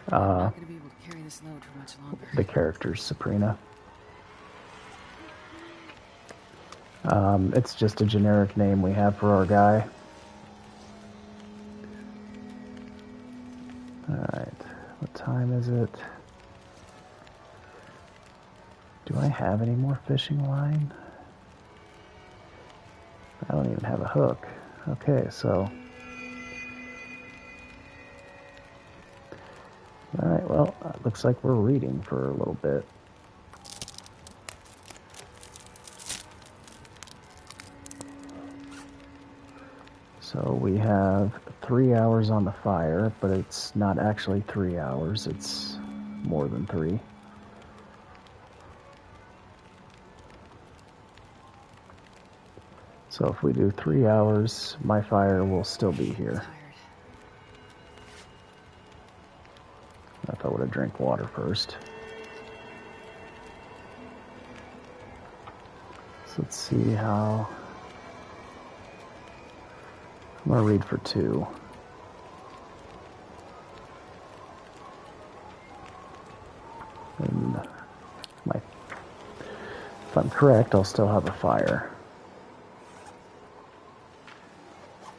I'm not gonna be able to carry this load for much longer. the characters, Sabrina. It's just a generic name we have for our guy. Alright, what time is it? Do I have any more fishing line? I don't even have a hook. Okay, so... Alright, well, it looks like we're reading for a little bit. So we have 3 hours on the fire, but it's not actually 3 hours, it's more than 3. So if we do 3 hours, my fire will still be here. I thought I would have drank water first. So let's see how... I'm going to read for 2. And if I'm correct, I'll still have a fire.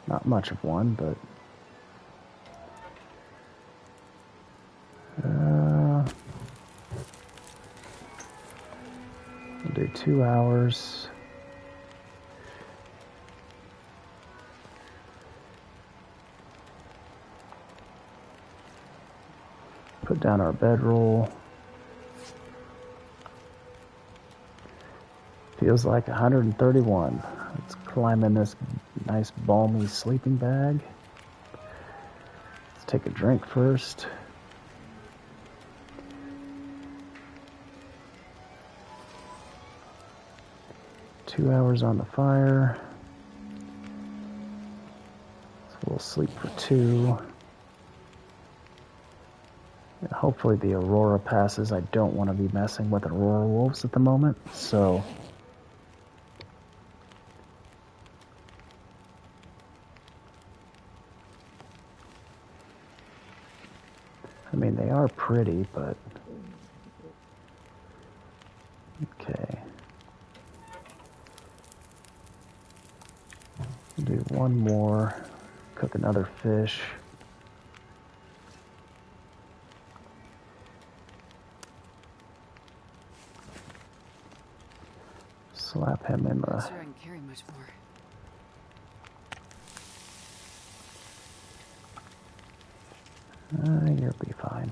Not much of one, but... We'll do 2 hours. Put down our bedroll. Feels like 131. Let's climb in this nice balmy sleeping bag. Let's take a drink first. Two hours on the fire. So we'll sleep for 2. And hopefully the Aurora passes. I don't want to be messing with Aurora wolves at the moment, so... I mean, they are pretty, but... Okay. We'll do one more. Cook another fish. Slap him in the... Not sure I can carry much more. You'll be fine.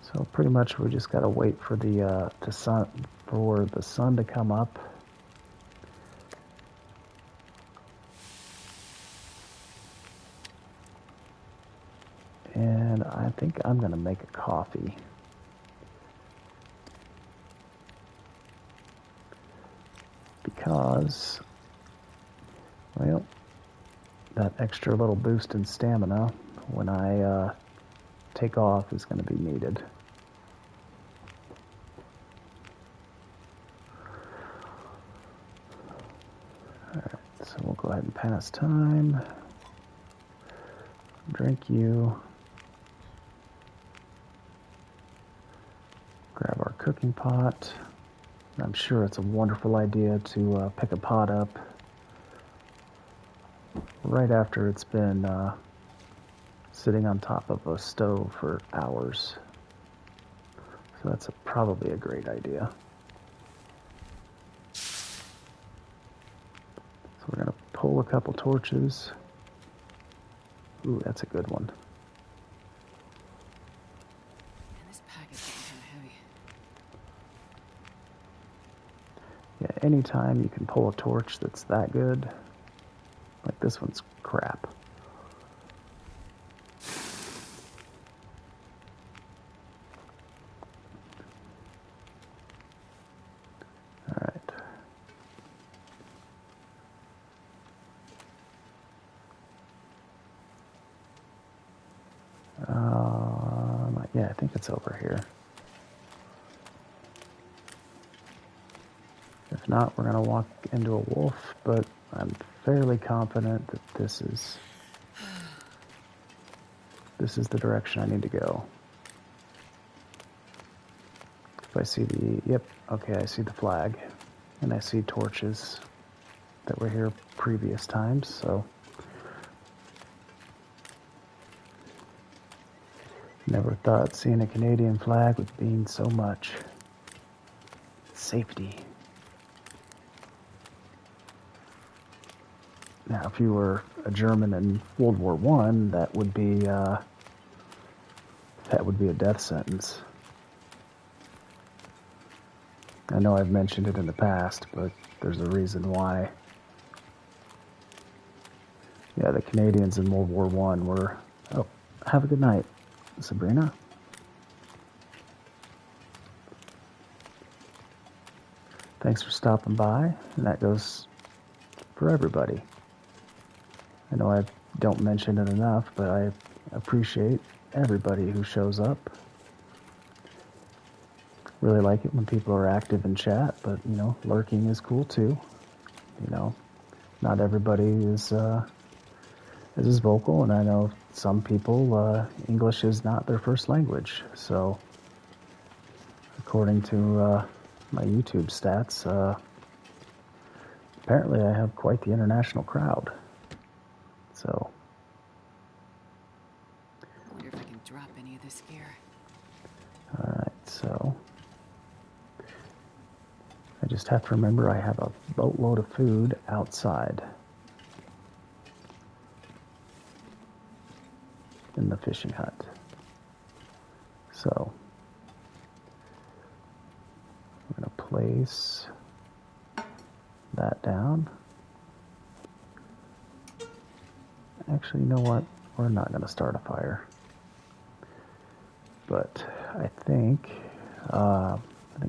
So pretty much we just gotta wait for the sun to come up. And I think I'm gonna make a coffee. Because, well, that extra little boost in stamina when I take off is going to be needed. Alright, so we'll go ahead and pass time. Drink you. Grab our cooking pot. I'm sure it's a wonderful idea to pick a pot up right after it's been sitting on top of a stove for hours. So that's probably a great idea. So we're going to pull a couple torches. Ooh, that's a good one. Man, this package is kind of heavy. Yeah, anytime you can pull a torch that's that good, like this one's crap. Alright. Yeah, I think it's over here. If not, we're gonna walk into a wolf, but I'm fairly confident that this is the direction I need to go. If I see the, yep, okay, I see the flag, and I see torches that were here previous times, so never thought seeing a Canadian flag would mean so much. Safety. Now, if you were a German in World War I, that would be a death sentence. I know I've mentioned it in the past, but there's a reason why. Yeah, the Canadians in World War I were... Oh, have a good night, Sabrina. Thanks for stopping by, and that goes for everybody. I know I don't mention it enough, but I appreciate everybody who shows up. Really like it when people are active in chat, but, you know, lurking is cool too. You know, not everybody is as vocal, and I know some people, English is not their first language. So, according to my YouTube stats, apparently I have quite the international crowd. So, I wonder if I can drop any of this gear. alright, so I just have to remember I have a boatload of food outside in the fishing hut. So, I'm going to place that down. Actually, you know what? We're not going to start a fire. But I think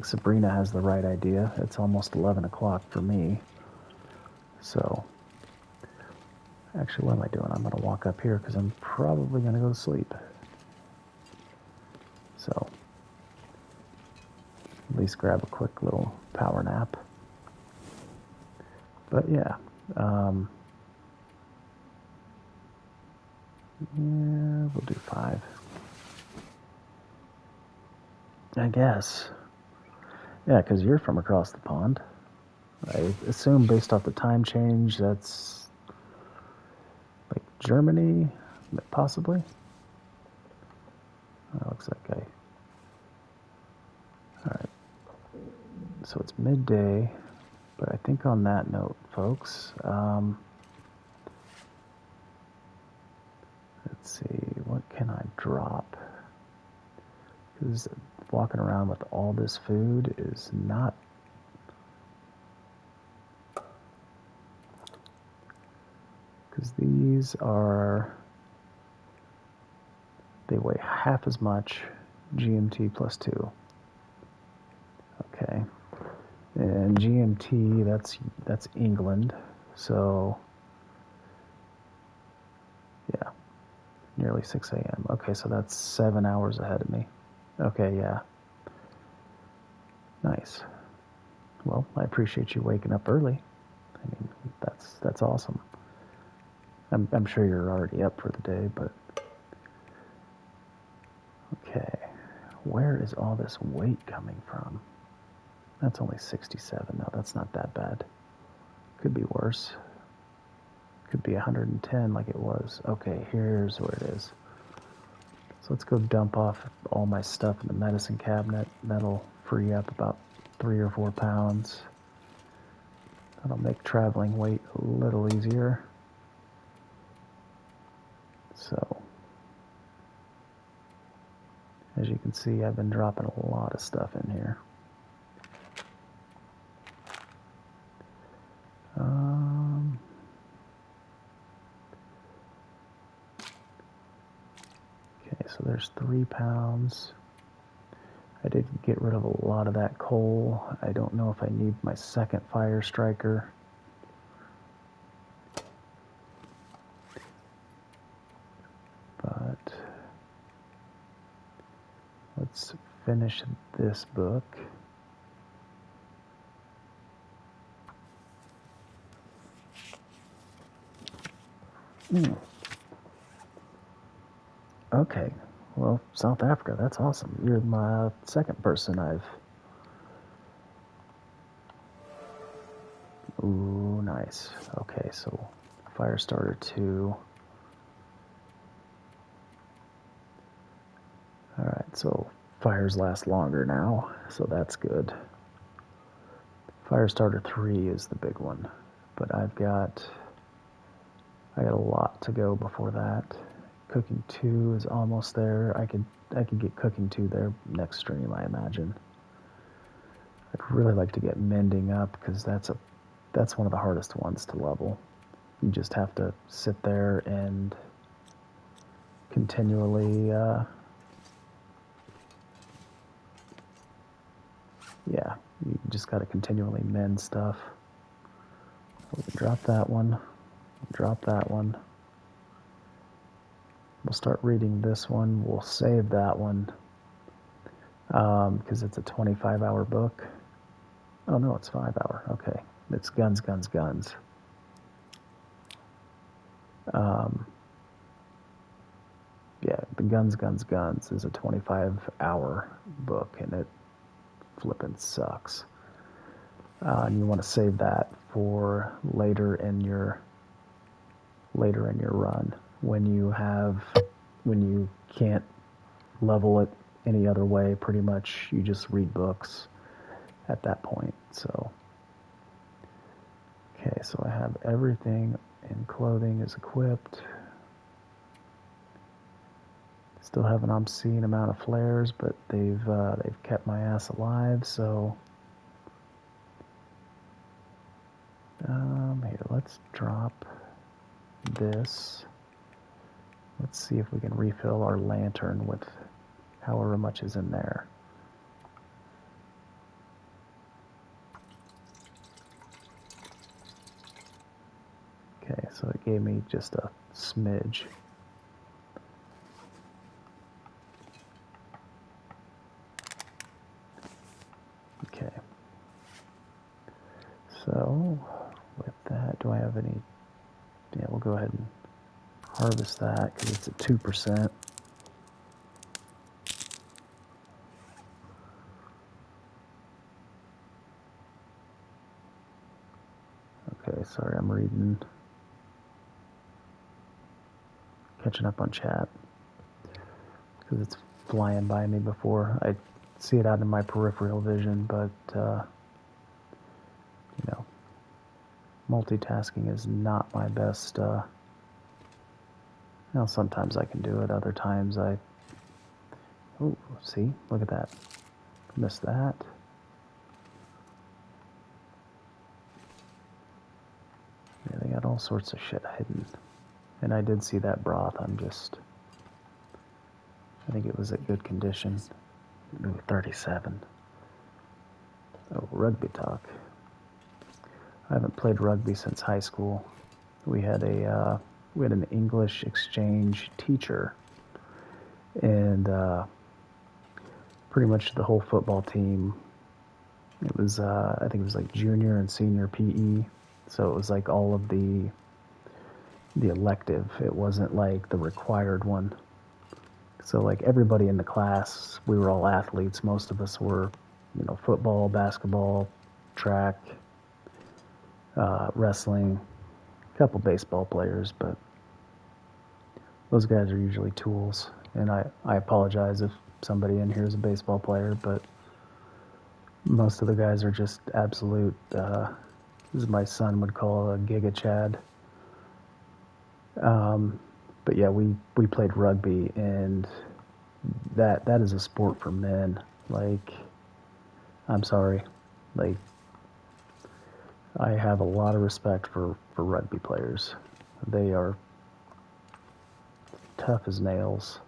Sabrina has the right idea. It's almost 11 o'clock for me. So, actually, what am I doing? I'm going to walk up here because I'm probably going to go to sleep. So, at least grab a quick little power nap. But yeah, yeah, we'll do 5. I guess. Yeah, because you're from across the pond. I assume based off the time change, that's like Germany, possibly. That looks like Alright. So it's midday, but I think on that note, folks, let's see, what can I drop? Because walking around with all this food is not... Because these are... They weigh half as much, GMT plus 2. Okay. And GMT, that's England, so... Yeah, nearly 6 a.m. Okay, so that's 7 hours ahead of me. Okay, yeah. Nice. Well, I appreciate you waking up early. I mean, that's awesome. I'm sure you're already up for the day, but... Okay. Where is all this weight coming from? That's only 67. No, that's not that bad. Could be worse. Could be 110 like it was. Okay, here's where it is. So let's go dump off all my stuff in the medicine cabinet. That'll free up about 3 or 4 pounds. That'll make traveling weight a little easier. So, as you can see, I've been dropping a lot of stuff in here. Okay, so there's 3 pounds. I did get rid of a lot of that coal. I don't know if I need my second fire striker. But let's finish this book. Okay, well, South Africa, that's awesome. You're my second person I've... Ooh, nice. Okay, so Firestarter 2. Alright, so fires last longer now, so that's good. Firestarter 3 is the big one, but I got a lot to go before that. Cooking 2 is almost there. I could get Cooking 2 there next stream, I imagine. I'd really like to get Mending up, because that's one of the hardest ones to level. You just have to sit there and continually, yeah, you just got to continually mend stuff. We can drop that one, drop that one. We'll start reading this one. We'll save that one because it's a 25-hour book. Oh, no, it's 5-hour. Okay. It's Guns, Guns, Guns. Yeah, the Guns, Guns, Guns is a 25-hour book, and it flippin' sucks. And you want to save that for later in your run when you can't level it any other way. Pretty much, you just read books at that point. So, okay, so I have everything in clothing is equipped. Still have an obscene amount of flares, but they've kept my ass alive. So, here, let's drop this. Let's see if we can refill our lantern with however much is in there. Okay, so it gave me just a smidge. Okay. So, with that, do I have any... Yeah, we'll go ahead and harvest that because it's at 2%. Okay, sorry, I'm reading. Catching up on chat because it's flying by me before I see it out in my peripheral vision, but you know, multitasking is not my best. Sometimes I can do it, other times I... Oh, see, look at that. Missed that. Yeah, they got all sorts of shit hidden. And I did see that broth. I think it was at good condition. Ooh, 37. Oh, rugby talk. I haven't played rugby since high school. We had an English exchange teacher, and pretty much the whole football team. It was I think it was like junior and senior PE, so it was like all of the elective. It wasn't like the required one. So like everybody in the class, we were all athletes. Most of us were, football, basketball, track, wrestling, a couple baseball players, but those guys are usually tools. And I apologize if somebody in here is a baseball player, but most of the guys are just absolute, as my son would call a giga chad. But yeah, we played rugby, and that is a sport for men. Like, I'm sorry, like, I have a lot of respect for rugby players. They are tough as nails.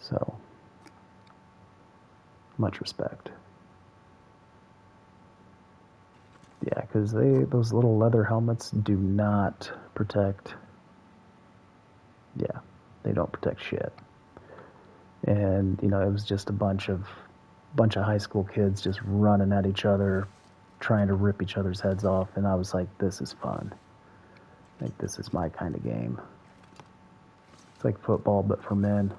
So, much respect. Yeah, because those little leather helmets do not protect. Yeah, they don't protect shit. And it was just a bunch of high school kids just running at each other, trying to rip each other's heads off, and I was like, this is fun. Like, this is my kind of game. It's like football, but for men.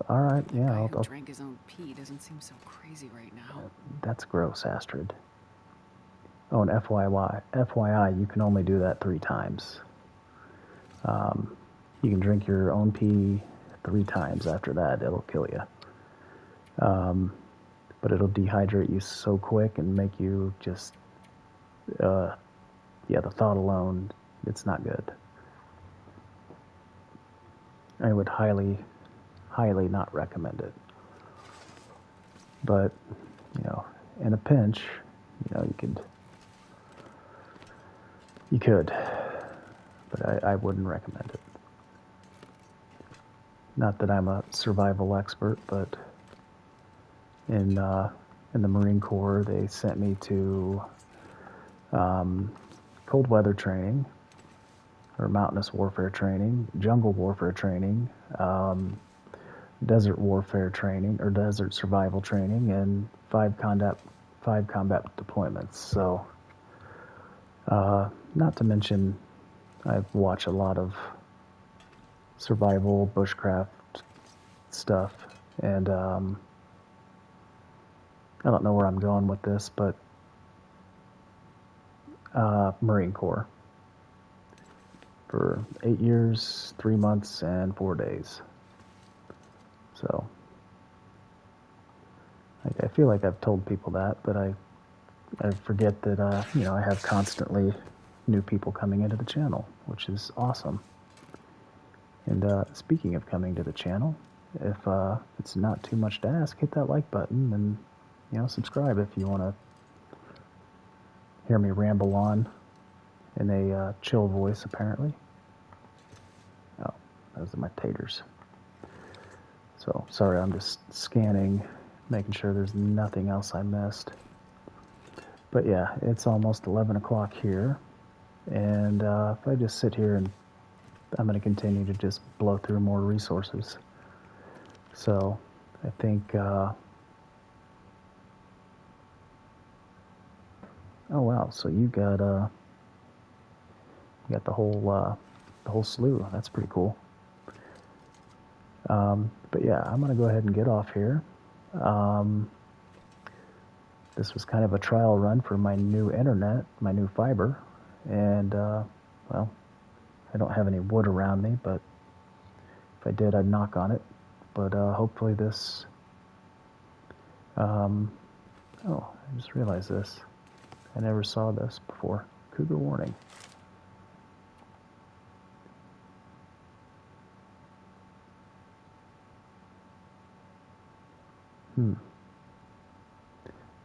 All right, The yeah, guy who drank his own pee doesn't seem so crazy right now. That's gross, Astrid. Oh, and FYI, you can only do that 3 times. You can drink your own pee 3 times. After that, it'll kill you. But it'll dehydrate you so quick and make you just, yeah, the thought alone, it's not good. I would highly, highly not recommend it. But, in a pinch, you could, but I wouldn't recommend it. Not that I'm a survival expert, but in the Marine Corps, they sent me to cold weather training, or mountainous warfare training, jungle warfare training, desert warfare training, or desert survival training, and 5 combat deployments. So, not to mention, I've watched a lot of survival bushcraft stuff, and I don't know where I'm going with this, but Marine Corps for 8 years, 3 months, and 4 days. So, I feel like I've told people that, but I forget that I have constantly new people coming into the channel, which is awesome. And speaking of coming to the channel, if it's not too much to ask, hit that like button and subscribe if you want to hear me ramble on in a chill voice, apparently. Oh, those are my taters. So, sorry, I'm just scanning, making sure there's nothing else I missed. But yeah, it's almost 11 o'clock here, and if I just sit here, and I'm going to continue to just blow through more resources. So, I think, oh wow, so you got the whole slew. That's pretty cool. But yeah, I'm going to go ahead and get off here. This was kind of a trial run for my new internet, my new fiber, and well, I don't have any wood around me, but if I did, I'd knock on it. But hopefully this, oh, I just realized this. I never saw this before. Cougar warning.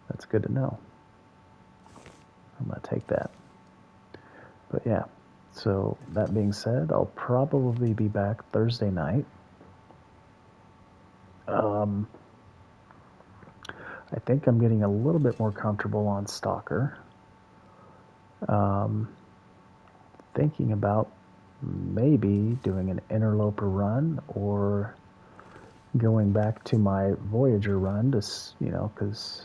That's good to know. I'm going to take that. But yeah, so that being said, I'll probably be back Thursday night. I think I'm getting a little bit more comfortable on Stalker. Thinking about maybe doing an interloper run or going back to my Voyager run to, because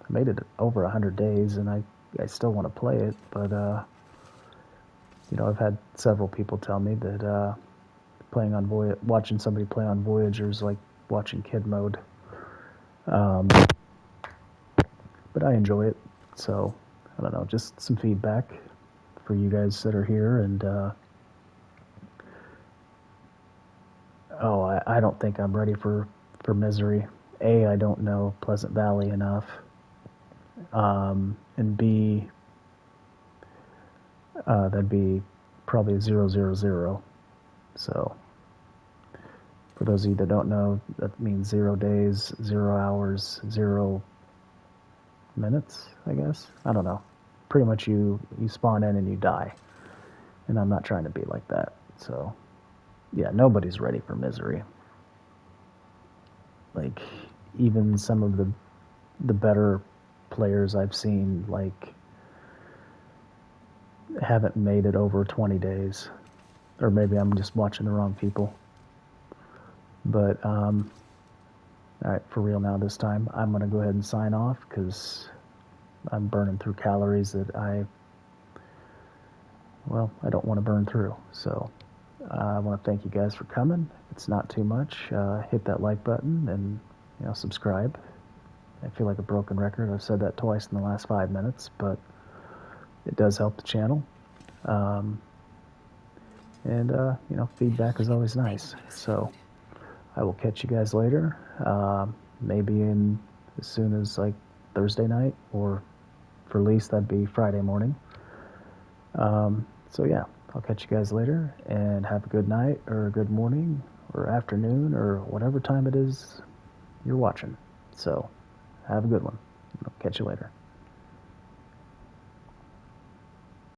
I made it over 100 days and I still want to play it, but I've had several people tell me that watching somebody play on Voyager is like watching kid mode. But I enjoy it, so I don't know, just some feedback for you guys that are here. And I don't think I'm ready for Misery. A, I don't know Pleasant Valley enough, and B, that'd be probably 000. So, for those of you that don't know, that means 0 days, 0 hours, 0 minutes, I guess. I don't know. Pretty much you spawn in and you die. And I'm not trying to be like that. So, yeah, nobody's ready for misery. Like, even some of the better players I've seen, like, haven't made it over 20 days. Or maybe I'm just watching the wrong people. But, alright, for real now this time, I'm going to go ahead and sign off because I'm burning through calories that I don't want to burn through. So, I want to thank you guys for coming. If it's not too much, hit that like button and, subscribe. I feel like a broken record. I've said that twice in the last 5 minutes, but it does help the channel. Feedback is always nice. So I will catch you guys later. Maybe in as soon as like Thursday night, or for least that'd be Friday morning. So yeah, I'll catch you guys later, and have a good night or a good morning or afternoon or whatever time it is you're watching. So have a good one. I'll catch you later.